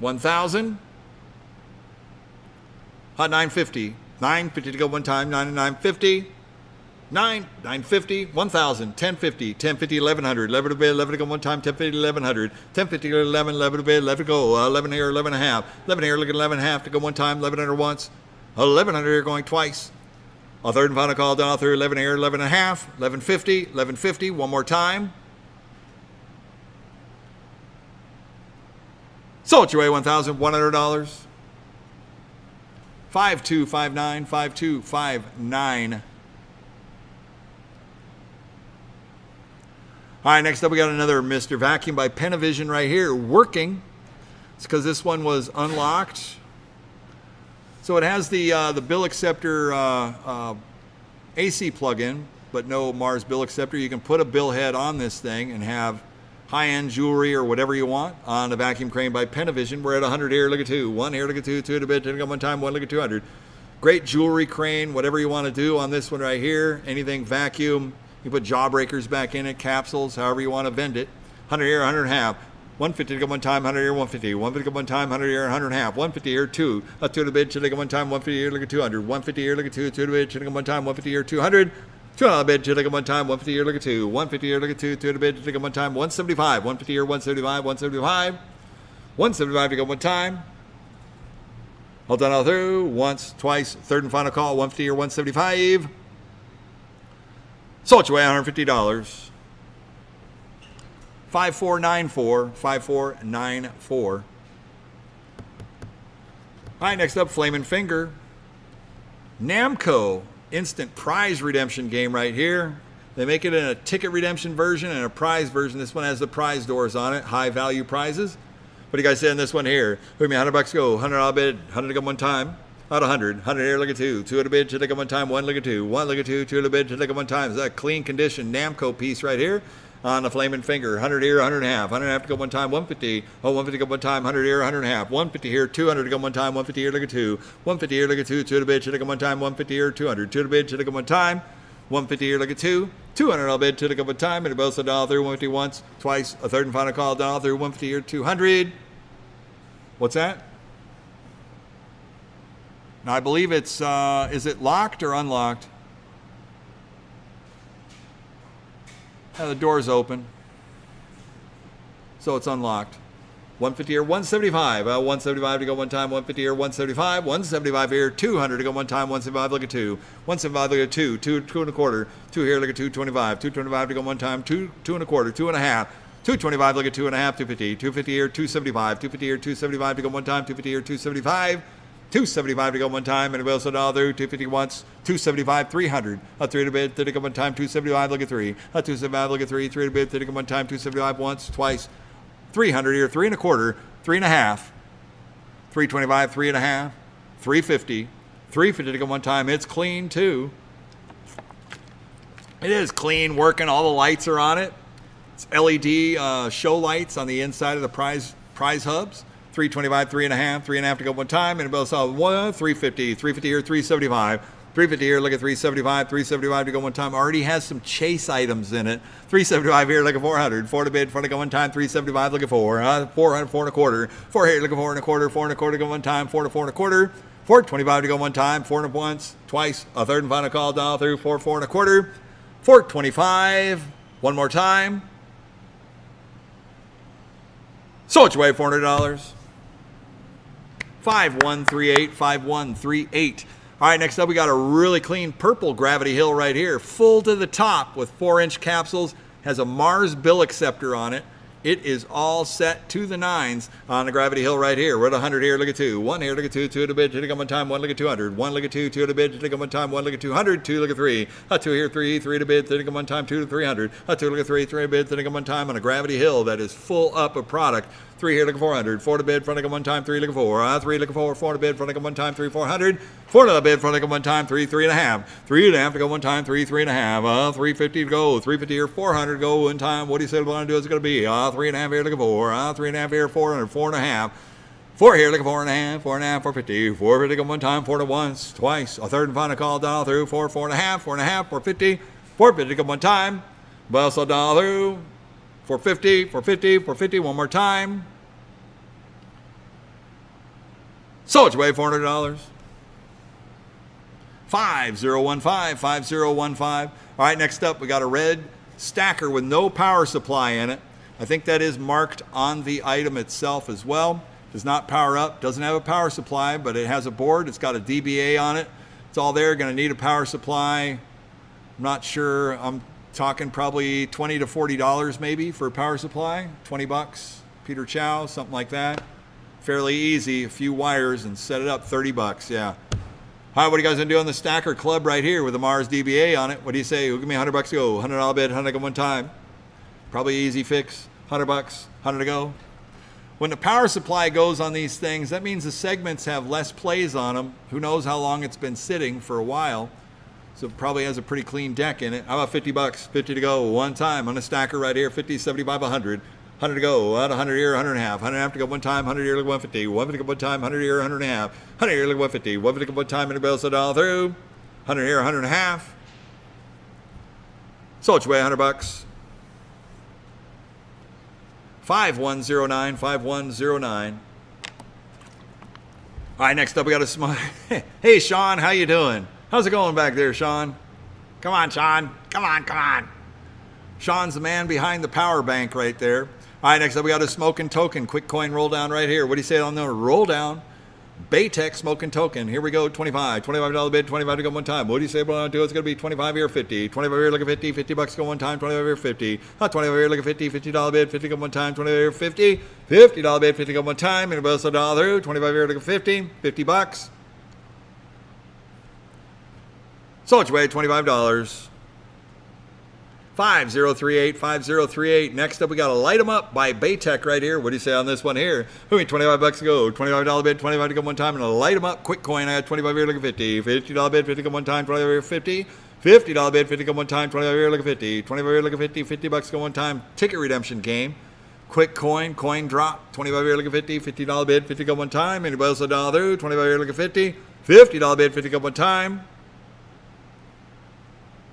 1,000. Hot 950. 950 to go one time. 950. 950. 1,000. 1050. 1050. 1,100. 11 to bid. 11 to go one time. 1050. 1,100. 1050 to 11. 11 to bid. 11 to go. 11 here. 11 and a half. 11 here. Look at 11 and a half to go one time. 1,100 once. 1,100 here going twice. A third and final call down all through 11 here, 11 and a half, 1150, 1150, one more time. Sold your way $1,100. 5259, 5259. All right, next up we got another Mr. Vacuum by Panavision right here, working. It's because this one was unlocked. So it has the bill acceptor AC plug-in, but no Mars bill acceptor. You can put a bill head on this thing and have high-end jewelry or whatever you want on a vacuum crane by Panavision. We're at 100 here, look at 2. 1 here, look at 2. 2 to bid, 10 to go one time, 1 look at 200. Great jewelry crane, whatever you want to do on this one right here. Anything vacuum. You put jawbreakers back in it, capsules, however you want to vend it. 100 here, 100 and a half. 150 to go one time, 100 here, 150. 150 to go one time, 100 here, 100 and a half. 150 here, 2. 2 to the bid, should go one time, 150 here, look at 200. 150 here, look at 2. 2 to the bid, should go one time, 150 here, 200. 2 on the bid, should go one time, 150 here, look at 2. 150 here, look at 2. 2 to the bid, should go one time, 175. 150 here, 175, 175. 175 to go one time. All done all through. Once, twice, third and final call, 150 here, 175. Sold your way $150. 5494, 5494. All right, next up, Flamin' Finger. Namco instant prize redemption game right here. They make it in a ticket redemption version and a prize version. This one has the prize doors on it, high value prizes. What do you guys say on this one here? Who me $100 go, $100 bid, 100 to go one time. Out 100, 100 here, look at 2. 2 at a bid, should take one time, 1 look at 2. 1 look at 2, 2 at a bid, should take one time. Is that a clean condition Namco piece right here? On the Flamin' Finger, 100 here, 100 and a half, 100 and a half to go one time, 150, 150 to go one time, 100 here, 100 and a half, 150 here, 200 to go one time, 150 here, look at 2, 150 here, look at 2, 2 to the bid, should go one time, 150 here, 200, 2 to the bid, should go one time, 150 here, look at 2, 200 all bid, should go one time, and it both $1 through, 150 once, twice, a third and final call, $1 through, 150 here, 200. What's that? Now I believe it's, is it locked or unlocked? The door's open. So it's unlocked. 150 here, 175. 175 to go one time, 150 here, 175. 175 here, 200 to go one time, 175, look at 2. 175, look at 2. 2 and a quarter. 2 here, look at 225. 225 to go one time, 2 and a quarter, 2 and a half. 225, look at 2 and a half, 250. 250 here, 275. 250 here, 275 to go one time, 250 here, 275. 275 to go one time, and it will $1 through, 250 once, 275, 300. A 3 to bid, 30 to go one time, 275, look at 3. A 275, look at 3, 3 to bid, 30 to go one time, 275 once, twice, 300 here, 3 and a quarter, 3 and a half, 325, 3 and a half, 350, 350 to go one time. It's clean too. It is clean, working, all the lights are on it. It's LED show lights on the inside of the prize hubs. 325, 3 and a half, 3 and a half to go one time, and it both saw 350, 350 here, 375, 350 here, look at 375, 375 to go one time. Already has some chase items in it. 375 here, look at 400, 4 to bid, 4 to go one time, 375, look at 4, 400, 4 and a quarter, 4 here, look at 4 and a quarter, 4 and a quarter to go one time, 4 to 4 and a quarter, 425 to go one time, 4 and a once, twice, a third and final call down through, 4, 4 and a quarter, 425, one more time. Sold your way $400. 5138, 5138. All right, next up we got a really clean purple Gravity Hill right here, full to the top with 4-inch capsules, has a Mars bill acceptor on it, It is all set to the nines on the gravity hill right here. We're at 100 here, look at 2. 1 here, look at 2. 2 at a bid, hit it one time. 1 look at 200. 1 look at 2. 2 at a bid, hit it one time. 1 look at 200. 2 look at 3. 2 here, 3. 3 at a bid, hit it one time. 2 to 300. 2 look at 3. 3 at a bid, hit it one time on a gravity hill that is full up of product. 3 here, look at 400. 4 to bid, front of one time. 3 look at 4. 3 look at 4. 4 to bid, front of one time. 3 400. 4 to the bid, front of one time. 3 3 and a half. 3 and a half to go one time. 3 3 and a half. 350 to go. 350 here, 400 go one time. What do you say we want to do is going to be? 3 and a half here, look at 4. 3 and a half here, 400. 4 and a half. 4 here, look at 4 and a half. 4 and a half, 450. 450 go one time. 4 to once, twice. A third and final call down through. 4 4 and a half. 4 and a half, 450. 450 go one time. Also down through. 450, 450, 450. One more time. So it's way $400. 5015, 5015. All right, next up we got a red stacker with no power supply in it. I think that is marked on the item itself as well. Does not power up, doesn't have a power supply, but it has a board. It's got a DBA on it. It's all there. Going to need a power supply. I'm not sure. I'm talking probably $20 to $40 maybe for a power supply. 20 bucks, Peter Chow, something like that. Fairly easy, a few wires and set it up. 30 bucks, yeah. All right, what are you guys gonna do on the stacker club right here with the Mars DBA on it? What do you say? Give me 100 bucks to go. $100 bid, 100 go one time. Probably easy fix. 100 bucks, 100 to go. When the power supply goes on these things, that means the segments have less plays on them. Who knows how long it's been sitting for a while. So it probably has a pretty clean deck in it. How about 50 bucks? 50 to go one time on a stacker right here. 50, 75, 100. 100 to go, 100 here, 100 and a half. 100 and a half to go one time, 100 here, look 150. 150 to go one time, 100 here, 100 and a half. 100 here, look 150. 150 to go one time, and it bills it all through. 100 here, 100 and a half. So it's way 100 bucks. 5109, 5109. All right, next up we got a smile. Hey, Sean, how you doing? How's it going back there, Sean? Come on, Sean. Come on, come on. Sean's the man behind the power bank right there. All right, next up we got a smoking token. Quick coin roll down right here. What do you say on the roll down? Baytech smoking token. Here we go, 25. $25 bid, 25 to go one time. What do you say we're going to do? It's going to be 25 here, 50. 25 here, look at 50. 50 bucks go one time. 25 here, 50. 25 here, look at 50. $50 bid, 50 go one time. 25 here, 50. $50 bid, 50 go one time. And about $1 through. 25 here, look at 50. 50 bucks. So it's way $25. 5038, 5038. Next up, we got to light them up by Baytech right here. What do you say on this one here? Who me 25 bucks to go. $25 bid, 25 to go one time, and light them up. Quick coin. I got 25 here, look at 50. $50 bid, 50 go one time, 25 here, 50. $50 bid, 50 go one time, 25 here, look at 50. 25 here, look at 50. 50 bucks go one time. Ticket redemption game. Quick coin, coin drop. 25 here, look at 50. $50 bid, 50 go one time. Anybody else $1 through? 25 here, look at 50. $50 bid, 50 go one time.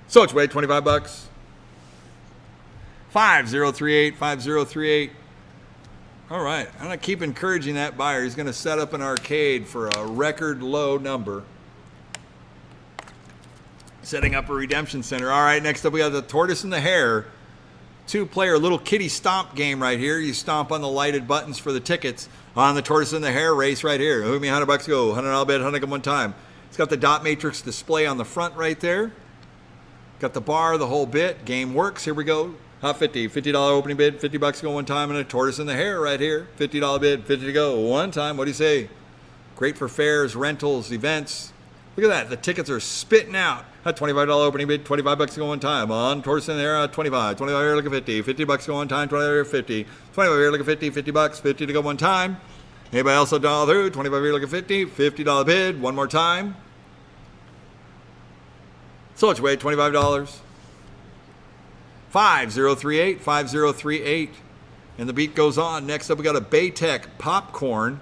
So it's way 25 bucks. 5038, 5038. All right, I'm going to keep encouraging that buyer. He's going to set up an arcade for a record low number. Setting up a redemption center. All right, next up we got the tortoise and the hare. 2-player little kitty stomp game right here. You stomp on the lighted buttons for the tickets on the tortoise and the hare race right here. Who me 100 bucks go. $100 bid, 100 go one time. It's got the dot matrix display on the front right there. Got the bar, the whole bit. Game works. Here we go. Hot 50. $50 opening bid. 50 bucks go one time, and a tortoise and the hare right here. $50 bid. 50 to go one time. What do you say? Great for fairs, rentals, events. Look at that. The tickets are spitting out. Hot $25 opening bid. 25 bucks go one time. On tortoise and the hare. 25. 25 here. Look at 50. 50 bucks go one time. 25 here. 50. 25 here. Look at 50. 50 bucks. 50 to go one time. Anybody else $1 through? 25 here. Look at 50. $50 bid. One more time. So it's way $25. 5038, 5038. And the beat goes on. Next up, we got a Baytech popcorn.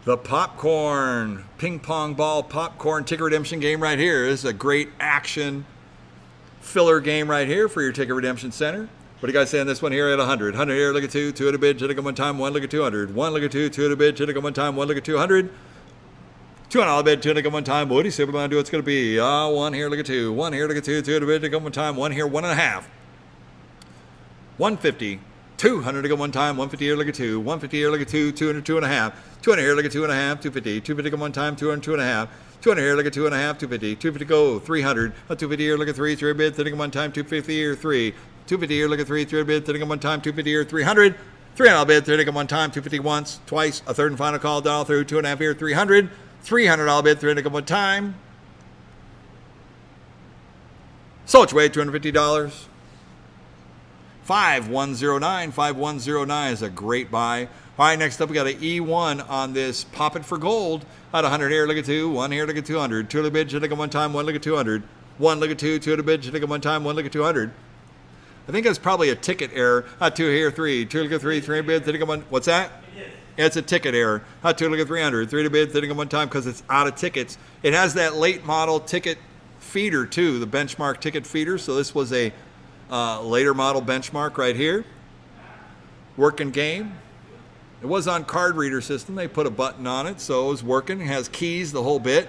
The popcorn ping pong ball popcorn ticket redemption game right here. This is a great action filler game right here for your ticket redemption center. What do you guys say on this one here at 100? 100 here, look at 2, 2 at a bid, hit it one time, 1 look at 200. 1 look at 2, 2 at a bid, hit it one time, 1 look at 200. $200 bid, 2 at one time. What do you say we're going to do? It's going to be 1 here, look at 2. 1 here, look at 2, 2 at a bid, hit it one time, 1 here, 1.5. 150. 200 to go one time, 150 here, look at 2. 150 here, look at 2, 200, 2.5. 200 here, look at 2.5, 250. 250 go one time, 200, 2.5. 200 here, look at 2.5, 250. 250 go, 300. 250 here, look at 3, 3 bid, 30 go one time, 250 here, 3. 250 here, look at 3, 3 bid, 30 one time, 250 here, 300. 300 bid, 30 one time, 250 once, twice, a third and final call, down through, 2.5 here, 300. 300 bid, 300 one time. So it's way $250. 5109. 5109 is a great buy. All right, next up we got an E1 on this Pop It for Gold. At 100 here, look at 2. 1 here, look at 200. 2 to the bid, should take one time. 1 look at 200. 1 look at 2. 2 to the bid, should take one time. 1 look at 200. I think that's probably a ticket error. 2 here, 3. 2 look at 3. 3 bid, 31. What's that? It's a ticket error. 2 look at 300. 3 to bid, 31 time because it's out of tickets. It has that late model ticket feeder too, the benchmark ticket feeder. So this was a later model benchmark right here. Working game. It was on card reader system. They put a button on it, so it was working. It has keys, the whole bit.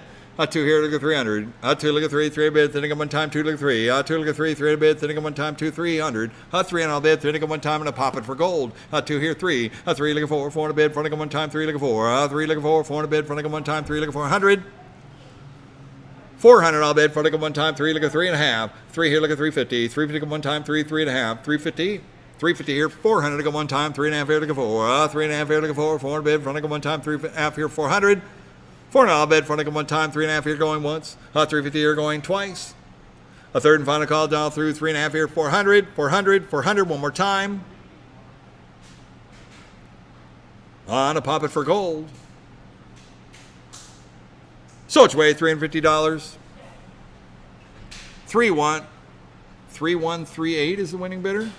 2 here, look at 300. 2 look at 3, 3 bid, 30 one time, 2 look at 3. 2 look at 3, 3 bid, 30 one time, 2, 300. 3 and I'll bid, 30 one time, and a Pop It for Gold. 2 here, 3. 3 look at 4, 4 and a bid, 40 one time, 3 look at 4. 3 look at 4, 4 and a bid, 40 one time, 3 look at 400. 400 I'll bid, 40 one time, 3 look at 3.5. 3 here, look at 350. 350 one time, 3, 3.5. 350. 350 here, 400 to go one time, 3.5 here to go 4. 3.5 here to go 4. 400 bid, 400 go one time, 3.5 here, 400. 400 I'll bid, 400 go one time, 3.5 here going once. 350 here going twice. A third and final call down through, 3.5 here, 400. 400, 400 one more time. On a Pop It for Gold. So it's way $350. 3138 is the winning bidder.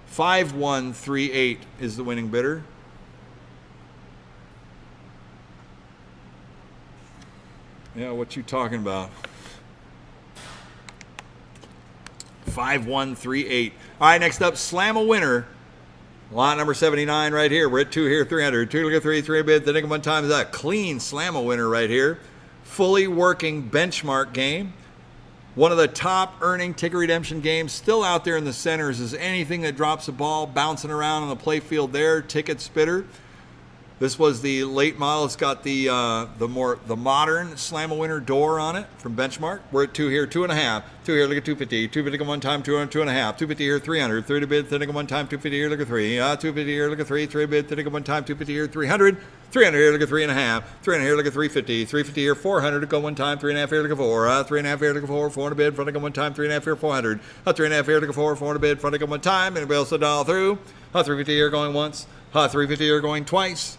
5138 is the winning bidder. Yeah, what you talking about? 5138. All right, next up, Slam a Winner. Lot number 79 right here. We're at 2 here, 300. 2 look at 3, 3 bid. The nickel one time is that clean Slam a Winner right here. Fully working benchmark game. One of the top earning ticket redemption games still out there in the centers is anything that drops a ball bouncing around on the play field there, ticket spitter. This was the late model. It's got the modern Slam a Winner door on it from Benchmark. We're at 2 here, 2.5. 2 here, look at 250. 250 one time, 200, 2.5. 250 here, 300. 30 bid, 30 one time, 250 here, look at 3. 250 here, look at 3. 3 bid, 30 one time, 250 here, 300. 300 here, look at 3.5. 300 here, look at 350. 350 here, 400 to go one time, 3.5 here, look at 4. 3.5 here, look at 4. 400 bid, front to go one time, 3.5 here, 400. 3.5 here, look at 4. 400 bid, front to go one time. Anybody else to dial through? 350 here going once. 350 here going twice.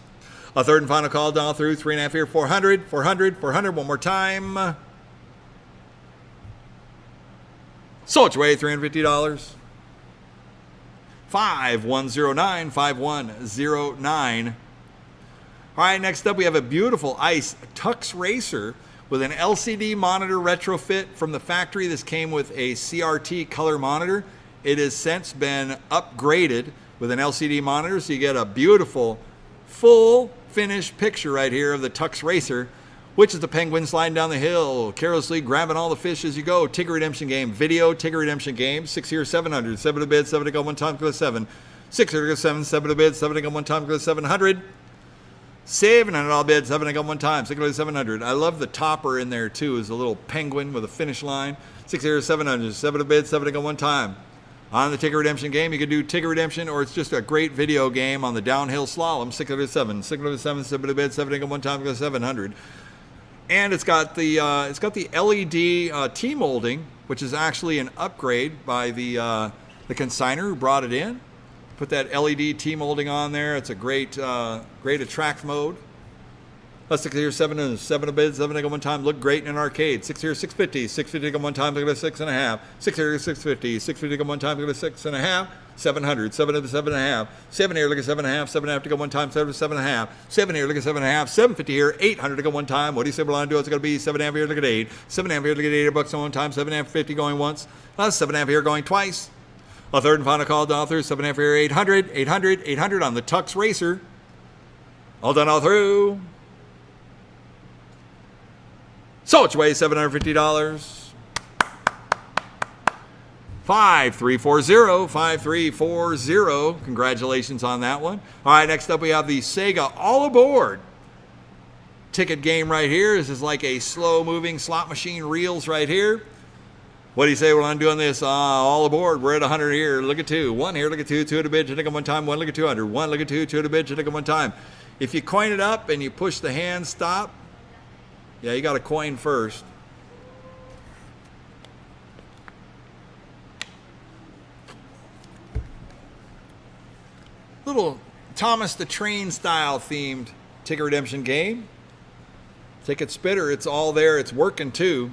A third and final call down through, 3.5 here, 400, 400, 400, one more time. So it's way $350. 5109, 5109. All right, next up we have a beautiful ice Tux Racer with an LCD monitor retrofit from the factory. This came with a CRT color monitor. It has since been upgraded with an LCD monitor, so you get a beautiful full finished picture right here of the Tux Racer, which is the penguin sliding down the hill, carelessly grabbing all the fish as you go. Ticket redemption game, video ticket redemption game. 6 here, 700. 7 to bid, 7 to go one time, go 7. 6 here to go 7, 7 to bid, 7 to go one time, go 700. 700 all bid, 7 to go one time, 6 to 700. I love the topper in there too, is a little penguin with a finish line. 6 here, 700. 7 to bid, 7 to go one time. On the ticket redemption game, you could do ticket redemption, or it's just a great video game on the downhill slalom. 6 to 7, 6 to 7, 7 to bid, 7 to go one time, go 700. And it's got the LED T molding, which is actually an upgrade by the consignor who brought it in. Put that LED T molding on there. It's a great attract mode. 6 here, 7 and 7 to bid, 7 to go one time. Look great in an arcade. 6 here, 650. 650 to go one time. Look at 6.5. 6 here, 650. 650 to go one time. Look at 6.5. 700. 7 to 7.5. 7 here, look at 7.5. 7.5 to go one time. 7 to 7.5. 7 here, look at 7.5. 750 here. 800 to go one time. What do you say we're going to do? It's going to be 7.5 here, look at 8. 7.5 here, look at 8 bucks on one time. 7.5 50 going once. 7.5 here going twice. A third and final call down through. 7.5 here, 800. 800. 800 on the Tux Racer. All done all through. So it's way $750. 5340, 5340. Congratulations on that one. All right, next up we have the Sega All Aboard ticket game right here. This is like a slow-moving slot machine reels right here. What do you say? Well, I'm doing this. All aboard. We're at 100 here. Look at 2. 1 here. Look at 2. 2 at a bid. Hit it one time. 1. Look at 200. 1. Look at 2. 2 at a bid. Hit it one time. If you coin it up and you push the hand stop, yeah, you got to coin first. Little Thomas the Train style themed ticket redemption game. Ticket spitter. It's all there. It's working too.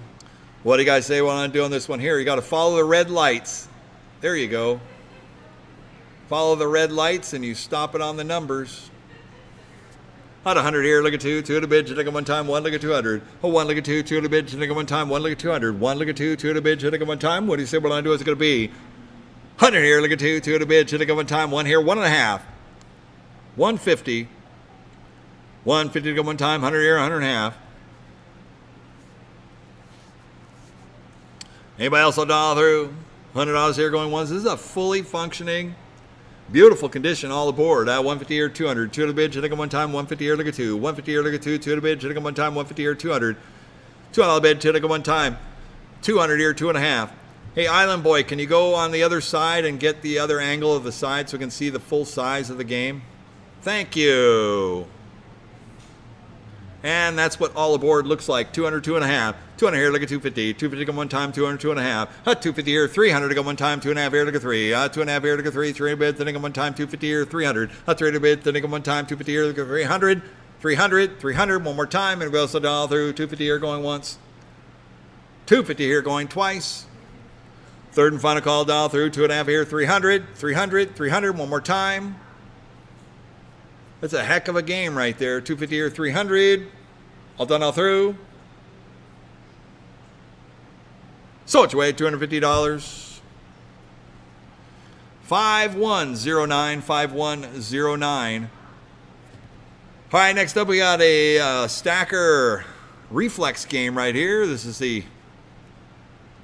What do you guys say when I'm doing this one here? You got to follow the red lights. There you go. Follow the red lights and you stop it on the numbers. At 100 here, look at 2, 2 at a bid, hit it one time, 1, look at 200. Oh, 1, look at 2, 2 at a bid, hit it one time, 1, look at 200. 1, look at 2, 2 at a bid, hit it one time. What do you say what I'm doing is going to be? 100 here, look at 2, 2 at a bid, hit it one time, 1 here, 1.5. 150. 150 to go one time, 100 here, 100.5. Anybody else will dial through? $100 here going once. This is a fully functioning, beautiful condition all aboard. 150 here, 200. 2 at a bid, hit it one time, 150 here, look at 2. 150 here, look at 2. 2 at a bid, hit it one time, 150 here, 200. 2 on the bid, hit it one time. 200 here, 2.5. Hey, Island Boy, can you go on the other side and get the other angle of the side so we can see the full size of the game? Thank you. And that's what all aboard looks like. 200, 2.5. 200 here, look at 250. 250 to go one time, 200, 2.5. 250 here, 300 to go one time, 2.5 here, look at 3. 2.5 here, look at 3. 3 bid, then go one time, 250 here, 300. 3 bid, then go one time, 250 here, look at 300. 300, 300, one more time, and we also dial through. 250 here going once. 250 here going twice. Third and final call, dial through. 2.5 here, 300. 300, 300, one more time. That's a heck of a game right there. 250 here, 300. All done all through. So it's away, $250. 5109, 5109. All right, next up we got a stacker reflex game right here. This is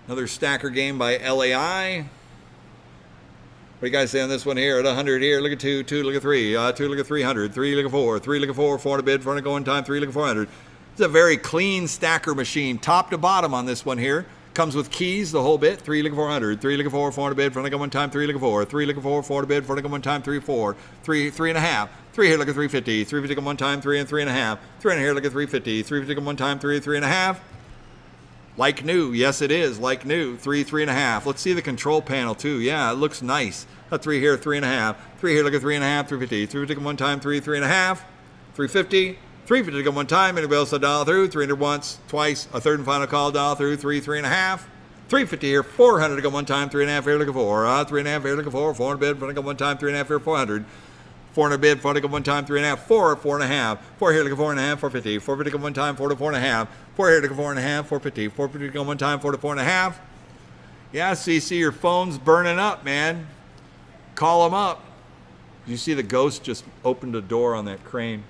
another stacker game by LAI. What do you guys say on this one here? At 100 here, look at 2, 2, look at 3, 2, look at 300, 3, look at 4, 3, look at 4, 400 bid, 400 going time, 3, look at 400. It's a very clean stacker machine, top to bottom on this one here. Comes with keys, the whole bit. 3, look at 400, 3, look at 4, 400 bid, 400 going time, 3, look at 4, 3, look at 4, 400 bid, 400 going time, 3, 4, 3, 3.5. 3 here, look at 350, 350 going one time, 3 and 3.5. 3 here, look at 350, 350 going one time, 3, 3.5. Like new, yes it is, like new. 3, 3.5. Let's see the control panel too. Yeah, it looks nice. 3 here, 3.5. 3 here, look at 3.5, 350. 350 one time, 3, 3.5. 350. 350 to go one time. Anybody else to dial through? 300 once, twice. A third and final call, dial through. 3, 3.5. 350 here, 400 to go one time. 3.5 here, look at 4. 3.5 here, look at 4. 400 bid, 400 go one time. 3.5 here, 400. 400 bid, 400 go one time. 3.5, 4, 4.5. 4 here, look at 4.5. 450. 450 go one time. 4 to 4.5. 4 here, look at 4.5. 450. 450 go one time. 4 to 4.5. Yeah, CC, your phone's burning up, man. Call them up. You see the ghost just opened a door on that crane.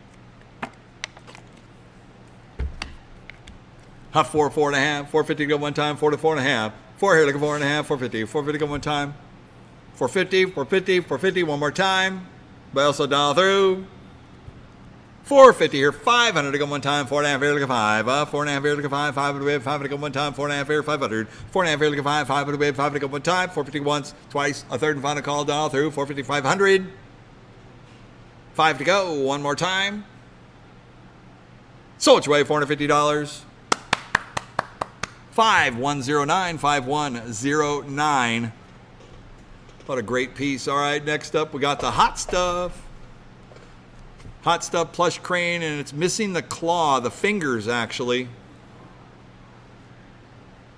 4, 4.5. 450 go one time. 4 to 4.5. 4 here, look at 4.5. 450. 450 go one time. 450. 450. 450 one more time. But also dial through. 450 here, 500 to go one time, 4.5 here, look at 5. 4.5 here, look at 5, 5 to bid, 5 to go one time, 4.5 here, 500. 4.5 here, look at 5, 5 to bid, 5 to go one time, 450 once, twice, a third and final call, dial through, 450, 500. 5 to go, one more time. So it's away, $450. 5109, 5109. What a great piece. All right, next up we got the hot stuff. Hot Stuff Plush crane, and it's missing the claw, the fingers actually.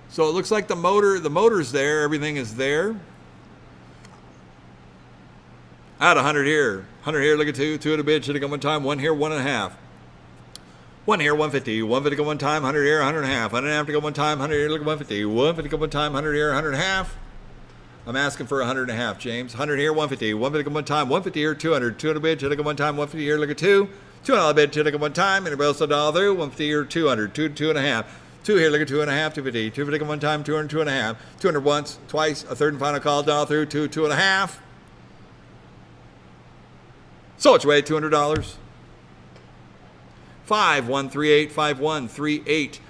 So it looks like the motor's there, everything is there. At 100 here. 100 here, look at 2, 2 at a bid, should have gone one time, 1 here, 1.5. 1 here, 150, 150 go one time, 100 here, 100.5. 100.5 to go one time, 100 here, look at 150, 150 go one time, 100 here, 100.5. I'm asking for 100.5, James. 100 here, 150. 150 go one time, 150 here, 200. 200 bid, should I go one time, 150 here, look at 2. $2 bid, should I go one time, anybody else $1 through, 150 here, 200. 2 to 2.5. 2 here, look at 2.5, 250. 250 go one time, 200, 2.5. 200 once, twice, a third and final call, $1 through, 2, 2.5. So it's away, $200. 5138, 5138.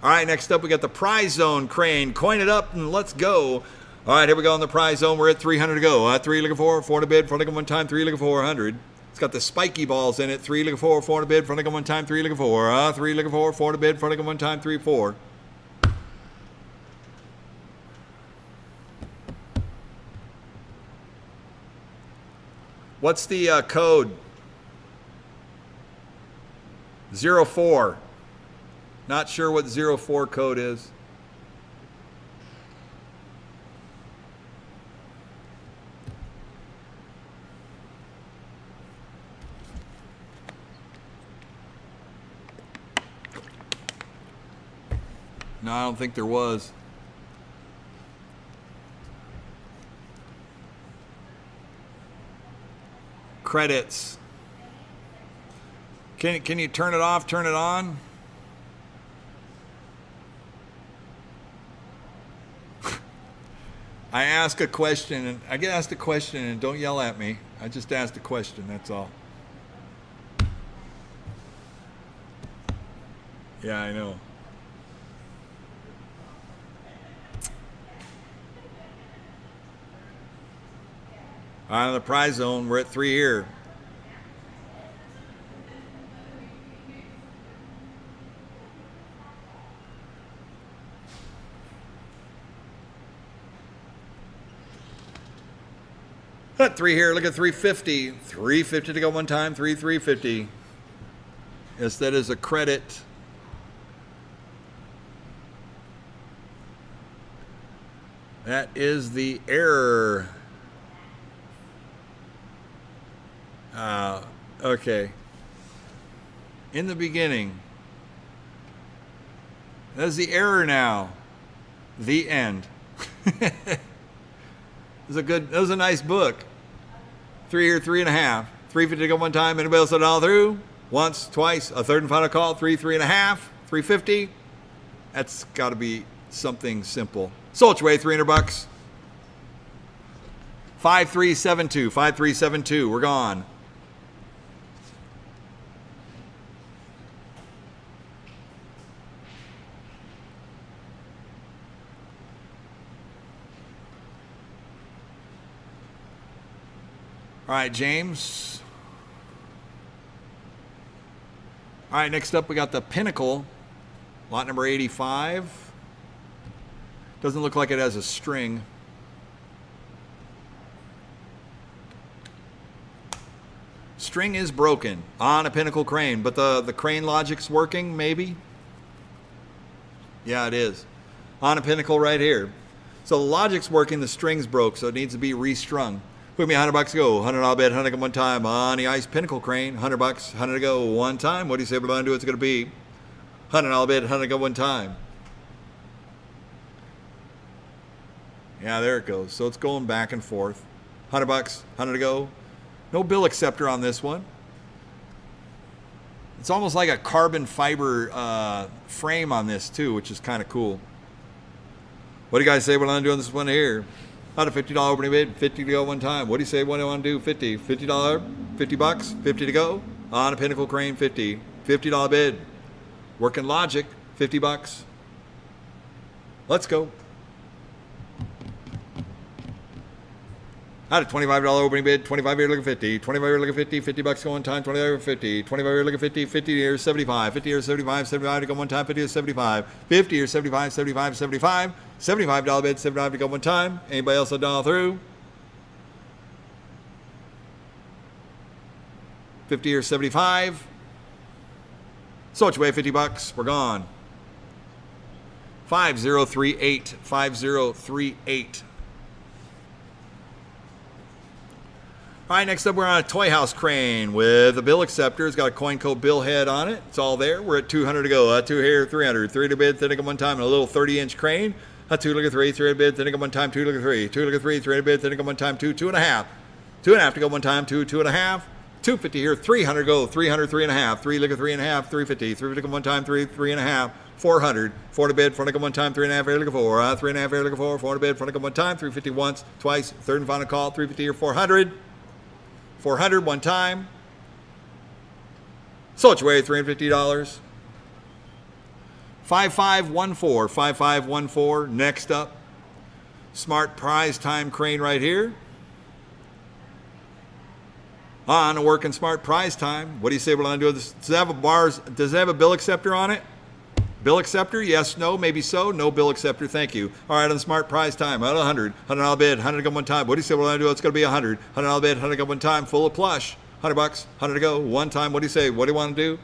All right, next up we got the prize zone crane. Coin it up and let's go. All right, here we go in the prize zone. We're at 300 to go. 3 looking for, 4 to bid, 4 looking one time, 3 looking for 100. It's got the spiky balls in it. 3 looking for, 4 to bid, 4 looking one time, 3 looking for. 3 looking for, 4 to bid, 4 looking one time, 3, 4. What's the code? 04. Not sure what 04 code is. No, I don't think there was. Credits. Can you turn it off, turn it on? I ask a question, and I get asked a question, and don't yell at me. I just asked a question, that's all. Yeah, I know. On the prize zone, we're at 3 here. At 3 here, look at 350. 350 to go one time, 350. Yes, that is a credit. That is the error. Okay. In the beginning. That's the error now. The end. That was a nice book. 3 here, 3.5. 350 to go one time. Anybody else at all through? Once, twice, a third and final call. 3, 3.5. 350. That's got to be something simple. Sold your way, $300. 5372. 5372. We're gone. All right, James. All right, next up we got the Pinnacle, lot number 85. Doesn't look like it has a string. String is broken on a Pinnacle crane, but the crane logic's working, maybe? Yeah, it is. On a Pinnacle right here. So the logic's working, the string's broke, so it needs to be restrung. Put me $100 to go. $100 bet, 100 one time on the ice Pinnacle crane. $100, 100 to go one time. What do you say we're going to do? It's going to be $100 bet, 100 to go one time. Yeah, there it goes. So it's going back and forth. $100, 100 to go. No bill acceptor on this one. It's almost like a carbon fiber frame on this too, which is kind of cool. What do you guys say when I'm doing this one here? Out of $50 opening bid, 50 to go one time. What do you say when I want to do 50? $50, 50 bucks, 50 to go. On a Pinnacle crane, 50. $50 bid. Working logic, 50 bucks. Let's go. Out of $25 opening bid, 25 here looking 50, 25 here looking 50, 50 bucks going time, 25 here 50, 25 here looking 50, 50 here 75, 50 here 75, 75 to go one time, 50 here 75, 50 here 75, 75, 75, $75 bid, 75 to go one time. Anybody else a dollar through? 50 here 75. So away, 50 bucks. We're gone. 5038, 5038. All right, next up we're on a Toy House crane with a bill acceptor. It's got a coin code bill head on it. It's all there. We're at 200 to go. 2 here, 300. 3 to bid, 30 one time, and a little 30-inch crane. 2 look at 3, 3 to bid, 30 one time, 2 look at 3. 2 look at 3, 3 to bid, 30 one time, 2, 2.5. 2.5 to go one time, 2, 2.5. 250 here, 300 go, 300, 3.5. 3 look at 3.5, 350. 3 to go one time, 3, 3.5. 400. 4 to bid, 4 to go one time, 3.5 here looking for. 3.5 here looking for. 4 to bid, 4 to go one time, 350 once, twice, third and final call, 350 here, 400. 400 one time. Sold your way, $350. 5514, 5514. Next up, smart prize time crane right here. On a working smart prize time. What do you say we're going to do with this? Does it have a bars? Does it have a bill acceptor on it? Bill acceptor? Yes, no, maybe so. No bill acceptor. Thank you. All right, on the smart prize time. Out of 100. $100 bid. 100 to go one time. What do you say we're going to do? It's going to be 100. $100 bid. 100 to go one time. Full of plush. 100 bucks. 100 to go. One time. What do you say? What do you want to do?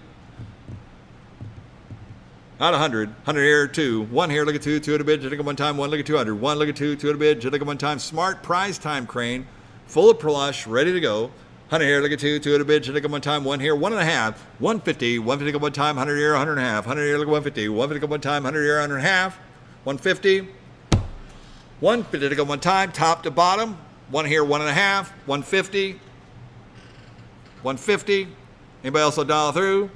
Out of 100. 100 here. 2. 1 here. Look at 2. 2 at a bid. Take one time. 1 look at 200. 1 look at 2. 2 at a bid. Take one time. Smart prize time crane. Full of plush. Ready to go. 100 here, look at 2, 2 at a bid, should take one time, 1 here, 1.5, 150, 150 go one time, 100 here, 100 and a half, 100 here, look at 150, 150 go one time, 100 here, 100 and a half, 150, 150 to go one time, top to bottom, 1 here, 1.5, 150, 150, anybody else will dial through?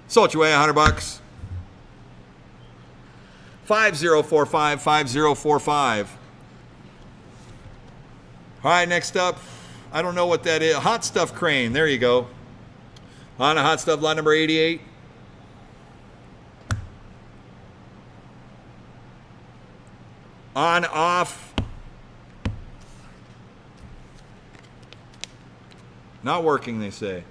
Sold you away, 100 bucks. 5045, 5045. All right, next up. I don't know what that is. Hot stuff crane. There you go. On a hot stuff lot number 88. On, off. Not working, they say.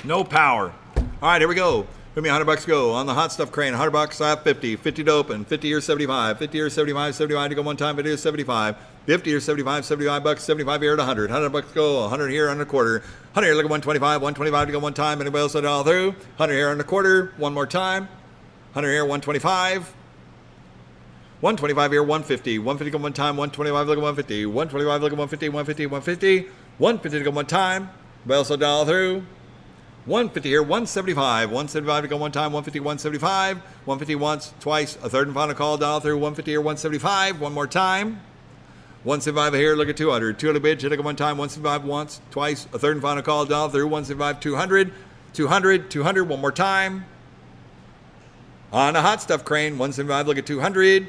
No power. All right, here we go. Give me 100 bucks go. On the hot stuff crane, 100 bucks, I have 50. 50 to open. 50 or 75. 50 or 75. 75 to go one time. 50 or 75. 50 or 75. 75 bucks. 75 here at 100. 100 bucks go. 100 here on a quarter. 100 here, look at 125. 125 to go one time. Anybody else all through? 100 here on a quarter. One more time. 100 here, 125. 125 here, 150. 150 go one time. 125 look at 150. 125 look at 150. 150, 150. 150 to go one time. Anybody else all through? 150 here, 175. 175 to go one time, 150, 175. 150 once, twice, a third and final call, dial through. 150 here, 175. One more time. 175 here, look at 200. 200 bid, should go one time, 175 once, twice, a third and final call, dial through. 175, 200. 200, 200, one more time. On a hot stuff crane, 175, look at 200.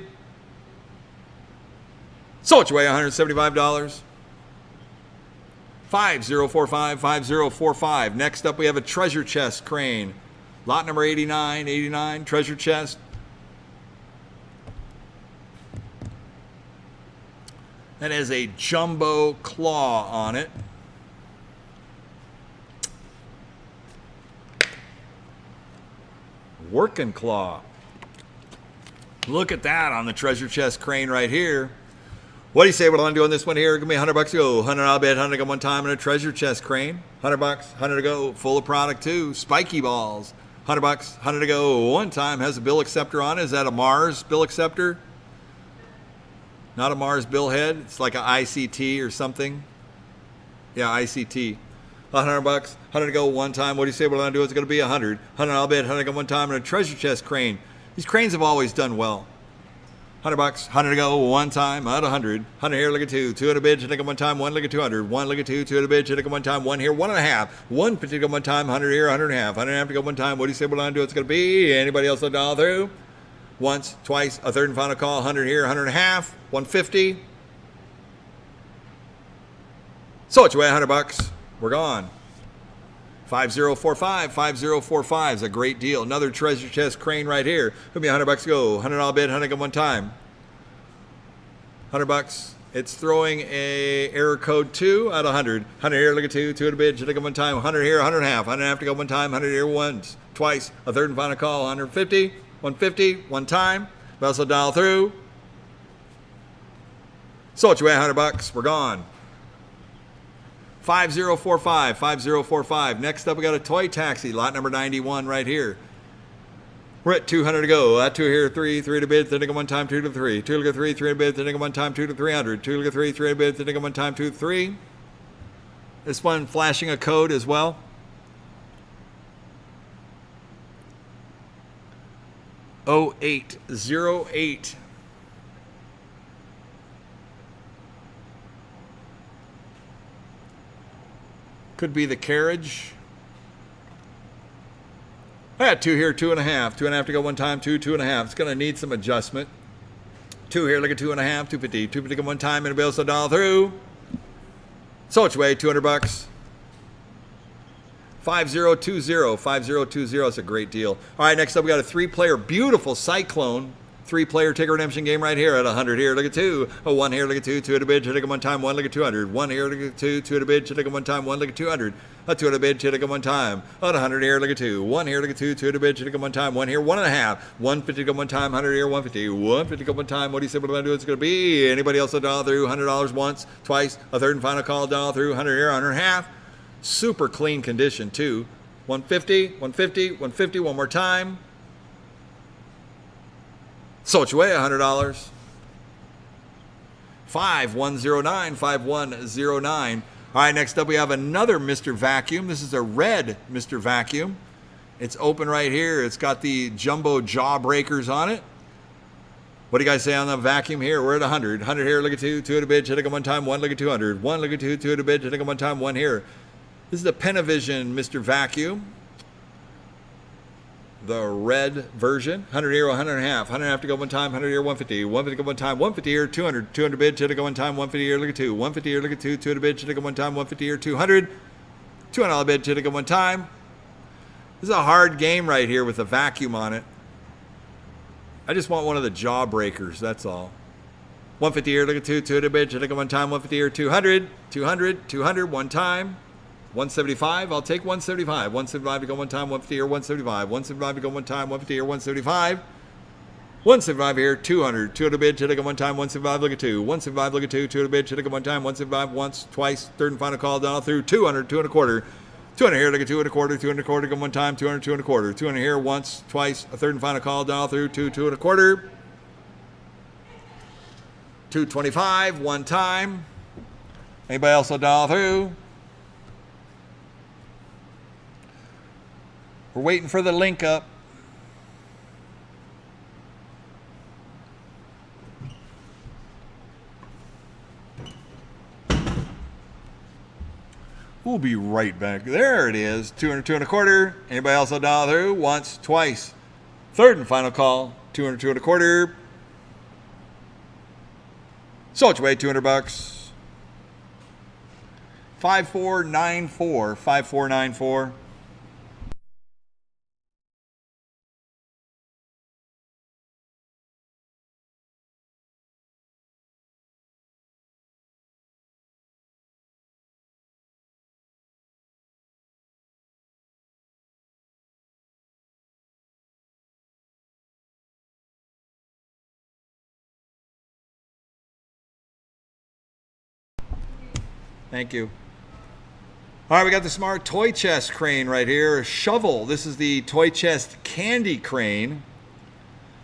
Sold your way, $175. 5045, 5045. Next up, we have a treasure chest crane. Lot number 89, 89, treasure chest. That has a jumbo claw on it. Working claw. Look at that on the treasure chest crane right here. What do you say? What I'm doing this one here? Give me 100 bucks to go. 100 I'll bet. 100 to go one time in a treasure chest crane. 100 bucks. 100 to go. Full of product too. Spiky balls. 100 bucks. 100 to go one time. Has a bill acceptor on it. Is that a Mars bill acceptor? Not a Mars bill head. It's like an ICT or something. Yeah, ICT. 100 bucks. 100 to go one time. What do you say? What I'm doing? It's going to be 100. 100 I'll bet. 100 to go one time in a treasure chest crane. These cranes have always done well. 100 bucks, 100 to go, one time, out of 100. 100 here, look at 2. 2 at a bid, should take one time, 1 look at 200. 1 look at 2, 2 at a bid, should take one time, 1 here, 1.5. 150 to go one time, 100 here, 100 and a half. 100 and a half to go one time. What do you say we're going to do? It's going to be anybody else will dial through? Once, twice, a third and final call, 100 here, 100 and a half, 150. So it's away, 100 bucks. We're gone. 5045, 5045 is a great deal. Another treasure chest crane right here. Give me 100 bucks to go. 100 all bid, 100 go one time. 100 bucks. It's throwing a error code 2 out of 100. 100 here, look at 2. 2 at a bid, should take one time. 100 here, 100 and a half. 100 and a half to go one time. 100 here once, twice, a third and final call. 150, 150, one time. We also dial through. Sold you away, 100 bucks. We're gone. 5045, 5045. Next up, we got a toy taxi, lot number 91 right here. We're at 200 to go. 2 here, 3, 3 to bid, 3 to go one time, 2 to 3. 2 to go 3, 3 to bid, 3 to go one time, 2 to 300. 2 to go 3, 3 to bid, 3 to go one time, 2 to 3. This one flashing a code as well. '0808. Could be the carriage. I got 2 here, 2.5. 2.5 to go one time, 2, 2.5. It's going to need some adjustment. 2 here, look at 2.5, 250. 250 to go one time, and a bill so dial through. So it's way, 200 bucks. 5020. 5020 is a great deal. All right, next up we got a 3-player beautiful Cyclone. 3-player ticket redemption game right here at 100 here. Look at 2. A 1 here. Look at 2. 2 at a bid. Take 'em one time. 1. Look at 200. 1 here. Look at 2. 2 at a bid. Take 'em one time. 1. Look at 200. A 2 at a bid. Take 'em one time. At 100 here. Look at 2. 1 here. Look at 2. 2 at a bid. Take 'em one time. 1 here. 1.5. 150 to go one time. 100 here. 150. 150 to go one time. What do you say? What am I do? It's going to be. Anybody else a dollar through? $100 once, twice. A third and final call. $1 through. 100 here. 100.5. Super clean condition too. 150. 150. 150. One more time. Sold you away $100. 5109. 5109. All right, next up we have another Mr. Vacuum. This is a red Mr. Vacuum. It's open right here. It's got the jumbo jawbreakers on it. What do you guys say on the vacuum here? We're at 100. 100 here. Look at 2. 2 at a bid. Take 'em one time. 1. Look at 200. 1. Look at 2. 2 at a bid. Take 'em one time. 1 here. This is the Panavision Mr. Vacuum. The red version. 100 here, 100.5. 100.5 to go one time. 100 here, 150. 150 to go one time. 150 here, 200. 200 bid, to go one time. 150 here, look at 2. 150 here, look at 2. 2 at a bid, to go one time. 150 here, 200. $200 bid, to go one time. This is a hard game right here with a vacuum on it. I just want one of the jawbreakers, that's all. 150 here, look at 2. 2 at a bid, to go one time. 150 here, 200. 200. 200, one time. 175, I'll take 175. 175 to go one time, 150 here, 175. 175 to go one time, 150 here, 175. 175 here, 200. 2 at a bid, to go one time, 175, look at 2. 175, look at 2. 2 at a bid, to go one time, 175, once, twice, third and final call, down through, 200, 2 and a quarter. 200 here, look at 2 and a quarter, 2 and a quarter, go one time, 200, 2 and a quarter. 200 here, once, twice, a third and final call, down through, 2, 2 and a quarter. 225, one time. Anybody else a dollar through? We're waiting for the link up. We'll be right back. There it is. 200, 2 and a quarter. Anybody else a dollar through? Once, twice. Third and final call. 200, 2 and a quarter. Sold your way, $200. 5494. 5494. Thank you. All right, we got the smart toy chest crane right here. A shovel. This is the toy chest candy crane.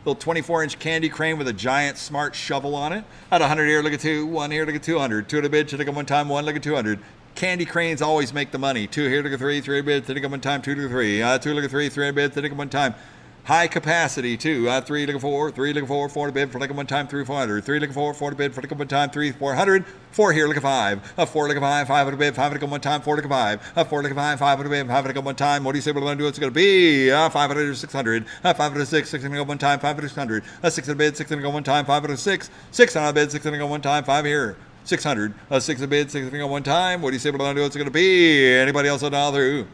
Little 24-inch candy crane with a giant smart shovel on it. At 100 here, look at 2. 1 here, look at 200. 2 at a bid, to go one time. 1, look at 200. Candy cranes always make the money. 2 here, look at 3. 3 at a bid, to go one time. 2 look at 3. 2 look at 3. 3 at a bid, to go one time. High capacity, 2. 3, look at 4. 3, look at 4. 4 to bid, for like one time, 3, 400. 3, look at 4. 4 to bid, for like one time, 3, 400. 4 here, look at 5. 4, look at 5. 5 at a bid, 5 to go one time, 4 look at 5. 4, look at 5. 5 at a bid, 5 to go one time. What do you say we're going to do? It's going to be 500 or 600. 5 at a 6. 6 to go one time, 5 at a 600. 6 at a bid, 6 to go one time, 5 at a 6. 6 on a bid, 6 to go one time, 5 here. 600. 6 at a bid, 6 to go one time. What do you say we're going to do? It's going to be anybody else a dollar?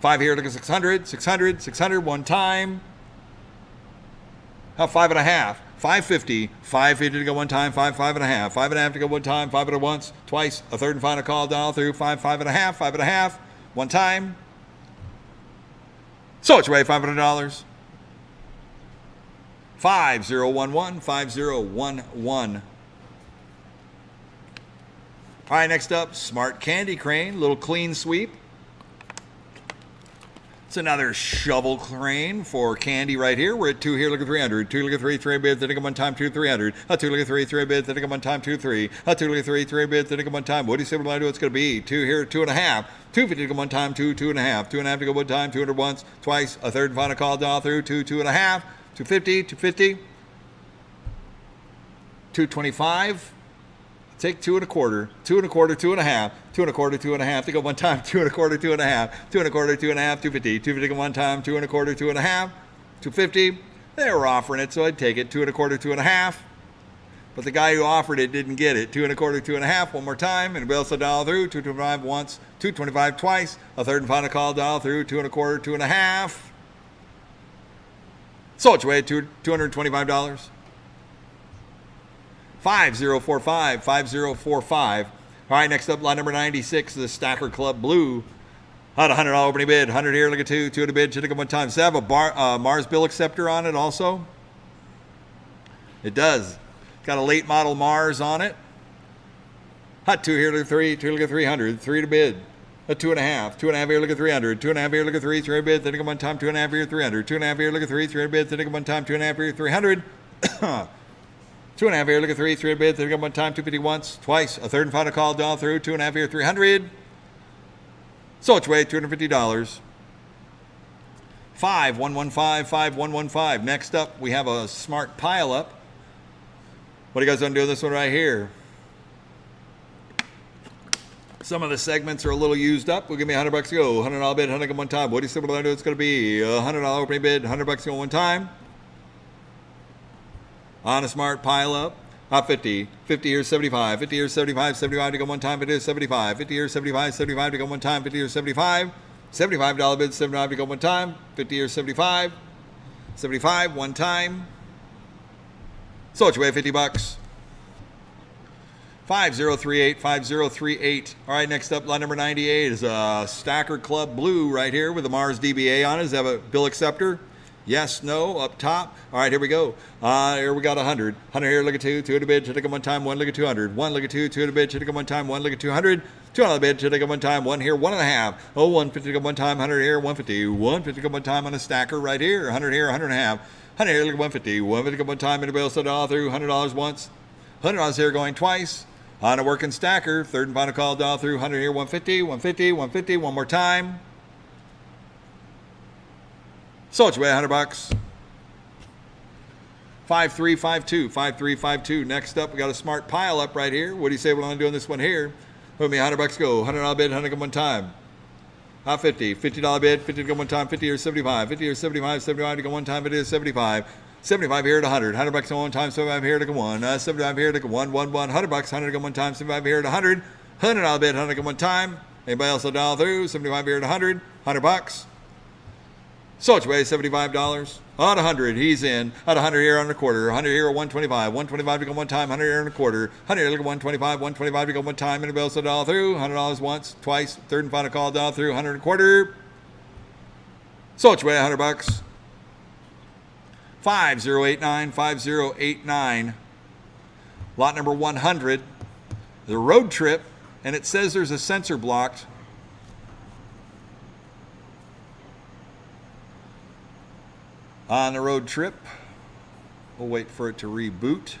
5 here, look at 600. 600. 600, one time. 5.5, 550, 550 to go one time, 5, 5.5, 5.5 to go one time, 5 at a once, twice, a third and final call, down through 5, 5.5, 5.5, one time. So it's way $500. 5011, 5011. All right, next up, smart candy crane, little clean sweep. It's another shovel crane for candy right here. We're at 2 here, look at 300. 2 look at 3, 3 bids, then come one time, 2, 300. 2 look at 3, 3 bids, then come one time, 2, 3. 2 look at 3, 3 bids, then come one time. What do you say we're going to do? It's going to be 2 here, 2.5. 250 to go one time, 2, 2.5. 2.5 to go one time, 200 once, twice, a third and final call down through, 2, 2.5. 250, 250. 225. Take 2 and a quarter, 2 and a quarter, 2.5, 2 and a quarter, 2.5 to go one time, 2 and a quarter, 2.5, 2 and a quarter, 2.5, 250, 250 to go one time, 2 and a quarter, 2.5, 250. They were offering it, so I'd take it. 2 and a quarter, 2.5. But the guy who offered it didn't get it. 2 1/4, 2 1/2. One more time. And Bill said dial through. 225 once. 225 twice. A third and final call. Dial through. 2 1/4, 2 1/2. So it's way $225. 5045. 5045. All right, next up, lot number 96, the Stacker Club Blue. Had a $100 opening bid. 100 here, look at 2. 2 at a bid, should have come one time. Does it have a Mars bill acceptor on it also? It does. It's got a late model Mars on it. Hot 2 here, look at 3. 2 look at 300. 3 to bid. A 2 1/2. 2 1/2 here, look at 300. 2 1/2 here, look at 3. 3 at bid. Then come one time. 2 1/2 here, 300. 2 1/2 here, look at 3. 3 at bid. Then come one time. 2 1/2 here, 300. 2 1/2 here, look at 3. 3 at bid. Then come one time. 250 once, twice. A third and final call down through. 2 1/2 here, 300. So it's way $250. 5115. 5115. Next up, we have a smart pile up. What are you guys going to do with this one right here? Some of the segments are a little used up. We'll give me $100 to go. $100 bid, 100 one time. What do you say we're going to do? It's going to be a $100 opening bid, $100 to go one time. On a smart pile up. 50. 50 here, 75. 50 here, 75. 75 to go one time. 50 here, 75. 50 here, 75. 75 to go one time. 50 here, 75. $75 bid, 75 to go one time. 50 here, 75. 75 one time. So it's way $50. 5038. 5038. All right, next up, lot number 98 is a Stacker Club Blue right here with a Mars DBA on it. Does it have a bill acceptor? Yes, no, up top. All right, here we go. Here we got 100. 100 here, look at 2. 2 at a bid, should take them one time. 1, look at 200. 1, look at 2. 2 at a bid, should take them one time. 1, look at 200. 2 on the bid, should take them one time. 1 here, 1 1/2. Oh, 150 to go one time. 100 here, 150. 150 to go one time on a stacker right here. 100 here, 100 1/2. 100 here, look at 150. 150 to go one time. And a bill, so all through. $100 once. $100 here going twice. On a working stacker. Third and final call, dial through. 100 here, 150. 150, 150. One more time. So it's way $100. 5352. 5352. Next up, we got a smart pile up right here. What do you say we're going to do on this one here? Put me $100 go. $100 bid, 100 go one time. 50. $50 bid, 50 to go one time. 50 here, 75. 50 here, 75. 75 to go one time. 50 here, 75. 75 here to 100. $100 to go one time. 75 here to go one. 75 here to go one. $100. 100 to go one time. 75 here to 100. $100 bid, 100 to go one time. Anybody else will dial through? 75 here to 100. $100. So it's way $75. On 100, he's in. At 100 here on a quarter. 100 here at 125. 125 to go one time. 100 here on a quarter. 100 here to go 125. 125 to go one time. And a bill so dial through. $100 once, twice. Third and final call dial through. 100 and a quarter. So it's way $100. 5089. 5089. Lot number 100. The road trip. And it says there's a sensor blocked. On the road trip, we'll wait for it to reboot.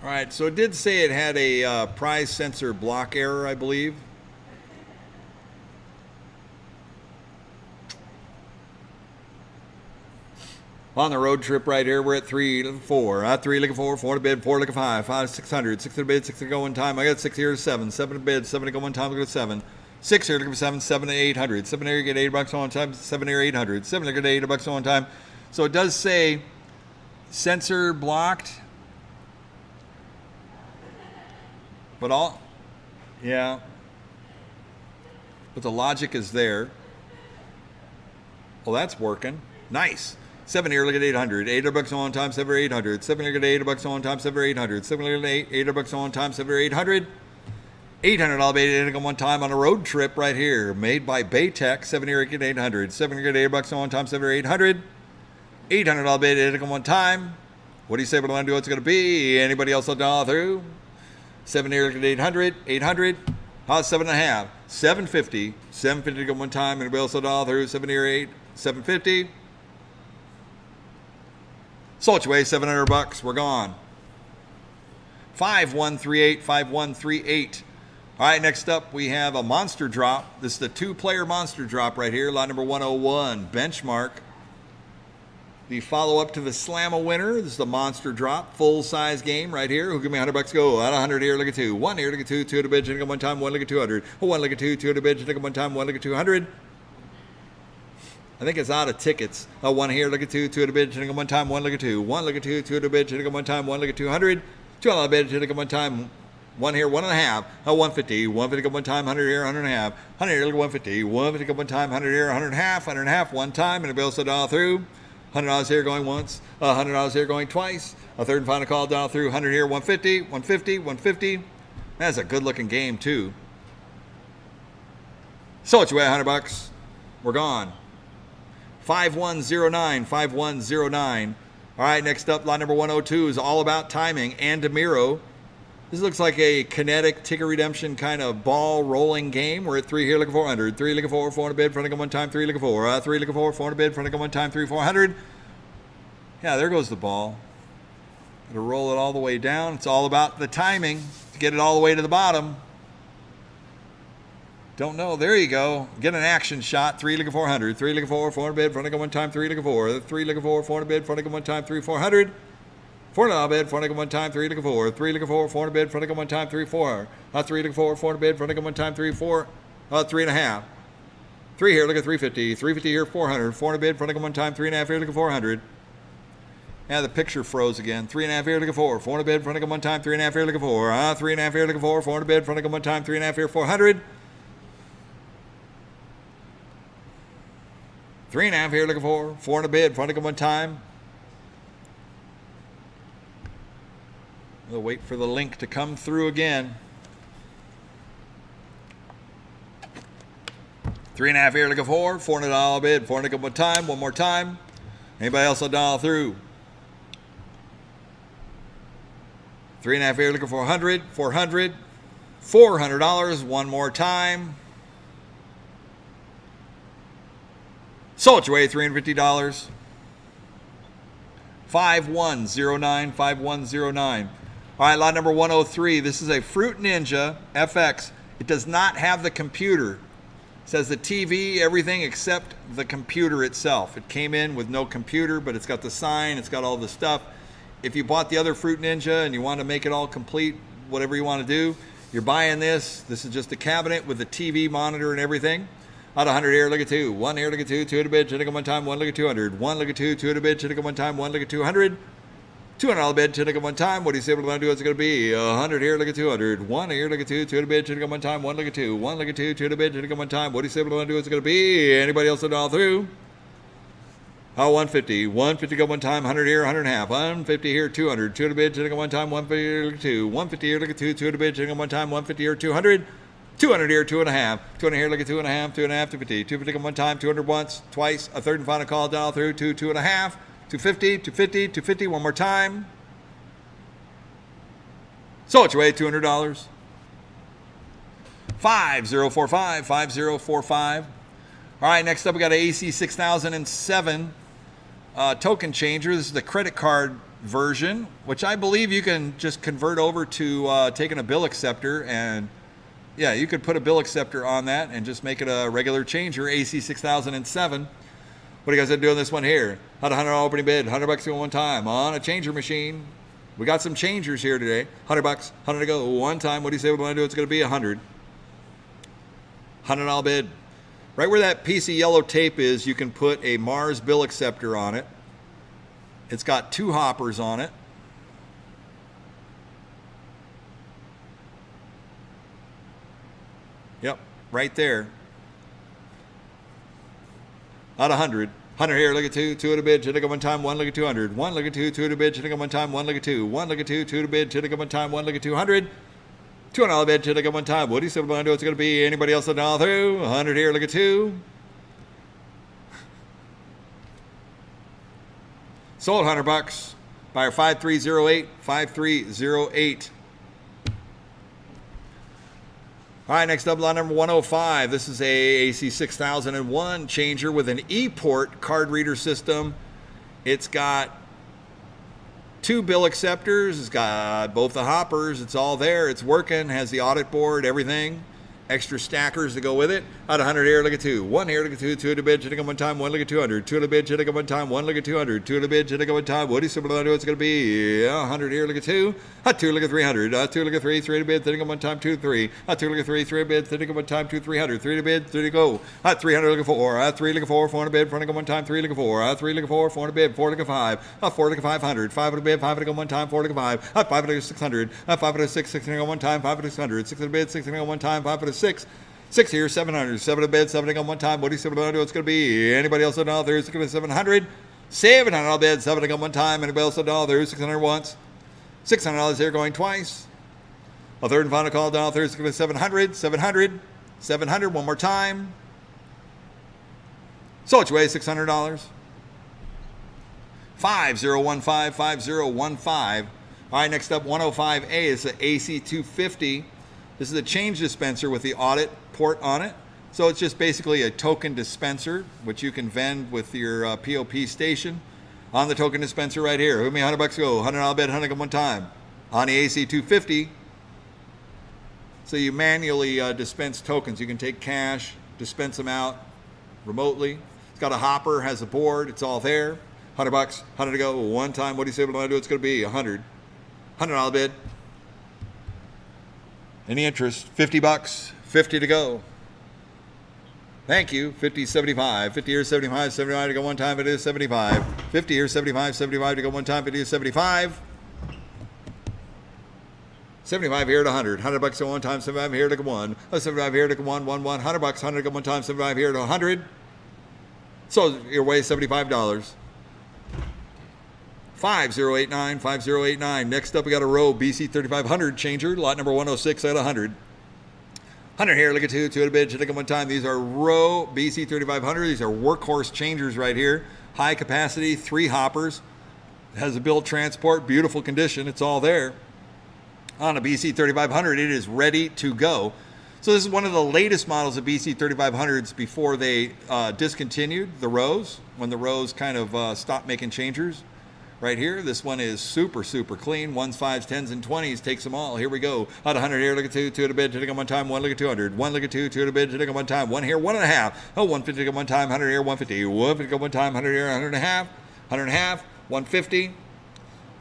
All right, so it did say it had a prize sensor block error, I believe. On the road trip right here, we're at 3, look at 4. 3, look at 4. 4 to bid, 4, look at 5. 5, 600. 6 to bid, 6 to go one time. I got 6 here to 7. 7 to bid, 7 to go one time. Look at 7. 6 here, look at 7. 7 to 800. 7 here, you get $80 on time. 7 here, 800. 7 here, get $80 on time. So it does say sensor blocked. But yeah. But the logic is there. Well, that's working. Nice. 7 here, look at 800. $8 on time, 7 or 800. 7 here, get $8 on time, 7 or 800. 7 here, $8 on time, 7 or 800. $800 bait on one time on a road trip right here. Made by Baytech. 7 here, get 800. 7 here, get $8 on time, 7 or 800. $800 bait on one time. What do you say we're going to do? What's going to be? Anybody else will dial through? 7 here, look at 800. 800. How's 7.5? 750. 750 to go one time, and we also dial through. 7 here, 8. 750. So it's way $700. We're gone. 5138. 5138. All right, next up we have a monster drop. This is the 2-player monster drop right here. Lot number 101. Benchmark. The follow-up to the Slamma winner. This is the monster drop, full-size game right here. Who give me $100? Go out of 100 here. Look at two. One here. Look at two. Two at a bid. Look at one time. One. Look at 200. One. Look at two. Two at a bid. Look at one time. One. Look at 200. I think it's out of tickets. One here. Look at two. Two at a bid. Look at one time. One. Look at two. One. Look at two. Two at a bid. Look at one time. One. Look at 200. Two on a bid. Look at one time. One here. One and a half. 150. 150 at one time. 100 here. 100 and a half. 100 here. Look at 150. 150 at one time. 100 here. 100 and a half. 100 and a half. One time. And a bill $1 through. $100 here going once, $100 here going twice, a third and final call down through, 100 here, 150, 150, 150. That's a good looking game too. So what you weigh, $100? We're gone. 5109, 5109. All right, next up, lot number 102 is all about timing. And DeMiro. This looks like a kinetic ticket redemption kind of ball rolling game. We're at 3 here, looking for 400. 3 looking for 400 bid, front of one time, 3 looking for 3 looking for 400 bid, front of one time, 3 400. Yeah, there goes the ball. It'll roll it all the way down. It's all about the timing to get it all the way to the bottom. Don't know. There you go. Get an action shot. 3 looking for 400. 3 looking for 400 bid, front of one time, 3 looking for 3 looking for 400 bid, front of one time, 3 400. $4 bid, front of one time, 3 looking for 3 looking for 400 bid, front of one time, 3 4. 3 looking for 400 bid, front of one time, 3 4. 3 and a half. 3 here, look at 350. 350 here, 400. 400 bid, front of one time, 3 and a half here, looking for 400. Yeah, the picture froze again. 3 and a half here, looking for 400 bid, front of one time, 3 and a half here, looking for 3 and a half here, looking for 400 bid, front of one time, 3 and a half here, 400. 3 and a half here, looking for 400 bid, front of one time. We'll wait for the link to come through again. 3 and a half here, looking for $400 bid, 400 one time, one more time. Anybody else $1 through? 3 and a half here, looking for 100, 400, $400, one more time. Sold your way, $350. 5109, 5109. All right, lot number 103. This is a Fruit Ninja FX. It does not have the computer. It says the TV, everything except the computer itself. It came in with no computer, but it's got the sign, it's got all the stuff. If you bought the other Fruit Ninja and you want to make it all complete, whatever you want to do, you're buying this. This is just a cabinet with a TV monitor and everything. Out of 100 here, look at 2. 1 here, look at 2. 2 at a bid, look at one time. 1 look at 200. 1 look at 2. 2 at a bid, look at one time. 1 look at 200. $200 bid, look at one time. What do you say we're going to do? What's it going to be? 100 here, look at 200. 1 here, look at 2. 2 at a bid, look at one time. 1 look at 2. 1 look at 2. 2 at a bid, look at one time. What do you say we're going to do? What's it going to be? Anybody else $1 through? 150. 150 go one time. 100 here, 100 and a half. 150 here, 200. 2 at a bid, look at one time. 150 here, look at 2. 150 here, look at 2. 2 at a bid, look at one time. 150 here, 200. 200 here, 2 and a half. 200 here, look at 2 and a half. 2 and a half, 250. 250 come one time. 200 once, twice. A third and final call down through. 2, 2 and a half. 250, 250, 250. One more time. So it's your way, $200. 5045, 5045. All right, next up we got an AC 6007 token changer. This is the credit card version, which I believe you can just convert over to taking a bill acceptor, and yeah, you could put a bill acceptor on that and just make it a regular changer. AC 6007. What are you guys doing this one here? Had a $100 opening bid, $100 at one time on a changer machine. We got some changers here today. $100, 100 to go one time. What do you say we want to do? It's going to be 100. $100 bid. Right where that piece of yellow tape is, you can put a Mars bill acceptor on it. It's got 2 hoppers on it. Yep, right there. Out of 100. 100 here, look at 2, 2 at a bid, look at one time, 1 look at 200. 1 look at 2, 2 at a bid, look at one time, 1 look at 2. 1 look at 2, 2 at a bid, look at one time, 1 look at 200. $200 bid, look at one time. What do you say we're going to do? What's it going to be? Anybody else $1 through? 100 here, look at 2. Sold $100. Buyer 5308, 5308. All right, next up, lot number 105. This is a AC 6001 changer with an E-port card reader system. It's got 2 bill acceptors. It's got both the hoppers. It's all there. It's working. Has the audit board, everything. extra stackers to go with it. Out 100 here, look at 2. 1 here, look at 2. 2 at the bid, hitting 1 time. 1 look at 200. 2 at the bid, hitting 1 time. 1 look at 200. 2 at the bid, hitting 1 time. What do you similar to what's going to be? 100 here, look at 2. 2 look at 300. 2 look at 3. 3 at the bid, hitting 1 time. 2 3. 2 look at 3. 3 at the bid, hitting 1 time. 2 300. 3 at the bid, 3 to go. 300 look at 4. 3 look at 4. 4 at the bid, front of 1 time. 3 look at 4. 3 look at 4. 4 at the bid, 4 look at 5. 4 look at 500. 5 at the bid, 5 at the 1 time. 4 look at 5. 5 at the 600. 5 at the 6. 6 at 1 time. 5 at the 600. 6 at the bid, 6 at 1 time. 5 at the 6. 6 here, 700. 7 at the bid, 7 at 1 time. What do you say about what's going to be? Anybody else know? There's going to be 700. 700 on the bid, 7 at 1 time. Anybody else know? There's 600 once. $600 here going twice. A third and final call down. There's going to be 700. 700. 700 one more time. So it's way $600. 5015 5015. All right, next up 105A is the AC250. This is a change dispenser with the audit port on it. So it's just basically a token dispenser, which you can vend with your POP station. On the token dispenser right here. Who me $100 go? $100 bid, 100 one time. On the AC250. So you manually dispense tokens. You can take cash, dispense them out remotely. It's got a hopper, has a board, it's all there. $100, 100 to go, one time. What do you say? What do I do? It's going to be 100. $100 bid. Any interest? $50, 50 to go. Thank you. 50, 75. 50 here, 75, 75 to go one time. It is 75. 50 here, 75, 75 to go one time. It is 75. 75 here to 100. $100 to one time. 75 here to go one. 75 here to go one, one, one. $100, 100 to go one time. 75 here to 100. So your way $75. 5089, 5089. Next up, we got a row BC 3500 changer, lot number 106 at 100. 100 here, look at 2, 2 at a bid, look at one time. These are row BC 3500. These are workhorse changers right here. High capacity, 3 hoppers. It has a built transport, beautiful condition. It's all there. On a BC 3500, it is ready to go. So this is one of the latest models of BC 3500s before they discontinued the rows, when the rows kind of stopped making changers. Right here, this one is super, super clean. 1s, 5s, 10s, and 20s, takes them all. Here we go. Out 100 here, look at 2, 2 at a bid, hitting on one time, 1 look at 200. 1 look at 2, 2 at a bid, hitting on one time. 1 here, 1.5. Oh, 150 to go one time, 100 here, 150. 150 to go one time, 100 here, 100 and a half. 100 and a half, 150.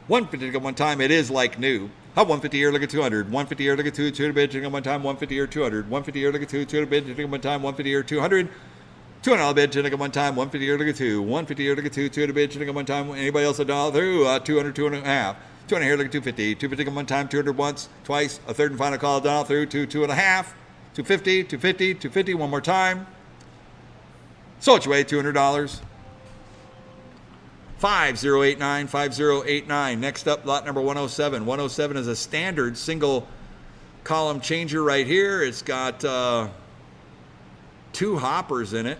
150 to go one time, it is like new. Oh, 150 here, look at 200. 150 here, look at 2, 2 at a bid, hitting on one time, 150 here, 200. 150 here, look at 2, 2 at a bid, hitting on one time, 150 here, 200. $200 bid, hitting at one time, 150 here, look at 2. 150 here, look at 2, 2 at a bid, hitting at one time. Anybody else a dollar through? 200, 200 and a half. 200 here, look at 250. 250 at one time, 200 once, twice. A third and final call, dollar through, 2, 2 and a half. 250, 250, 250, one more time. So it's your way, $200. 5089, 5089. Next up, lot number 107. 107 is a standard single column changer right here. It's got 2 hoppers in it.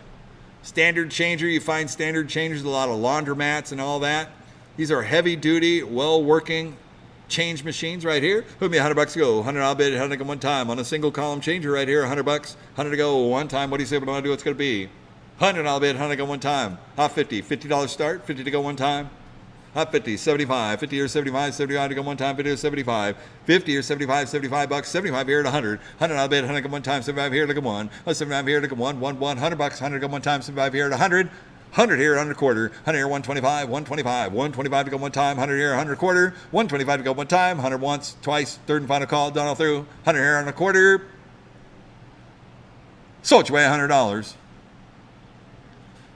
Standard changer, you find standard changers, a lot of laundromats and all that. These are heavy duty, well working change machines right here. Put me $100 to go. $100 bid, 100 to go one time. On a single column changer right here, $100, 100 to go one time. What do you say? What do I want to do? It's going to be $100 bid, 100 to go one time. Hot 50, $50 start, 50 to go one time. Hot 50, 75, 50 or 75, 75 to go one time, 50 or 75, 50 or 75, $75, 75 here at 100, 100 I'll bet 100 go one time, 75 here to go one, 75 here to go one, 100 bucks, 100 go one time, 75 here at 100, 100 here, 100 quarter, 100 here, 125, 125, 125 to go one time, 100 here, 100 quarter, 125 to go one time, 100 once, twice, third and final call, done all through, 100 here, 100 quarter. So it's way $100.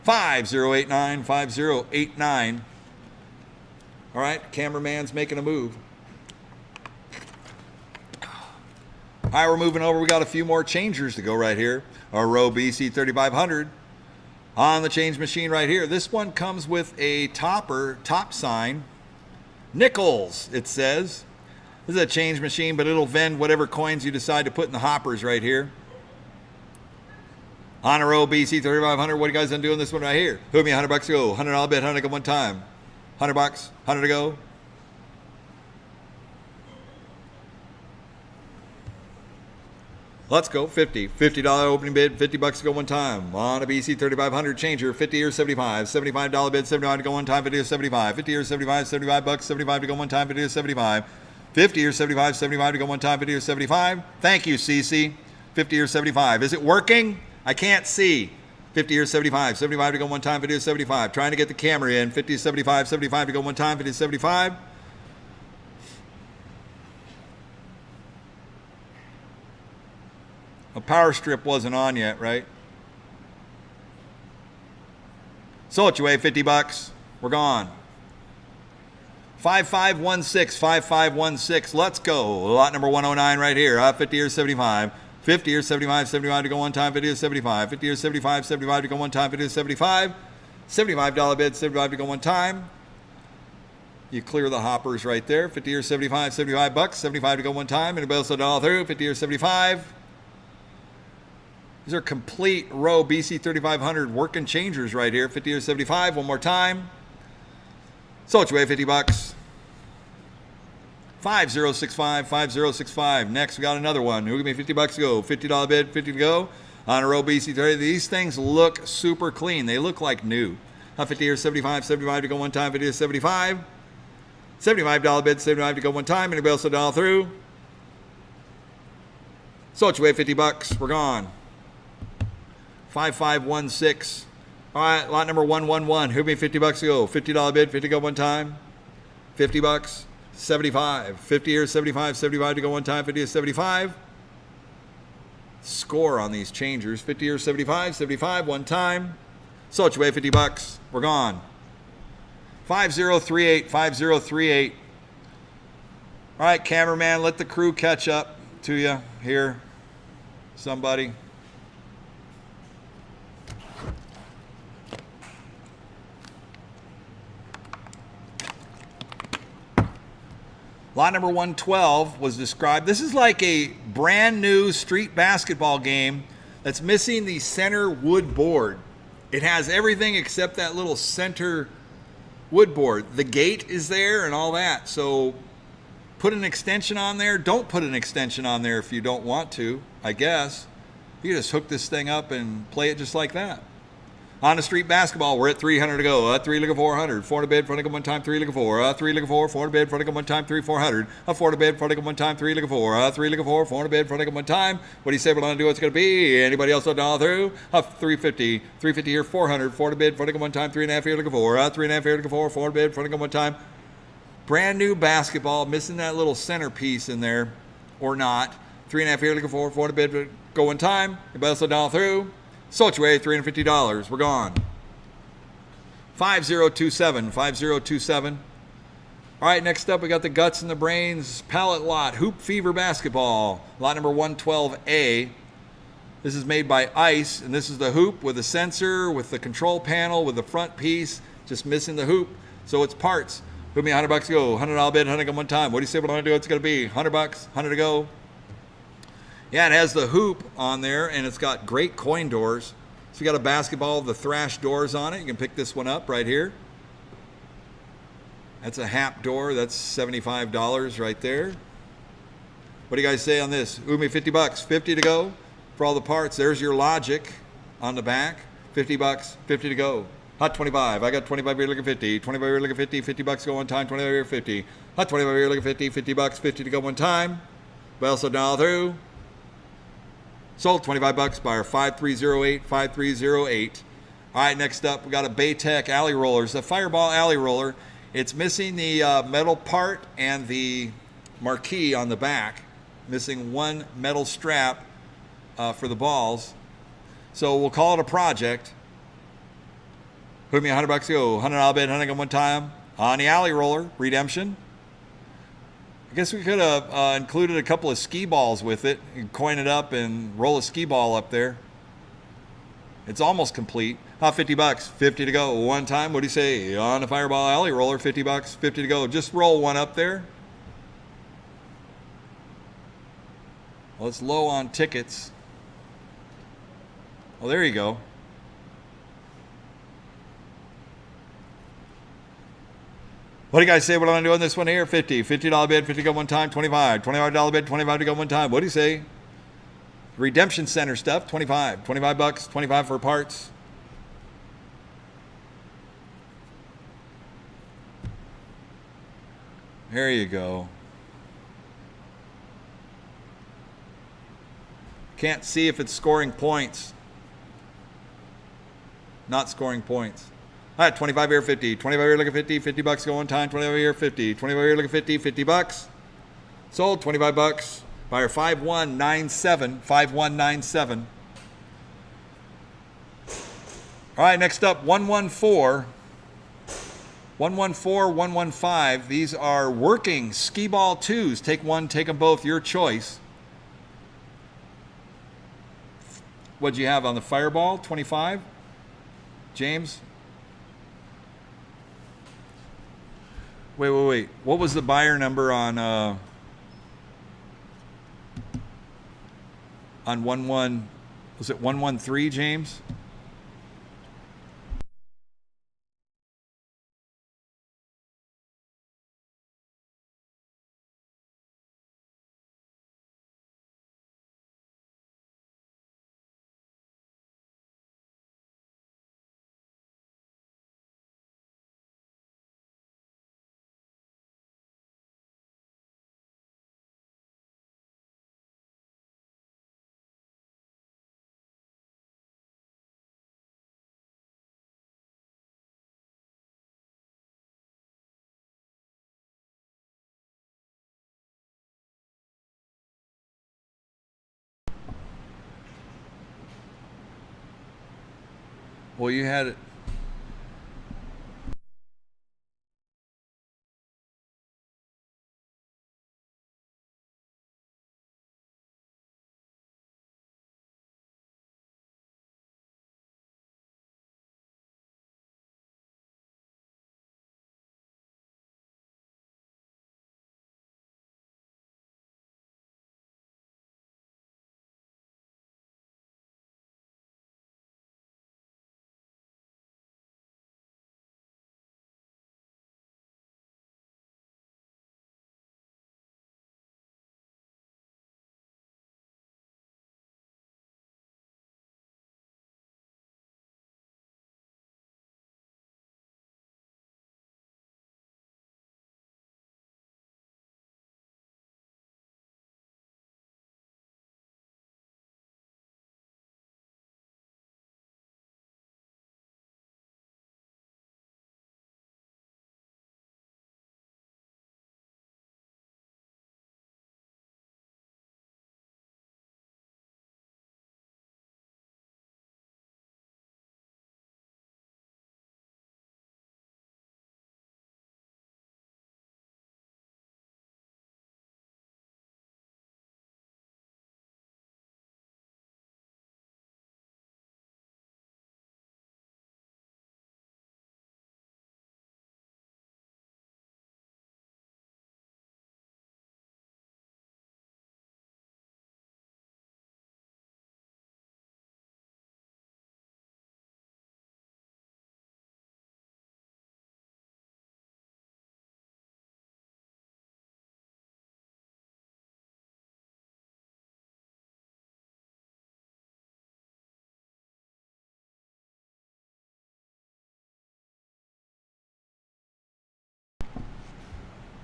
5089, 5089. All right, cameraman's making a move. All right, we're moving over. We got a few more changers to go right here. Our row BC 3500 on the change machine right here. This one comes with a top sign. Nickels, it says. This is a change machine, but it'll vend whatever coins you decide to put in the hoppers right here. On a row BC 3500, what are you guys gonna do on this one right here? Hook me $100 to go. $100 bid, 100 go one time. $100, 100 to go. Let's go. 50. $50 opening bid, $50 to go one time. On a BC 3500 changer, 50 or 75. $75 bid, 75 to go one time, 50 or 75. 50 or 75, $75, 75 to go one time, 50 or 75. 50 or 75, 75 to go one time, 50 or 75. Thank you, CC. 50 or 75. Is it working? I can't see. 50 or 75. 75 to go one time, 50 or 75. Trying to get the camera in. 50 to 75, 75 to go one time, 50 to 75. A power strip wasn't on yet, right? So what you weigh, 50 bucks. We're gone. 5516, 5516. Let's go. Lot number 109 right here. 50 or 75. 50 or 75, 75 to go one time, 50 or 75. 50 or 75, 75 to go one time, 50 or 75. $75 bid, 75 to go one time. You clear the hoppers right there. 50 or 75, 75 bucks, 75 to go one time. Anybody else all through? 50 or 75. These are complete row BC 3500 working changers right here. 50 or 75. One more time. So what you weigh, 50 bucks. 5065, 5065. Next, we got another one. Who give me 50 bucks to go? $50 bid, 50 to go. On a row BC 30. These things look super clean. They look like new. 50 or 75, 75 to go one time, 50 or 75. $75 bid, 75 to go one time. Anybody else $1 through? So what you weigh, 50 bucks. We're gone. 5516. All right, lot number 111. Who give me 50 bucks to go? $50 bid, 50 to go one time. 50 bucks. 75. 50 or 75, 75 to go one time, 50 or 75. Score on these changers. 50 or 75, 75 one time. So what you weigh, 50 bucks. We're gone. 5038, 5038. All right, cameraman, let the crew catch up to you here. Somebody. Lot number 112 was described. This is like a brand new street basketball game that's missing the center wood board. It has everything except that little center wood board. The gate is there and all that. So put an extension on there. Don't put an extension on there if you don't want to, I guess. You can just hook this thing up and play it just like that. On the street basketball, we're at 300 to go. 3 looking 400. 4 to bid, front of one time, 3 looking 4. 3 looking 4, 4 to bid, front of one time, 3 400. 4 to bid, front of one time, 3 looking 4. 3 looking 4, 4 to bid, front of one time. What do you say we're going to do? What's going to be? Anybody else $1 through? 350. 350 here, 400. 4 to bid, front of one time, 3.5 here looking 4. 3.5 here looking 4. 4 to bid, front of one time. Brand new basketball, missing that little centerpiece in there, or not. 3.5 here looking 4. 4 to bid, go one time. Anybody else $1 through? So what you weigh, $350. We're gone. 5027, 5027. All right, next up we got the Guts and the Brains pallet lot, Hoop Fever Basketball, lot number 112A. This is made by Ice, and this is the hoop with the sensor, with the control panel, with the front piece, just missing the hoop. So it's parts. Put me $100 to go, $100 bid, 100 go one time. What do you say we're going to do? It's going to be 100 bucks, 100 to go. Yeah, it has the hoop on there, and it's got great coin doors. So you got a basketball with the thrash doors on it. You can pick this one up right here. That's a Hap door. That's $75 right there. What do you guys say on this? Umi, 50 bucks, 50 to go for all the parts. There's your logic on the back. 50 bucks, 50 to go. Hot 25. I got 25 here looking 50. 25 here looking 50. 50 bucks go one time. 25 here 50. Hot 25 here looking 50. 50 bucks, 50 to go one time. Well, so $1 through. Sold 25 bucks by our 5308, 5308. All right, next up, we got a Baytech alley roller. It's a Fireball alley roller. It's missing the metal part and the marquee on the back. Missing one metal strap for the balls. So we'll call it a project. Put me $100 to go. $100 bid, 100 go one time. On the alley roller, redemption. I guess we could have included a couple of skee balls with it and coin it up and roll a skee ball up there. It's almost complete. 50 bucks, 50 to go. One time, what do you say? On the Fireball alley roller, 50 bucks, 50 to go. Just roll one up there. Well, it's low on tickets. Well, there you go. What do you guys say? What am I doing this one here? 50. $50 bid, 50 to go one time. 25. $25 bid, 25 to go one time. What do you say? Redemption Center stuff, 25. 25 bucks, 25 for parts. There you go. Can't see if it's scoring points. Not scoring points. All right, 25 here, 50. 25 here, look at 50. 50 bucks go one time. 25 here, 50. 25 here, look at 50. 50 bucks. Sold, 25 bucks. Buyer 5197. 5197. All right, next up, 114. 114, 115. These are working skee ball twos. Take one, take them both, your choice. What'd you have on the Fireball? 25? James? Wait. What was the buyer number on 11? Was it 113, James? Well, you had it.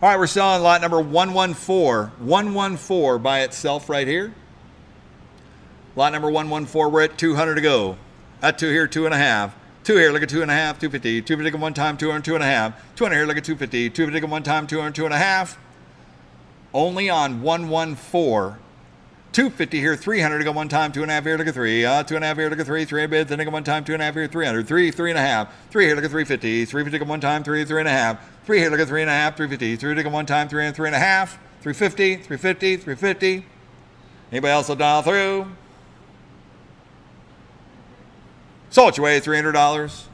All right, we're selling lot number 114. 114 by itself right here. Lot number 114, we're at 200 to go. At 2 here, 2.5. 2 here, look at 2.5, 250. 250 one time, 200, 2.5. 200 here, look at 250. 250 one time, 200, 2.5. Only on 114. 250 here, 300 to go one time, 2.5 here, look at 3. 2.5 here, look at 3. 3 bids, then to go one time, 2.5 here, 300. 3, 3.5. 3 here, look at 350. 350 to go one time, 3, 3.5. 3 here, look at 3.5, 350. 3 to go one time, 3 and 3.5. 350, 350, 350. Anybody else will dial through? Sold your way, $300.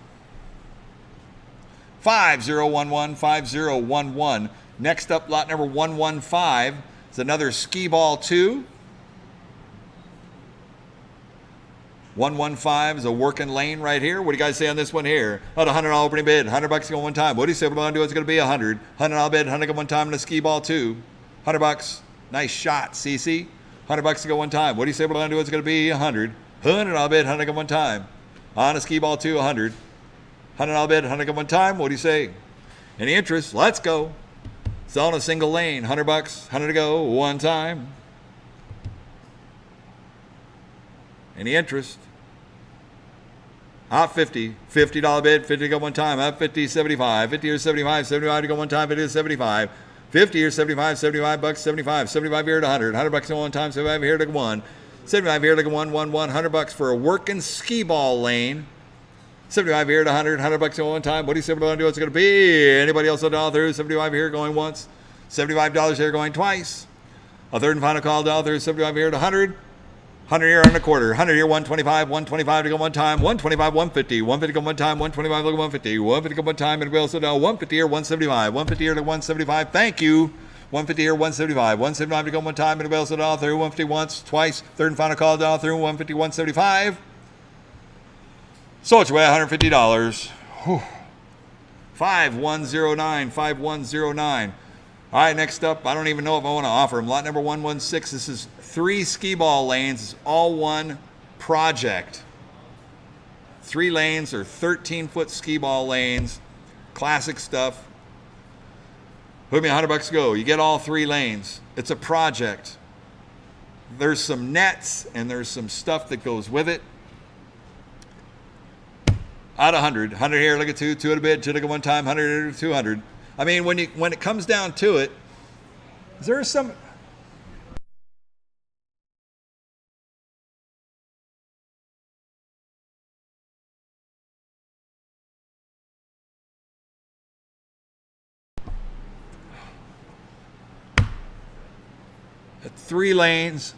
5011, 5011. Next up, lot number 115 is another skee ball 2. 115 is a working lane right here. What do you guys say on this one here? At $100 opening bid, $100 go one time. What do you say we're going to do? It's going to be $100. $100 bid, $100 go one time on a skee ball 2. $100. Nice shot, CC. $100 to go one time. What do you say we're going to do? It's going to be $100. $100 bid, $100 go one time. On a skee ball 2, $100. $100 bid, $100 go one time. What do you say? Any interest? Let's go. Selling a single lane, $100, $100 to go one time. Any interest? Hot 50. $50 bid. 50 to go one time. Hot 50, 75. 50 or 75. 75 to go one time. 50 to 75. 50 or 75. 75 bucks. 75. 75 here to 100. 100 bucks to one time. 75 here to one. 75 here to go one. 100 bucks for a working skee ball lane. 75 here to 100. 100 bucks to one time. What do you say? What do I do? What's it going to be? Anybody else all through? 75 here going once. $75 here going twice. A third and final call down through. 75 here to 100. 100 here and a quarter. 100 here, 125. 125 to go one time. 125, 150. 150 to go one time. 125 to go 150. 150 to go one time. And we also down 150 here, 175. 150 here to 175. Thank you. 150 here, 175. 175 to go one time. And we also down through. 150 once, twice. Third and final call down through. 150, 175. So it's away $150. Whew. 5109. 5109. All right, next up, I don't even know if I want to offer them. Lot number 116. This is 3 skee ball lanes. It's all one project. 3 lanes or 13-foot skee ball lanes. Classic stuff. Put me $100 to go. You get all 3 lanes. It's a project. There's some nets and there's some stuff that goes with it. Out of 100. 100 here, look at 2. 2 at a bid. 2 at one time. 100 here, 200. I mean, when it comes down to it, is there some... At 3 lanes,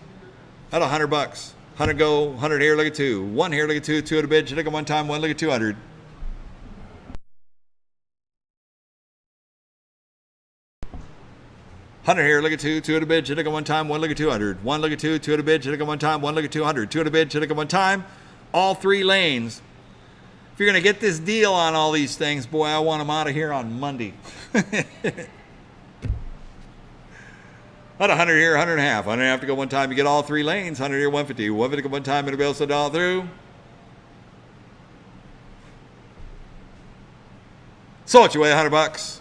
at $100. 100 go, 100 here, look at 2. 1 here, look at 2. 2 at a bid. 2 at one time. 1 look at 200. 100 here, look at 2, 2 at a bid, should at one time, 1 look at 200. 1 look at 2, 2 at a bid, should at one time, 1 look at 200. 2 at a bid, should at one time. All 3 lanes. If you're going to get this deal on all these things, boy, I want them out of here on Monday. At 100 here, 100 and a half. 100 and a half to go one time, you get all 3 lanes. 100 here, 150. 150 to go one time, it'll be able to all through. So it's away $100.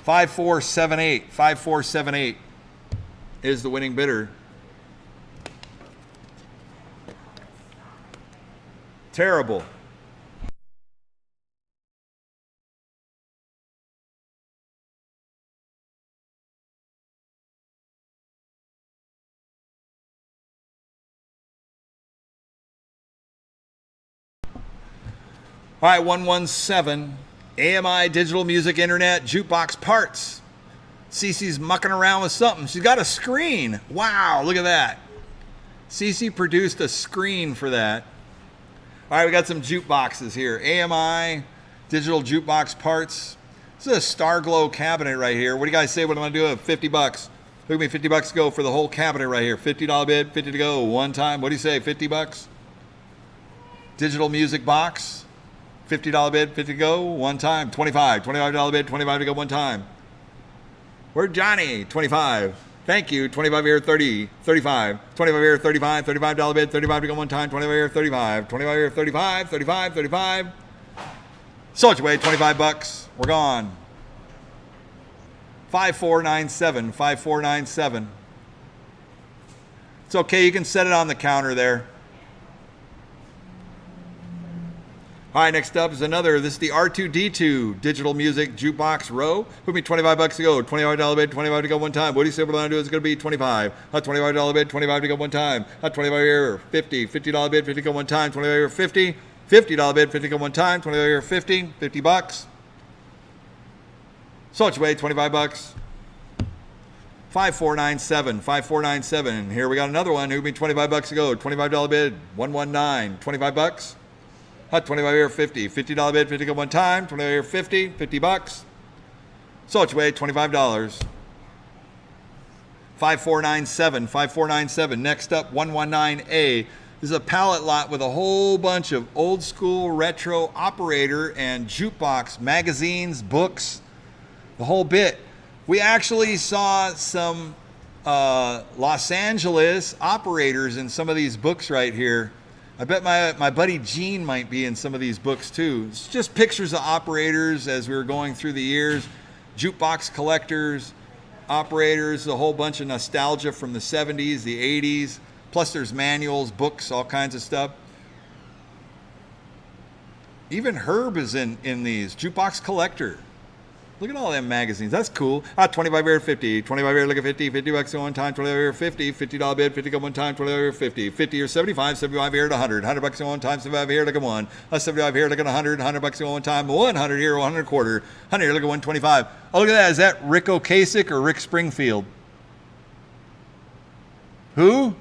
5478. 5478 is the winning bidder. Terrible. All right, 117. AMI Digital Music Internet Jukebox Parts. Cece's mucking around with something. She's got a screen. Wow, look at that. Cece produced a screen for that. All right, we got some jukeboxes here. AMI Digital Jukebox Parts. This is a Star Glow cabinet right here. What do you guys say? What am I going to do at $50? Look at me, $50 to go for the whole cabinet right here. $50 bid, 50 to go one time. What do you say, $50? Digital music box. $50 bid, 50 to go, one time. $25 bid, 25 to go, one time. Where'd Johnny? 25. Thank you. 25 here, 30, 35. 25 here, 35. $35 bid, 35 to go, one time. 25 here, 35. 25 here, 35, 35, 35. So much away, $25. We're gone. 5497. 5497. It's okay. You can set it on the counter there. All right, next up is another. This is the R2D2 Digital Music Jukebox Row. Put me $25 to go. $25 bid, 25 to go one time. What do you say what I'm going to do? It's going to be 25. A $25 bid, 25 to go one time. A 25 here, 50. $50 bid, 50 to go one time. 25 here, 50. $50 bid, 50 to go one time. 25 here, 50. $50. So much weight, $25. 5497. 5497. Here we got another one. Who'd be $25 to go. $25 bid, 119. $25. Hot 25 here, 50. $50 bid, 50 go one time. 25 here, 50. $50. So it's way $25. 5497. 5497. Next up, 119A. This is a pallet lot with a whole bunch of old school retro operator and jukebox magazines, books, the whole bit. We actually saw some Los Angeles operators in some of these books right here. I bet my buddy Gene might be in some of these books too. It's just pictures of operators as we were going through the years. Jukebox collectors, operators, a whole bunch of nostalgia from the 70s, the 80s. Plus there's manuals, books, all kinds of stuff. Even Herb is in these. Jukebox Collector. Look at all them magazines. That's cool. 25 here, 50. 25 here, look at 50. 50 bucks go one time. 25 here, 50. $50 bid. 50 go one time. 25 here, 50. 50 here, 75. 75 here at 100. 100 bucks go one time. 75 here, look at 1. 75 here, look at 100. 100 bucks go one time. 100 here, 100 quarter. 100 here, look at 125. Oh, look at that. Is that Rick Ocasek or Rick Springfield? Who?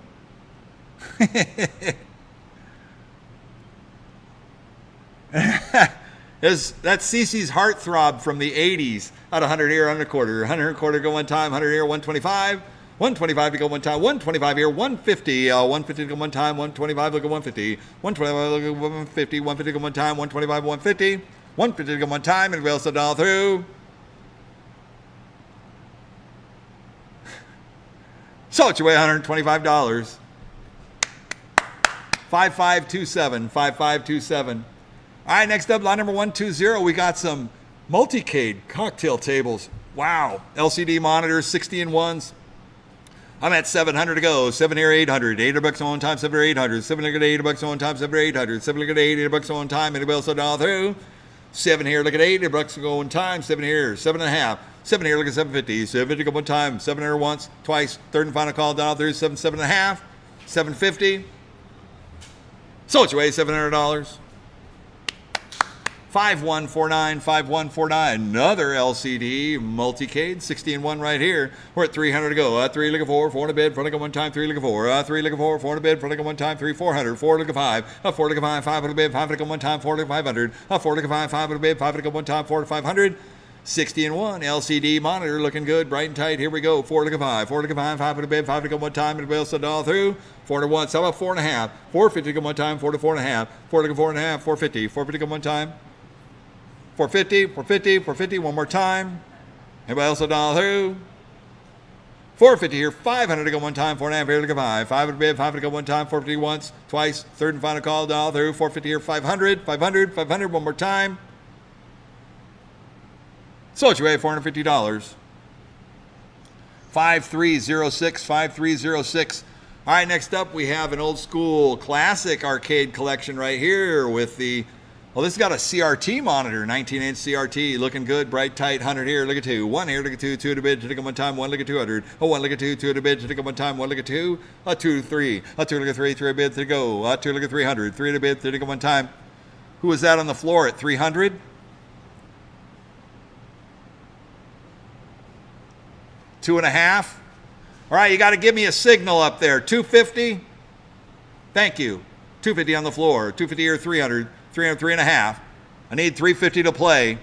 That's Cece's Heartthrob from the 80s. At 100 here, 100 quarter. 100 quarter go one time. 100 here, 125. 125 to go one time. 125 here, 150. 150 to go one time. 125 look at 150. 125 look at 150. 150 to go one time. 125, 150. 150 to go one time. And we'll also dial through. So it's your way $125. 5527. 5527. All right, next up, line number 120. We got some multicade cocktail tables. Wow. LCD monitors, 60 in ones. I'm at 700 to go. 7 here, 800. 800 bucks on one time, 7 here, 800. 7 here, 800 bucks on one time, 7 here, 800. 7 here, 800 bucks on one time, and it will so down through. 7 here, look at 800 bucks go one time. 7 here, 7.5. 7 here, look at 750. 750 go one time. 7 here once, twice. Third and final call down through. 7, 7.5. 750. So it's your way, $700. 5149, 5149. Another LCD multicade, 60 in one right here. We're at 300 to go. 3 look at 4, 4 in a bid, 4 look at one time, 3 look at 4. 3 look at 4, 4 in a bid, 4 look at one time, 3, 400, 4 look at 5. 4 look at 5, 5 in a bid, 5 look at one time, 4 look at 500. 4 look at 5, 5 in a bid, 5 look at one time, 4 to 500. 60 in one LCD monitor, looking good, bright and tight. Here we go. 4 look at 5, 4 look at 5, 5 in a bid, 5 look at one time, and we'll send all through. 4 to 1. How about 4.5? 450 to go one time, 4 to 4.5. 4 look at 4.5, 450, 450 go one time. 450, 450, 450, one more time. Anybody else a dollar through? 450 here, 500 to go one time, 4.5 here, look at 5. 500 bid, 500 to go one time, 450 once, twice, third and final call, dollar through. 450 here, 500, 500, 500, one more time. So it's your way, $450. 5306, 5306. All right, next up we have an old school classic arcade collection right here with the, well, this has got a CRT monitor, 19-inch CRT, looking good, bright, tight, 100 here, look at 2, 1 here, look at 2, 2 to bid, to take one time, 1 look at 200, 1 look at 2, 2 to bid, to take one time, 1 look at 2, 2 to 3, 2 look at 3, 3 to bid, to go, 2 look at 300, 3 to bid, to take one time. Who was that on the floor at 300? Two and a half. All right, you got to give me a signal up there. 250. Thank you. 250 on the floor. 250 or 300. 300, 3.5. I need 350 to play.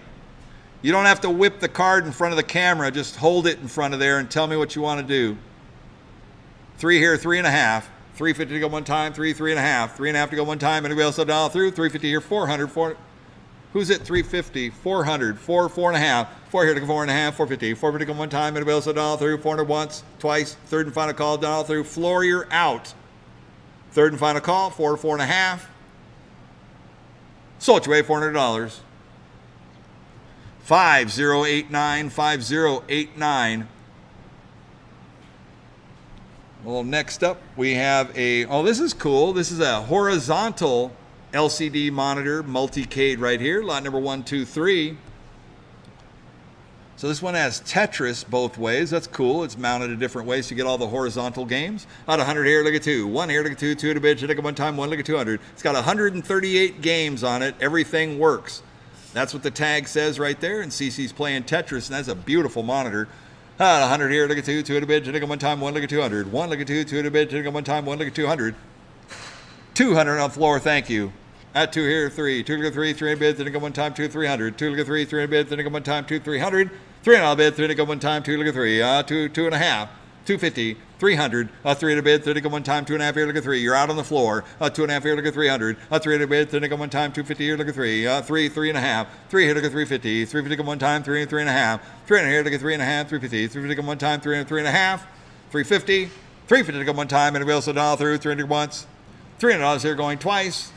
You don't have to whip the card in front of the camera. Just hold it in front of there and tell me what you want to do. 3 here, 3.5. 350 to go one time. 3, 3.5. 3.5 to go one time. Anybody else dial through? 350 here, 400. 4. Who's at 350? 400. 4, 4.5. 4 here to go 4.5. 450. 450 to go one time. Anybody else dial through? 400 once, twice. Third and final call, dial through. Floor, you're out. Third and final call, 4 to 4.5. So it's your way, $400. 5089, 5089. Well, next up we have a, oh, this is cool. This is a horizontal LCD monitor, multicade right here, lot number 123. So this one has Tetris both ways. That's cool. It's mounted a different way, so you get all the horizontal games. Out 100 here, look at 2. 1 here, look at 2. 2 to bid, look at one time. 1 look at 200. It's got 138 games on it. Everything works. That's what the tag says right there. And CC's playing Tetris, and that's a beautiful monitor. 100 here, look at 2. 2 to bid, look at one time. 1 look at 200. 1 look at 2. 2 to bid, look at one time. 1 look at 200. 200 on the floor, thank you. At 2 here, 3. 2 look at 3. 3 to bid, look at one time. 2 300. 2 look at 3. 3 to bid, look at one time. 2 300. 3 and a bid, 3 to go one time, 2 look at 3, 2, 2.5, 250, 300, 3 to bid, 3 to go one time, 2.5 here, look at 3, you're out on the floor, 2.5 here, look at 300, 3 to bid, 3 to go one time, 250 here, look at 3, 3, 3.5, 3 here, look at 350, 350 go one time, 3 and 3.5, 300 here, look at 3.5, 350, 350 go one time, 3 and 3.5, 350, 350 to go one time, and we also dial through, 300 once, $300 here going twice,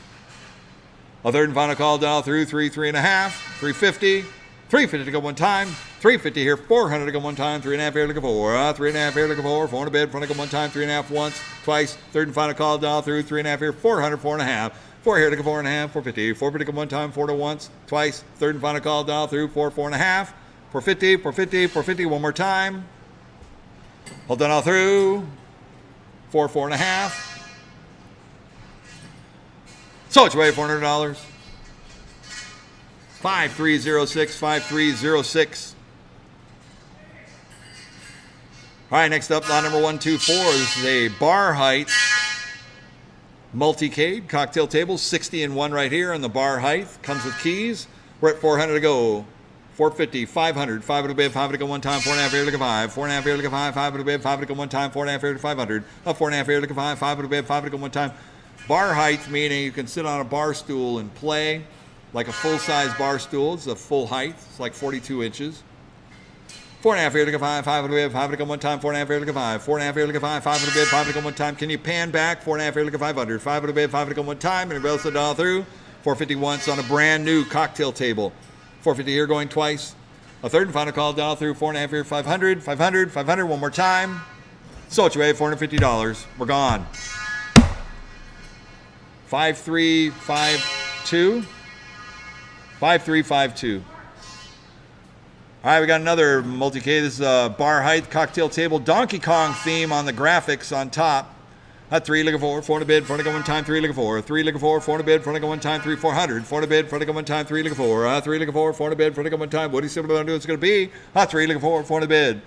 a third and final call, dial through, 3, 3.5, 350, 350 to go one time, 350 here, 400 to go one time, 3.5 here, looking for, 3.5 here, looking for, 4 to bid, front to go one time, 3.5 once, twice, third and final call, dial through, 3.5 here, 400, 4.5, 4 here, looking 4.5, 450, 450 to go one time, 4 to once, twice, third and final call, dial through, 4, 4.5, 450, 450, 450, one more time, hold on all through, 4, 4.5, so it's way $400. 5306, 5306. All right, next up, lot number 124. This is a bar height multi-cade cocktail table, 60 in one right here on the bar height. Comes with keys. We're at 400 to go. 450, 500, 5 to bid, 5 to go one time, 4.5 here, look at 5, 4.5 here, look at 5, 5 to bid, 5 to go one time, 4.5 here to 500, 4.5 here, look at 5, 5 to bid, 5 to go one time. Bar height meaning you can sit on a bar stool and play like a full-size bar stool. It's a full height. It's like 42 inches. 4.5 here, look at 5, 5 to bid, 5 to go one time, 4.5 here, look at 5, 4.5 here, look at 5, 5 to bid, 5 to go one time. Can you pan back? 4.5 here, look at 500, 5 to bid, 5 to go one time, and everybody else to dial through. 450 once on a brand new cocktail table. 450 here going twice. A third and final call, dial through, 4.5 here, 500, 500, 500, one more time. So it's away, $450. We're gone. 5352. 5352. All right, we got another multi-K. This is a bar height cocktail table. Donkey Kong theme on the graphics on top. 3 looking for, 4 to bid, front to go one time, 3 looking for, 3 looking for, 4 to bid, front to go one time, 3, 400, 4 to bid, front to go one time, 3 looking for, 3 looking for, 4 to bid, front to go one time. What do you say what it's going to be? 3 looking for, 4 to bid.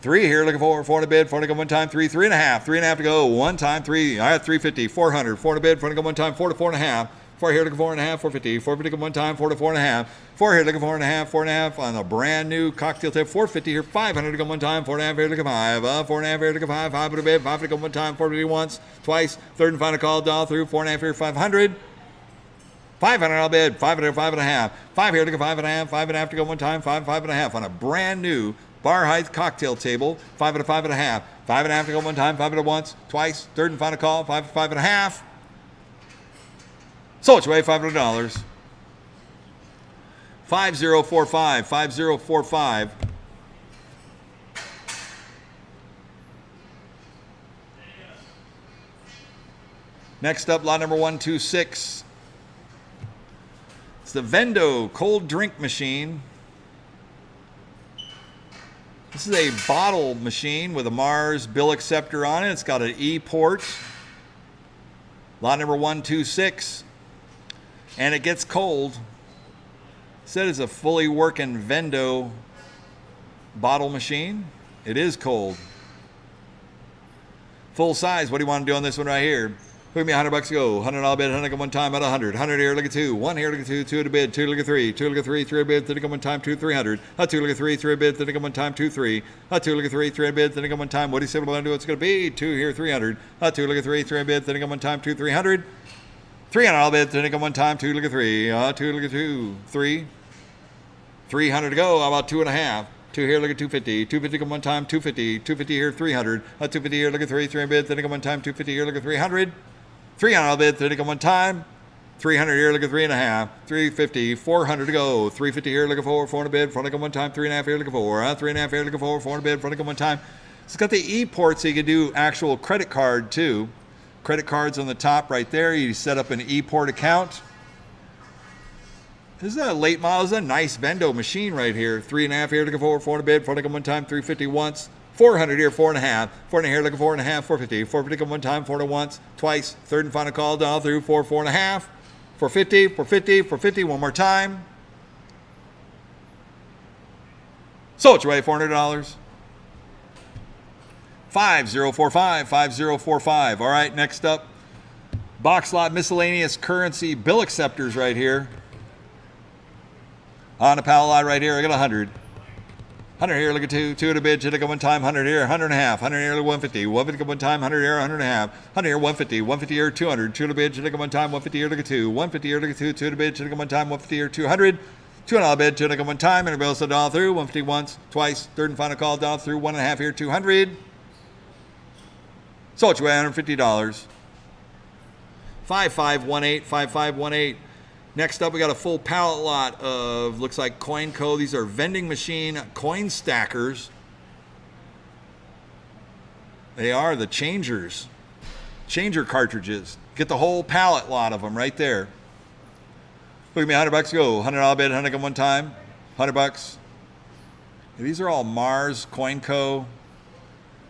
3 here looking for, 4 to bid, front to go one time, 3, 3.5, 3.5 to go, one time, 3. All right, 350, 400, 4 to bid, front to go one time, 4 to 4.5. 4 here looking 4.5, 450, 450 one time, 4 to 4.5, 4 here looking 4.5, 4.5 on a brand new cocktail table, 450 here, 500 to go one time, 4.5 here looking 5, 4.5 here looking 5, 5 to bid, 5 to go one time, 450 once, twice, third and final call, dial through, 4.5 here, 500, 500 I'll bid, 500, 5.5, 5 here looking 5.5, 5.5 to go one time, 5, 5.5 on a brand new bar height cocktail table, 5 to 5.5, 5.5 to go one time, 5 to once, twice, third and final call, 5 to 5.5. So it's way $500. 5045, 5045. Next up, lot number 126. It's the Vending cold drink machine. This is a bottle machine with a Mars bill acceptor on it. It's got an E port. Lot number 126. And it gets cold. Said it's a fully working Vending bottle machine. It is cold. Full size. What do you want to do on this one right here? Put me $100 to go. $100 bid, 100 one time at 100. 100 here, look at 2. 1 here, look at 2. 2 to bid, 2 look at 3. 2 look at 3, 3 bid, 3 one time, 2 300. 2 look at 3, 3 bid, 3 one time, 2 3. 2 look at 3, 3 bid, 3 one time. What do you say we're going to do? It's going to be 2 here, 300. 2 look at 3, 3 bid, 3 one time, 2 300. 300 I'll bid, 3 one time, 2 look at 3. 2 look at 2, 3. 300 to go. How about 2.5? 2 here, look at 250. 250 come one time, 250. 250 here, 300. 250 here, look at 3, 3 bid, 3 one time, 250 here, look at 300. 300 I'll bid, 30 come one time. 300 here, look at 3.5. 350, 400 to go. 350 here, look at 4, 400 bid, front come one time. 3.5 here, look at 4. 3.5 here, look at 4, 400 bid, front come one time. It's got the E port so you can do actual credit card too. Credit cards on the top right there. You set up an E-port account. This is a late model. This is a nice Vending machine right here. 3.5 here, looking for 400 bid, 400 come one time, 350 once. 400 here, 4.5. 400 here, looking 4.5, 450. 450 come one time, 400 once, twice. Third and final call, dial through, 4, 4.5. 450, 450, 450, one more time. So it's away, $400. 5045, 5045. All right, next up, box lot miscellaneous currency bill acceptors right here. On the pallet lot right here, I got 100. 100 here, look at 2. 2 at a bid, should have go one time. 100 here, 100.5. 100 here, look 150. 150 go one time. 100 here, 100.5. 100 here, 150. 150 here, 200. 2 at a bid, should have go one time. 150 here, look at 2. 150 here, look at 2. 2 at a bid, should have go one time. 150 here, 200. 200 bid, should have go one time. And everybody else will dial through. 150 once, twice. Third and final call, dial through. 1.5 here, 200. So it's $150. 5518, 5518. Next up, we got a full pallet lot of, looks like CoinCo. These are vending machine coin stackers. They are the changer cartridges. Get the whole pallet lot of them right there. Look at me, $100 go. $100 bid, 100 come one time. $100. These are all Mars, CoinCo.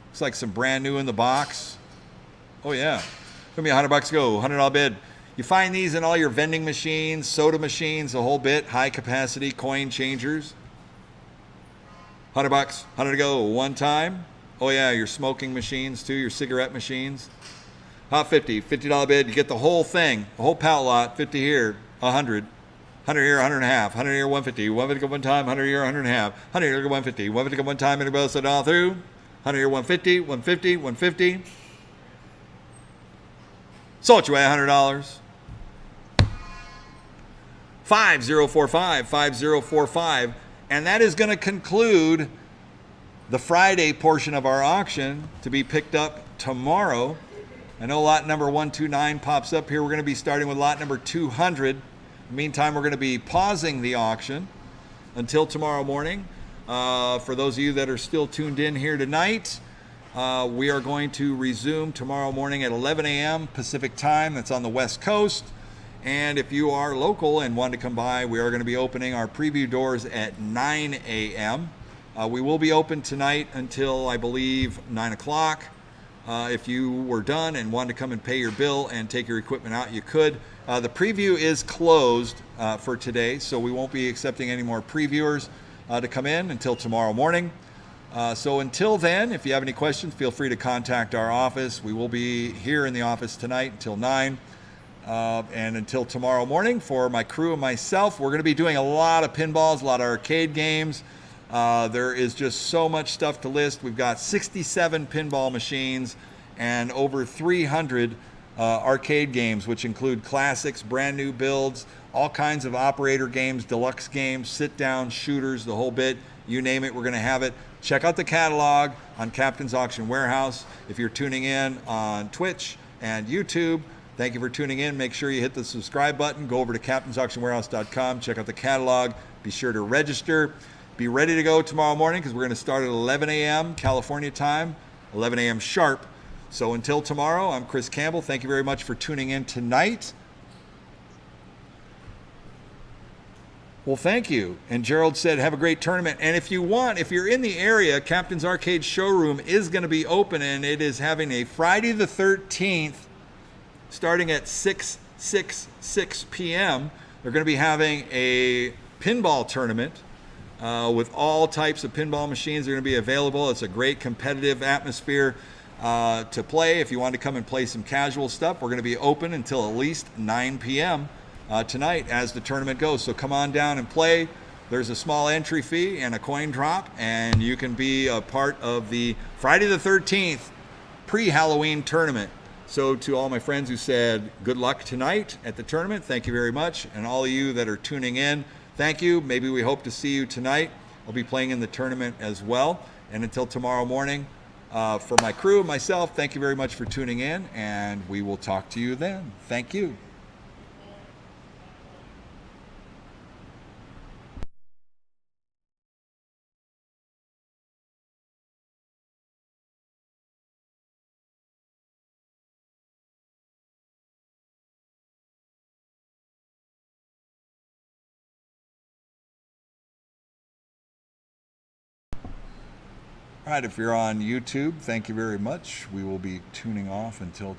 Looks like some brand new in the box. Oh yeah. Look at me, $100 go. $100 bid. You find these in all your vending machines, soda machines, the whole bit. High capacity coin changers. $100, 100 to go one time. Oh yeah, your smoking machines too, your cigarette machines. Hot $50 bid. You get the whole thing, the whole pallet lot. 50 here, 100. 100 here, 100 and a half. 100 here, 150. 150 go one time. 100 here, 100 and a half. 100 here, 150. 150 go one time. Anybody else all through? 100 here, 150. 150. 150. Sold you away $100. 5045, 5045. And that is going to conclude the Friday portion of our auction to be picked up tomorrow. I know lot number 129 pops up here. We're going to be starting with lot number 200. In the meantime, we're going to be pausing the auction until tomorrow morning. For those of you that are still tuned in here tonight, we are going to resume tomorrow morning at 11 a.m. Pacific time. That's on the West Coast. And if you are local and want to come by, we are going to be opening our preview doors at 9 a.m. We will be open tonight until, I believe, 9 o'clock. If you were done and wanted to come and pay your bill and take your equipment out, you could. The preview is closed for today, so we won't be accepting any more previewers to come in until tomorrow morning. So until then, if you have any questions, feel free to contact our office. We will be here in the office tonight until 9. And until tomorrow morning, for my crew and myself, we're going to be doing a lot of pinballs, a lot of arcade games. There is just so much stuff to list. We've got 67 pinball machines and over 300 arcade games, which include classics, brand new builds, all kinds of operator games, deluxe games, sit-down shooters, the whole bit. You name it, we're going to have it. Check out the catalog on Captain's Auction Warehouse. If you're tuning in on Twitch and YouTube, thank you for tuning in. Make sure you hit the subscribe button. Go over to captainsauctionwarehouse.com. Check out the catalog. Be sure to register. Be ready to go tomorrow morning because we're going to start at 11 a.m. California time, 11 a.m. sharp. So until tomorrow, I'm Chris Campbell. Thank you very much for tuning in tonight. Well, thank you. And Gerald said, have a great tournament. And if you want, if you're in the area, Captain's Arcade Showroom is going to be open, and it is having a Friday the 13th starting at 6 p.m. They're going to be having a pinball tournament with all types of pinball machines. They're going to be available. It's a great competitive atmosphere to play. If you want to come and play some casual stuff, we're going to be open until at least 9 p.m. Tonight as the tournament goes. So come on down and play. There's a small entry fee and a coin drop, and you can be a part of the Friday the 13th pre-Halloween tournament. So to all my friends who said good luck tonight at the tournament, thank you very much. And all of you that are tuning in, thank you. Maybe we hope to see you tonight. I'll be playing in the tournament as well. And until tomorrow morning, for my crew and myself, thank you very much for tuning in, and we will talk to you then. Thank you. All right, if you're on YouTube, thank you very much. We will be tuning off until